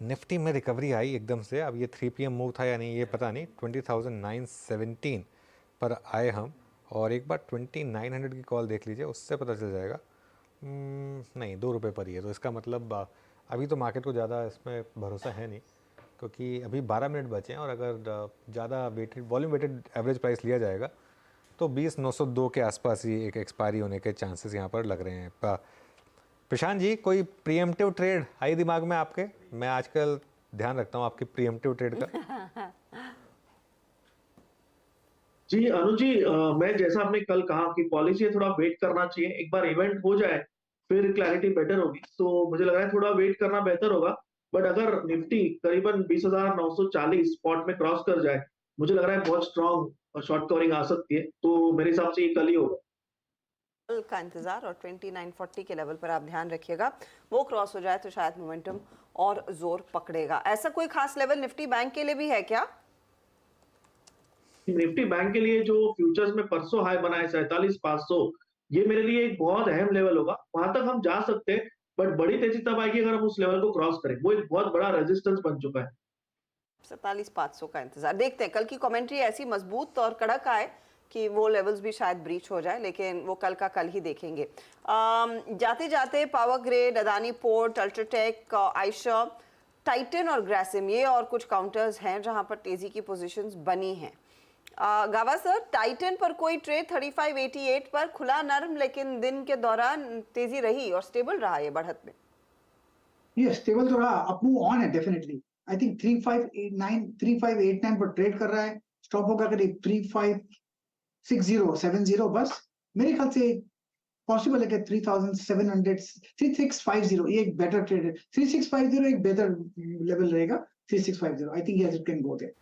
निफ्टी में रिकवरी आई एकदम से। अब ये 3 PM मूव था या नहीं ये पता नहीं। 20,917 पर आए हम, और एक बार 2900 की कॉल देख लीजिए, उससे पता चल जाएगा। नहीं, 2 रुपये पर ही है, तो इसका मतलब अभी तो मार्केट को ज़्यादा इसमें भरोसा है नहीं, क्योंकि अभी 12 मिनट बचे हैं, और अगर ज़्यादा weighted volume weighted average price लिया जाएगा तो 20,902 के आसपास ही एक एक्सपायरी होने के चांसेस यहाँ पर लग रहे हैं। प्रशांत जी, कोई प्रीएम्प्टिव ट्रेड आई दिमाग में आपके? मैं आजकल ध्यान रखता हूँ आपकी प्रीएम्प्टिव ट्रेड का। जी अनुज जी, मैं जैसा आपने कल कहा कि पॉलिसी थोड़ा वेट करना चाहिए, एक बार इवेंट हो जाए फिर क्लैरिटी बेटर होगी, तो मुझे लग रहा है थोड़ा वेट करना बेहतर होगा। बट अगर निफ्टी करीबन 20,940 स्पॉट में क्रॉस कर जाए, मुझे लग रहा है बहुत स्ट्रॉन्ग शॉर्ट कवरिंग आ सकती है, तो मेरे हिसाब से ये कल ही होगा का इंतजार। और 2940 के लेवल पर आप ध्यान रखिएगा, वो क्रॉस हो जाए तो शायद मोमेंटम और जोर पकड़ेगा। ऐसा कोई खास लेवल निफ्टी बैंक के लिए भी है क्या? निफ्टी बैंक के लिए जो फ्यूचर्स में परसों हाई बनाए 47,500, ये मेरे लिए एक बहुत अहम लेवल होगा। वहां तक हम जा सकते हैं, बट बड़ी तेजी तब आएगी अगर हम उस लेवल को क्रॉस करें। वो एक बहुत बड़ा रेजिस्टेंस बन चुका है। 47,500 का इंतजार। देखते हैं, कल की कमेंट्री ऐसी मजबूत और कड़क आए कि वो लेवल्स भी शायद ब्रीच हो जाए, लेकिन वो कल का कल ही देखेंगे। जाते जाते power grid, Adani port, UltraTech, Ayesha, Titan और ग्रासिम, ये और कुछ काउंटर्स हैं जहां पर तेजी की पोजीशंस बनी हैं। गावा सर, टाइटन पर कोई ट्रेड 3588 पर खुला नरम, लेकिन दिन के दौरान तेजी रही और स्टेबल रहा ये बढ़त में। ये स्टेबल तो रहा, अप मूव ऑन है डेफिनेटली। आई थिंक 3589 3589 पर ट्रेड कर रहा है, स्टॉप होगा करीब 356070। बस मेरे ख्याल से पॉसिबल है कि 3700 3650 ये एक बेटर ट्रेड है। 3650 एक बेहतर लेवल रहेगा। 3650 I think yes it can go there.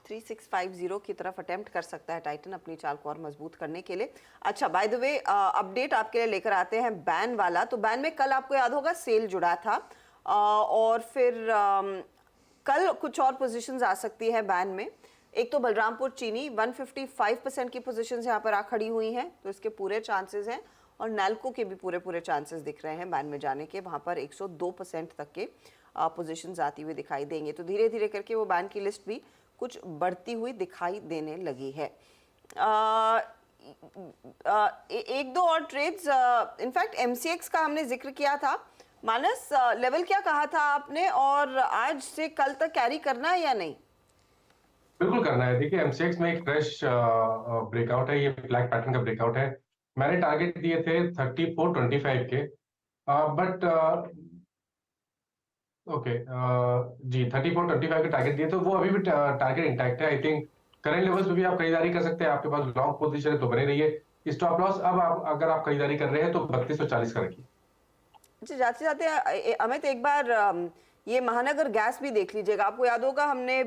3650 की तरफ अटेम्प्ट कर सकता है टाइटन अपनी चाल को और मजबूत करने के लिए। अच्छा, बाय द वे अपडेट आपके लिए लेकर आते हैं बैन वाला। तो बैन में कल आपको याद होगा सेल जुड़ा था, और फिर कल कुछ और पोजीशंस आ सकती है बैन में। एक तो बलरामपुर चीनी 155% की पोजीशंस यहाँ पर आ खड़ी हुई हैं, तो इसके पूरे चांसेस हैं। और नैल्को के भी पूरे चांसेस दिख रहे हैं बैन में जाने के, वहाँ पर 102% तक के पोजीशंस आती हुई दिखाई देंगे। तो धीरे धीरे करके वो बैन की लिस्ट भी कुछ बढ़ती हुई दिखाई देने लगी है। एक दो और ट्रेड्स, इनफैक्ट एमसीएक्स का हमने जिक्र किया था। मानस, लेवल क्या कहा था आपने, और आज से कल तक कैरी करना है या नहीं? बिल्कुल करना है। देखिए एमसीएक्स में एक फ्रेश ब्रेकआउट है, ये ब्लैक पैटर्न का ब्रेकआउट है। मैंने टारगेट दिए थे 3425 के, बट ओके जी 3425 के टारगेट दिए, तो वो अभी भी टारगेट इंटैक्ट है। आई थिंक करंट लेवल्स पे भी आप खरीदारी कर सकते हैं। आपके पास लॉन्ग पोजीशन है तो बने रहिए। स्टॉप लॉस अब आप अगर आप खरीदारी कर रहे हैं तो 3240 का रखिए। अच्छा, जाते जाते अमित एक बार ये महानगर गैस भी देख लीजिएगा। आपको याद होगा हमने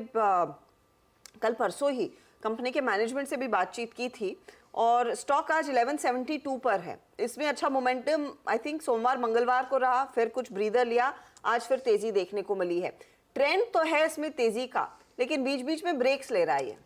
कल परसों ही कंपनी के मैनेजमेंट से भी बातचीत की थी, और स्टॉक आज 1172 पर है। इसमें अच्छा मोमेंटम आई थिंक सोमवार मंगलवार को रहा, फिर कुछ ब्रीदर लिया, आज फिर तेजी देखने को मिली है। ट्रेंड तो है इसमें तेजी का, लेकिन बीच बीच में ब्रेक्स ले रहा है।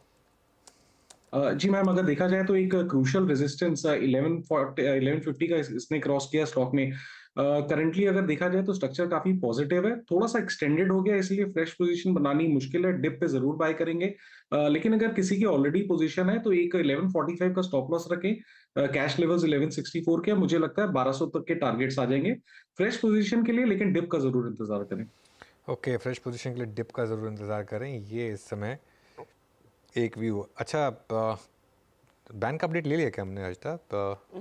जी मैम, अगर देखा जाए तो एक क्रूशियल रेजिस्टेंस 1150 का इसने क्रॉस किया स्टॉक ने। करंटली अगर देखा जाए तो स्ट्रक्चर काफी पॉजिटिव है, थोड़ा सा एक्सटेंडेड हो गया, इसलिए फ्रेश पोजीशन बनानी मुश्किल है। डिप पे जरूर बाय करेंगे, लेकिन अगर किसी की ऑलरेडी पोजीशन है तो एक 1145 का स्टॉप लॉस रखें। कैश लेवल्स 1164 के, मुझे लगता है 1200 तक के टारगेट्स आ जाएंगे फ्रेश पोजीशन के लिए, लेकिन डिप का जरूर इंतजार करें। ओके, फ्रेश पोजीशन के लिए डिप का जरूर इंतजार करें, ये इस समय एक व्यू। अच्छा, बैंक का अपडेट ले लिया क्या हमने आज तक?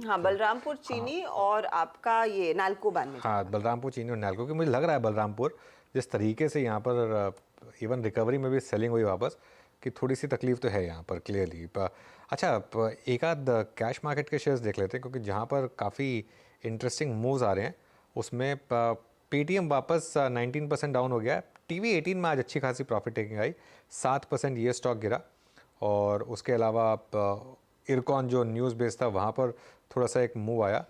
हाँ, बलरामपुर चीनी और आपका ये नाल्को बैन में। हाँ, बलरामपुर चीनी और नाल्को की मुझे लग रहा है बलरामपुर जिस तरीके से यहाँ पर इवन रिकवरी में भी सेलिंग हुई वापस, कि थोड़ी सी तकलीफ तो है यहाँ पर क्लियरली। अच्छा, एक आध कैश मार्केट के शेयर्स देख लेते हैं, क्योंकि जहाँ पर काफ़ी इंटरेस्टिंग मूव्स आ रहे हैं उसमें पेटीएम वापस 19% डाउन हो गया। TV18 में आज अच्छी खासी प्रॉफिट टेकिंग आई, 7% ये स्टॉक गिरा। और उसके अलावा इरकॉन जो न्यूज़ बेस्ड था वहाँ पर थोड़ा सा एक मूव आया।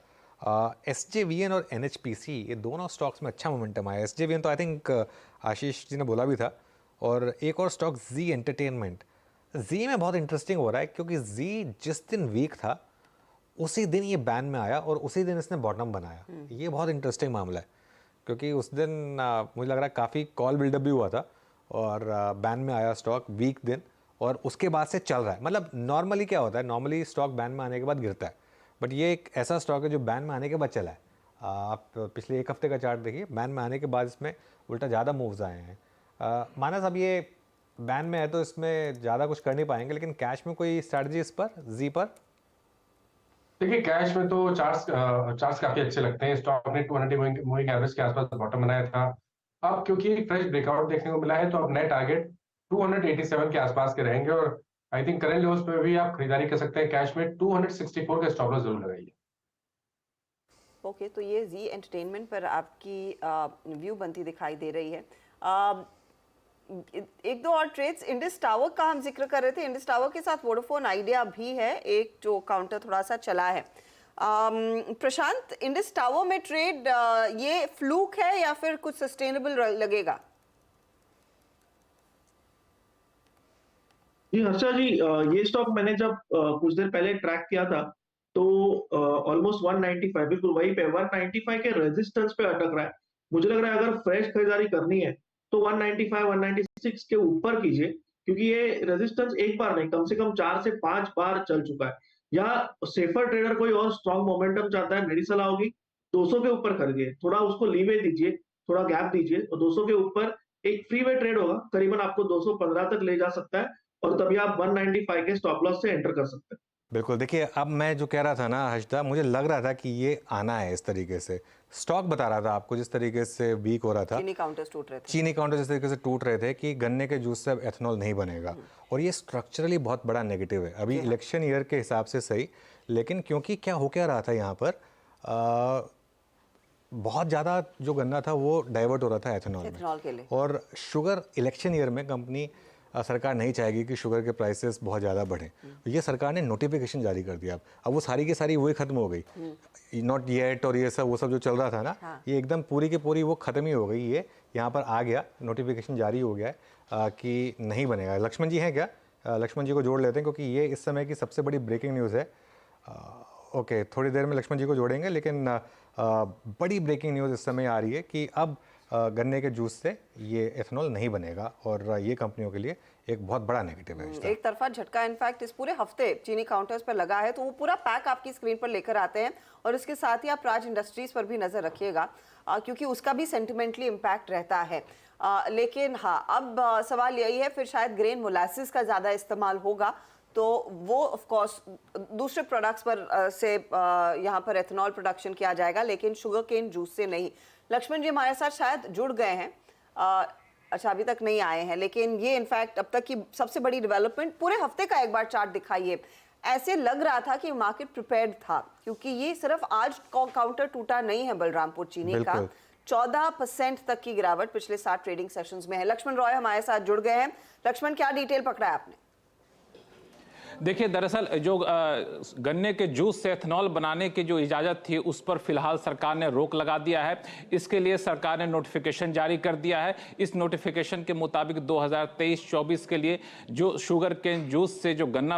SJVN और NHPC ये दोनों स्टॉक्स में अच्छा मोमेंटम आया। SJVN तो आई थिंक आशीष जी ने बोला भी था। और एक और स्टॉक जी एंटरटेनमेंट, जी में बहुत इंटरेस्टिंग हो रहा है, क्योंकि जी जिस दिन वीक था उसी दिन ये बैन में आया और उसी दिन इसने बॉटम बनाया। ये बहुत इंटरेस्टिंग मामला है क्योंकि उस दिन मुझे लग रहा है काफ़ी कॉल बिल्डअप भी हुआ था और बैन में आया स्टॉक वीक दिन, और उसके बाद से चल रहा है। मतलब नॉर्मली क्या होता है, नॉर्मली स्टॉक बैन में आने के बाद गिरता है, बट ये एक ऐसा स्टॉक है जो बैन में आने के बाद चला है। आप पिछले एक हफ्ते का चार्ट देखिए, बैन में आने के बाद इसमें उल्टा ज़्यादा मूव्स आए हैं। मानस, अब ये बैन में है तो इसमें ज़्यादा कुछ कर नहीं पाएंगे, लेकिन कैश में कोई स्ट्रैटेजी इस पर, जी पर? देखिए कैश में तो चार्ट्स काफी अच्छे लगते हैं। स्टॉक ने 200 मूविंग एवरेज के आसपास बॉटम बनाया था। अब क्योंकि एक फ्रेश ब्रेकआउट देखने को मिला है, तो अब नए टारगेट 287 के आसपास के रहेंगे, और आई थिंक करंट लेवल्स पे भी आप खरीदारी कर सकते हैं। कैश में 264 का स्टॉप लॉस जरूर लगाइए। ओके, तो ये जी एंटरटेनमेंट पर आपकी व्यू बनती दिखाई दे रही है। एक दो और ट्रेड्स, इंडस टावर का हम जिक्र कर रहे थे। इंडस टावर के साथ वोडाफोन आइडिया भी है, एक जो काउंटर थोड़ा सा चला है। प्रशांत, इंडस टावर में ट्रेड ये फ्लूक है या फिर कुछ सस्टेनेबल लगेगा? जी हर्षा जी, ये स्टॉक मैंने जब कुछ देर पहले ट्रैक किया था तो ऑलमोस्ट 195, बिल्कुल वहीं पे 195 के रेजिस्टेंस पे अटक रहा है। मुझे लग रहा है अगर फ्रेश खरीदारी करनी है तो 195 196 के ऊपर कीजिए, क्योंकि ये रेजिस्टेंस एक बार नहीं, कम से कम 4 से 5 बार चल चुका है। या सेफर ट्रेडर कोई और स्ट्रॉन्ग मोमेंटम चाहता है, मेरी सलाह होगी 200 के ऊपर खरीदिए, थोड़ा उसको लीवे दीजिए, थोड़ा गैप दीजिए, और 200 के ऊपर एक फ्री वे ट्रेड होगा, करीबन आपको 215 तक ले जा सकता है, और तभी आप 195 के स्टॉप लॉस से एंटर कर सकते हैं। बिल्कुल, देखिए अब मैं जो कह रहा था ना हर्षदा, मुझे लग रहा था कि ये आना है इस तरीके से। स्टॉक बता रहा था आपको जिस तरीके से वीक हो रहा था, चीनी काउंटर्स टूट रहे थे, चीनी काउंटर जिस तरीके से टूट रहे थे कि गन्ने के जूस से अब एथनॉल नहीं बनेगा, और ये स्ट्रक्चरली बहुत बड़ा नेगेटिव है। अभी इलेक्शन ईयर के हिसाब से सही, लेकिन क्योंकि क्या हो क्या रहा था यहाँ पर, बहुत ज़्यादा जो गन्ना था वो डाइवर्ट हो रहा था एथनॉल के लिए, और शुगर इलेक्शन ईयर में कंपनी सरकार नहीं चाहेगी कि शुगर के प्राइसेस बहुत ज़्यादा बढ़ें। ये सरकार ने नोटिफिकेशन जारी कर दिया। अब वो सारी की सारी वही खत्म हो गई, नॉट येट और ये सब वो सब जो चल रहा था ना, ये एकदम पूरी की पूरी वो ख़त्म ही हो गई। ये यहाँ पर आ गया, नोटिफिकेशन जारी हो गया है कि नहीं बनेगा। लक्ष्मण जी हैं क्या? लक्ष्मण जी को जोड़ लेते हैं क्योंकि ये इस समय की सबसे बड़ी ब्रेकिंग न्यूज़ है। ओके, थोड़ी देर में लक्ष्मण जी को जोड़ेंगे, लेकिन बड़ी ब्रेकिंग न्यूज़ इस समय आ रही है कि अब गन्ने के जूस से ये एथनॉल नहीं बनेगा, और ये कंपनियों के लिए एक बहुत बड़ा नेगेटिव है। एक तरफा झटका इनफैक्ट इस पूरे हफ्ते चीनी काउंटर्स पर लगा है, तो वो पूरा पैक आपकी स्क्रीन पर लेकर आते हैं, और इसके साथ ही आप प्राज इंडस्ट्रीज पर भी नजर रखिएगा, क्योंकि उसका भी सेंटिमेंटली इम्पैक्ट रहता है। लेकिन हाँ, अब सवाल यही है, फिर शायद ग्रेन मोलासिस का ज़्यादा इस्तेमाल होगा, तो वो ऑफ कोर्स दूसरे प्रोडक्ट्स पर से यहाँ पर एथनॉल प्रोडक्शन किया जाएगा, लेकिन शुगर केन जूस से नहीं। लक्ष्मण जी हमारे साथ शायद जुड़ गए हैं, अच्छा अभी तक नहीं आए हैं, लेकिन ये इनफैक्ट अब तक की सबसे बड़ी डेवलपमेंट। पूरे हफ्ते का एक बार चार्ट दिखाइए। ऐसे लग रहा था कि मार्केट प्रिपेयर्ड था, क्योंकि ये सिर्फ आज काउंटर टूटा नहीं है बलरामपुर चीनी का, 14% तक की गिरावट पिछले 7 ट्रेडिंग सेशंस में है। लक्ष्मण रॉय हमारे साथ जुड़ गए हैं। लक्ष्मण, क्या डिटेल पकड़ा है आपने? देखिए, दरअसल जो गन्ने के जूस से एथनॉल बनाने की जो इजाज़त थी उस पर फिलहाल सरकार ने रोक लगा दिया है। इसके लिए सरकार ने नोटिफिकेशन जारी कर दिया है। इस नोटिफिकेशन के मुताबिक 2023-24 के लिए जो शुगर केन जूस से जो गन्ना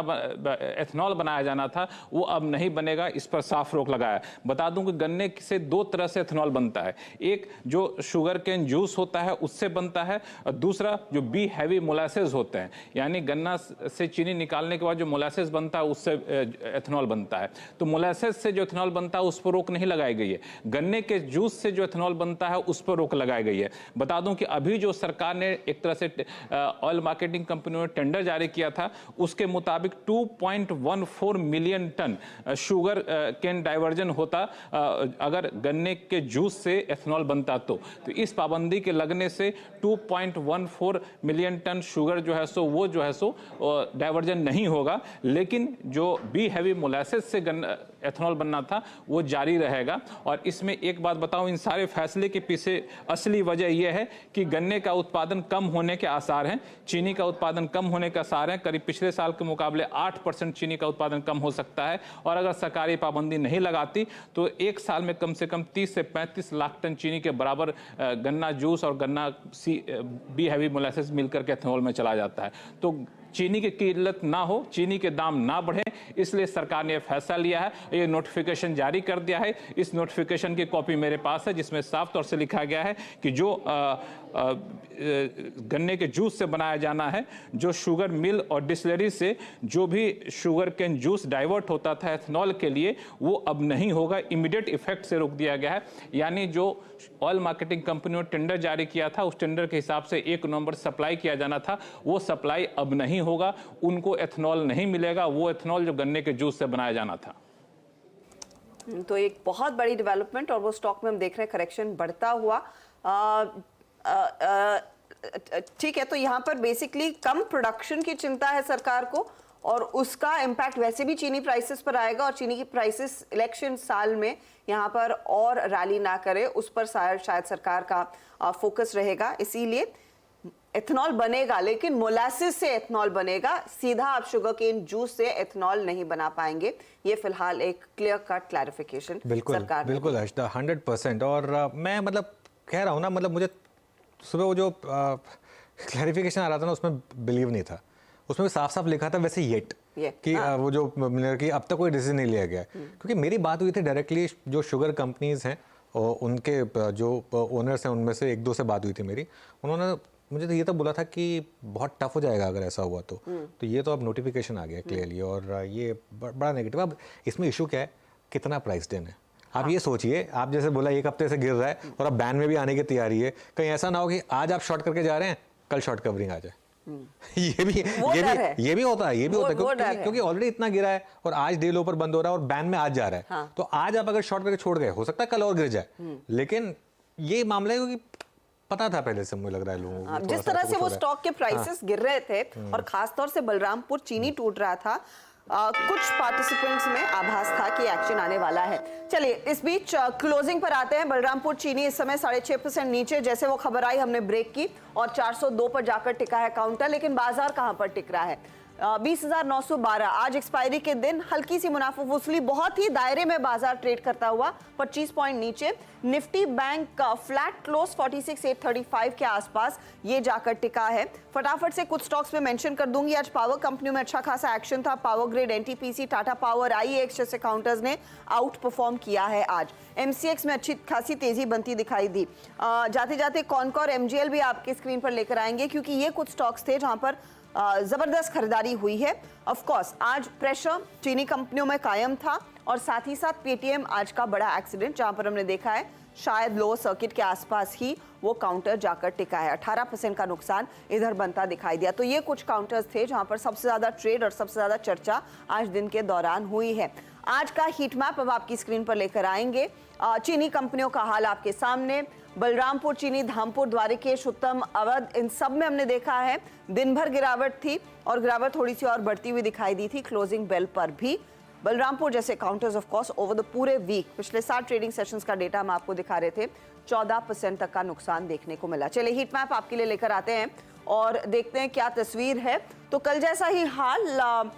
एथनॉल बनाया जाना था वो अब नहीं बनेगा, इस पर साफ रोक लगाया। बता दूं कि गन्ने से 2 तरह से एथनॉल बनता है, एक जो शुगर केन जूस होता है उससे बनता है, और दूसरा जो बी हैवी मोलासेस होते हैं, यानी गन्ना से चीनी निकालने के बाद जो मोलासेस बनता है उससे एथनॉल बनता है। तो मोलासेस से जो एथनॉल बनता है उस पर रोक नहीं लगाई गई है। गन्ने के जूस से जो एथनॉल बनता है उस पर रोक लगाई गई है। बता दूं कि अभी जो सरकार ने एक तरह से ऑयल मार्केटिंग कंपनियों ने टेंडर जारी किया था, उसके मुताबिक 2.14 million ton sugar cane diversion होता अगर गन्ने के जूस से एथनॉल बनता तो इस पाबंदी के लगने से 2.14 मिलियन टन शुगर जो है सो वो जो है सो डाइवर्जन नहीं होगा, लेकिन जो बी हैवी मोलासेस से एथनॉल बनना था वो जारी रहेगा। और इसमें एक बात बताऊं, इन सारे फैसले के पीछे असली वजह यह है कि गन्ने का उत्पादन कम होने के आसार हैं, चीनी का उत्पादन कम होने के आसार हैं। करीब पिछले साल के मुकाबले 8% चीनी का उत्पादन कम हो सकता है, और अगर सरकारी पाबंदी नहीं लगाती तो एक साल में कम से कम 30 से 35 लाख टन चीनी के बराबर गन्ना जूस और गन्ना बी हैवी मोलासेस मिलकर के एथनॉल में चला जाता है। तो चीनी की किल्लत ना हो, चीनी के दाम ना बढ़े, इसलिए सरकार ने यह फैसला लिया है। ये नोटिफिकेशन जारी कर दिया है। इस नोटिफिकेशन की कॉपी मेरे पास है, जिसमें साफ तौर से लिखा गया है कि जो गन्ने के जूस से बनाया जाना है, जो शुगर मिल और डिस्टिलरी से जो भी शुगर कैन जूस डाइवर्ट होता था एथनॉल के लिए, वो अब नहीं होगा, इमीडिएट इफेक्ट से रोक दिया गया है। यानी जो ऑयल मार्केटिंग कंपनियों ने टेंडर जारी किया था, उस टेंडर के हिसाब से 1 नवंबर सप्लाई किया जाना था, वो सप्लाई अब नहीं होगा, उनको एथनॉल नहीं मिलेगा, वो एथनॉल जो गन्ने के जूस से बनाया जाना था। तो एक बहुत बड़ी डेवलपमेंट, और वो स्टॉक में हम देख रहे हैं करेक्शन बढ़ता हुआ। ठीक है, तो यहाँ पर बेसिकली कम प्रोडक्शन की चिंता है सरकार को, और उसका इम्पैक्ट वैसे भी चीनी प्राइसेस पर आएगा, और चीनी की प्राइसेस इलेक्शन साल में यहाँ पर और रैली ना करे, उस पर शायद सरकार का फोकस रहेगा। इसीलिए एथनॉल बनेगा, लेकिन मोलासिस से एथनॉल बनेगा, सीधा आप शुगर केन जूस से एथनॉल नहीं बना पाएंगे। ये फिलहाल एक क्लियर कट क्लैरिफिकेशन सरकार बिल्कुल हर्षदा, 100%। और मैं मतलब कह रहा हूँ ना, मतलब मुझे सुबह वो जो क्लैरिफिकेशन आ रहा था ना, उसमें बिलीव नहीं था। उसमें भी साफ साफ लिखा था वैसे येट कि वो जो कि अब तक कोई डिसीजन नहीं लिया गया है। क्योंकि मेरी बात हुई थी डायरेक्टली जो शुगर कंपनीज हैं और उनके जो ओनर्स हैं, उनमें से 1-2 से बात हुई थी मेरी। उन्होंने मुझे तो ये तो बोला था कि बहुत टफ हो जाएगा अगर ऐसा हुआ तो ये तो अब नोटिफिकेशन आ गया क्लियरली, और ये बड़ा नेगेटिव। अब इसमें इशू क्या है, कितना प्राइस देना है। आप ये सोचिए, आप जैसे बोला 1 हफ्ते से गिर रहा है और अब बैन में भी आने की तैयारी है, कहीं ऐसा ना हो कि आज आप शॉर्ट करके जा रहे हैं, कल शॉर्ट कवरिंग आ जाए। ये भी होता है क्योंकि ऑलरेडी इतना गिरा है और आज डे लो पर बंद हो रहा है और बैन में आज जा रहा है। तो आज आप अगर शॉर्ट करके छोड़ गए, हो सकता है कल और गिर जाए, लेकिन ये मामला है क्योंकि पता था पहले से, मुझे लग रहा है लोगों को जिस तरह से वो स्टॉक के प्राइसेस गिर रहे थे, और खासतौर से बलरामपुर चीनी टूट रहा था, कुछ पार्टिसिपेंट्स में आभास था कि एक्शन आने वाला है। चलिए, इस बीच क्लोजिंग पर आते हैं। बलरामपुर चीनी इस समय 6.5% नीचे, जैसे वो खबर आई हमने ब्रेक की, और 402 पर जाकर टिका है काउंटर। लेकिन बाजार कहां पर टिक रहा है? 20,912 आज एक्सपायरी के दिन, हल्की सी मुनाफा वसूली, बहुत ही दायरे में बाजार ट्रेड करता हुआ 25 पॉइंट नीचे। निफ्टी बैंक का फ्लैट क्लोज 46,835 के आसपास ये जाकर टिका है। फटाफट से कुछ स्टॉक्स में मेंशन कर दूंगी। आज पावर कंपनियों में अच्छा खासा एक्शन था। Power Grid, NTPC, Tata Power, IEX जैसे काउंटर्स ने आउट परफॉर्म किया है आज। एमसीएक्स में अच्छी खासी तेजी बनती दिखाई दी। जाते जाते कॉनकॉर, एमजीएल भी आपके स्क्रीन पर लेकर आएंगे, क्योंकि ये कुछ स्टॉक्स थे जहां पर जबरदस्त खरीदारी हुई है। ऑफ कोर्स आज प्रेशर चीनी कंपनियों में कायम था, और साथ ही साथ पेटीएम आज का बड़ा एक्सीडेंट, जहां पर हमने देखा है शायद लो सर्किट के आसपास ही वो काउंटर जाकर टिका है। 18% का नुकसान इधर बनता दिखाई दिया। तो ये कुछ काउंटर्स थे जहां पर सबसे ज्यादा ट्रेड और सबसे ज्यादा चर्चा आज दिन के दौरान हुई है। आज का हीट मैप अब आपकी स्क्रीन पर लेकर आएंगे। चीनी कंपनियों का हाल आपके सामने। बलरामपुर चीनी, धामपुर, द्वारिकेश, उत्तम, अवध, इन सब में हमने देखा है दिन भर गिरावट थी, और गिरावट थोड़ी सी और बढ़ती हुई दिखाई दी थी क्लोजिंग बेल पर भी। बलरामपुर जैसे counters of course over the पूरे वीक, पिछले 7 ट्रेडिंग सेशंस का डेटा हम आपको दिखा रहे थे, 14% तक का नुकसान देखने को मिला। चलिए हीट मैप आपके लिए लेकर आते हैं और देखते हैं क्या तस्वीर है। तो कल जैसा ही हाल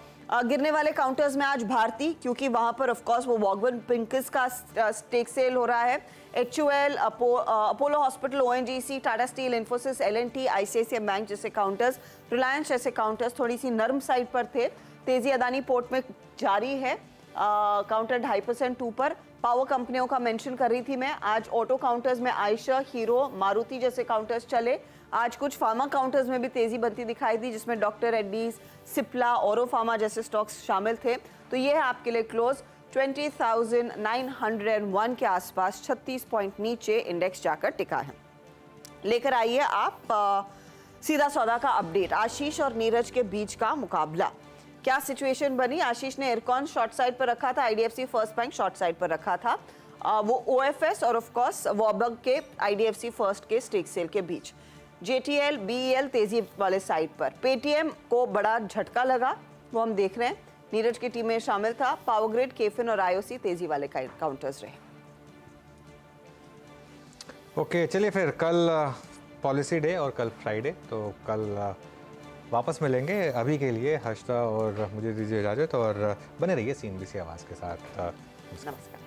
गिरने वाले काउंटर्स में आज भारती, क्योंकि वहां पर ऑफ कोर्स वो वॉगवन पिंकस का स्टेक सेल हो रहा है। HUL, Apollo hospital, ONGC, Tata steel, Infosys, LNT, ICICI bank जैसे काउंटर्स, रिलायंस जैसे काउंटर्स थोड़ी सी नरम साइड पर थे। तेजी अदानी पोर्ट में जारी है, काउंटर 2.5% ऊपर। पावर कंपनियों का मेंशन कर रही थी मैं। आज ऑटो काउंटर्स में आयशा, हीरो, मारुति जैसे काउंटर्स चले। आज कुछ फार्मा काउंटर्स में भी तेजी बनती दिखाई दी, जिसमें डॉक्टर रेड्डीज, सिप्ला, औरो फार्मा जैसे स्टॉक्स शामिल थे। तो ये है आपके लिए क्लोज 20,901 के आसपास, 36 पॉइंट नीचे इंडेक्स जाकर टिका है। लेकर आइए आप सीधा सौदा का अपडेट। आशीष और नीरज के बीच का मुकाबला, क्या सिचुएशन बनी? आशीष ने एयरकॉन शॉर्ट साइड पर रखा था, IDFC first bank short side पर रखा था। वो OFS और ऑफ कोर्स वॉबग के IDFC फर्स्ट के स्टेक सेल के बीच। JTL, BEL तेजी वाले साइड पर। पेटीएम को बड़ा झटका लगा, वो हम देख रहे हैं। नीरज की टीम में शामिल था। पावर ग्रिड, केफिन और IOC तेजी वाले काउंटर्स रहे। ओके, चलिए फिर कल पॉलिसी डे और कल फ्राइडे, तो कल वापस मिलेंगे। अभी के लिए हर्षदा और मुझे दीजिए इजाज़त, और बने रहिए CNBC आवाज़ के साथ। नमस्कार।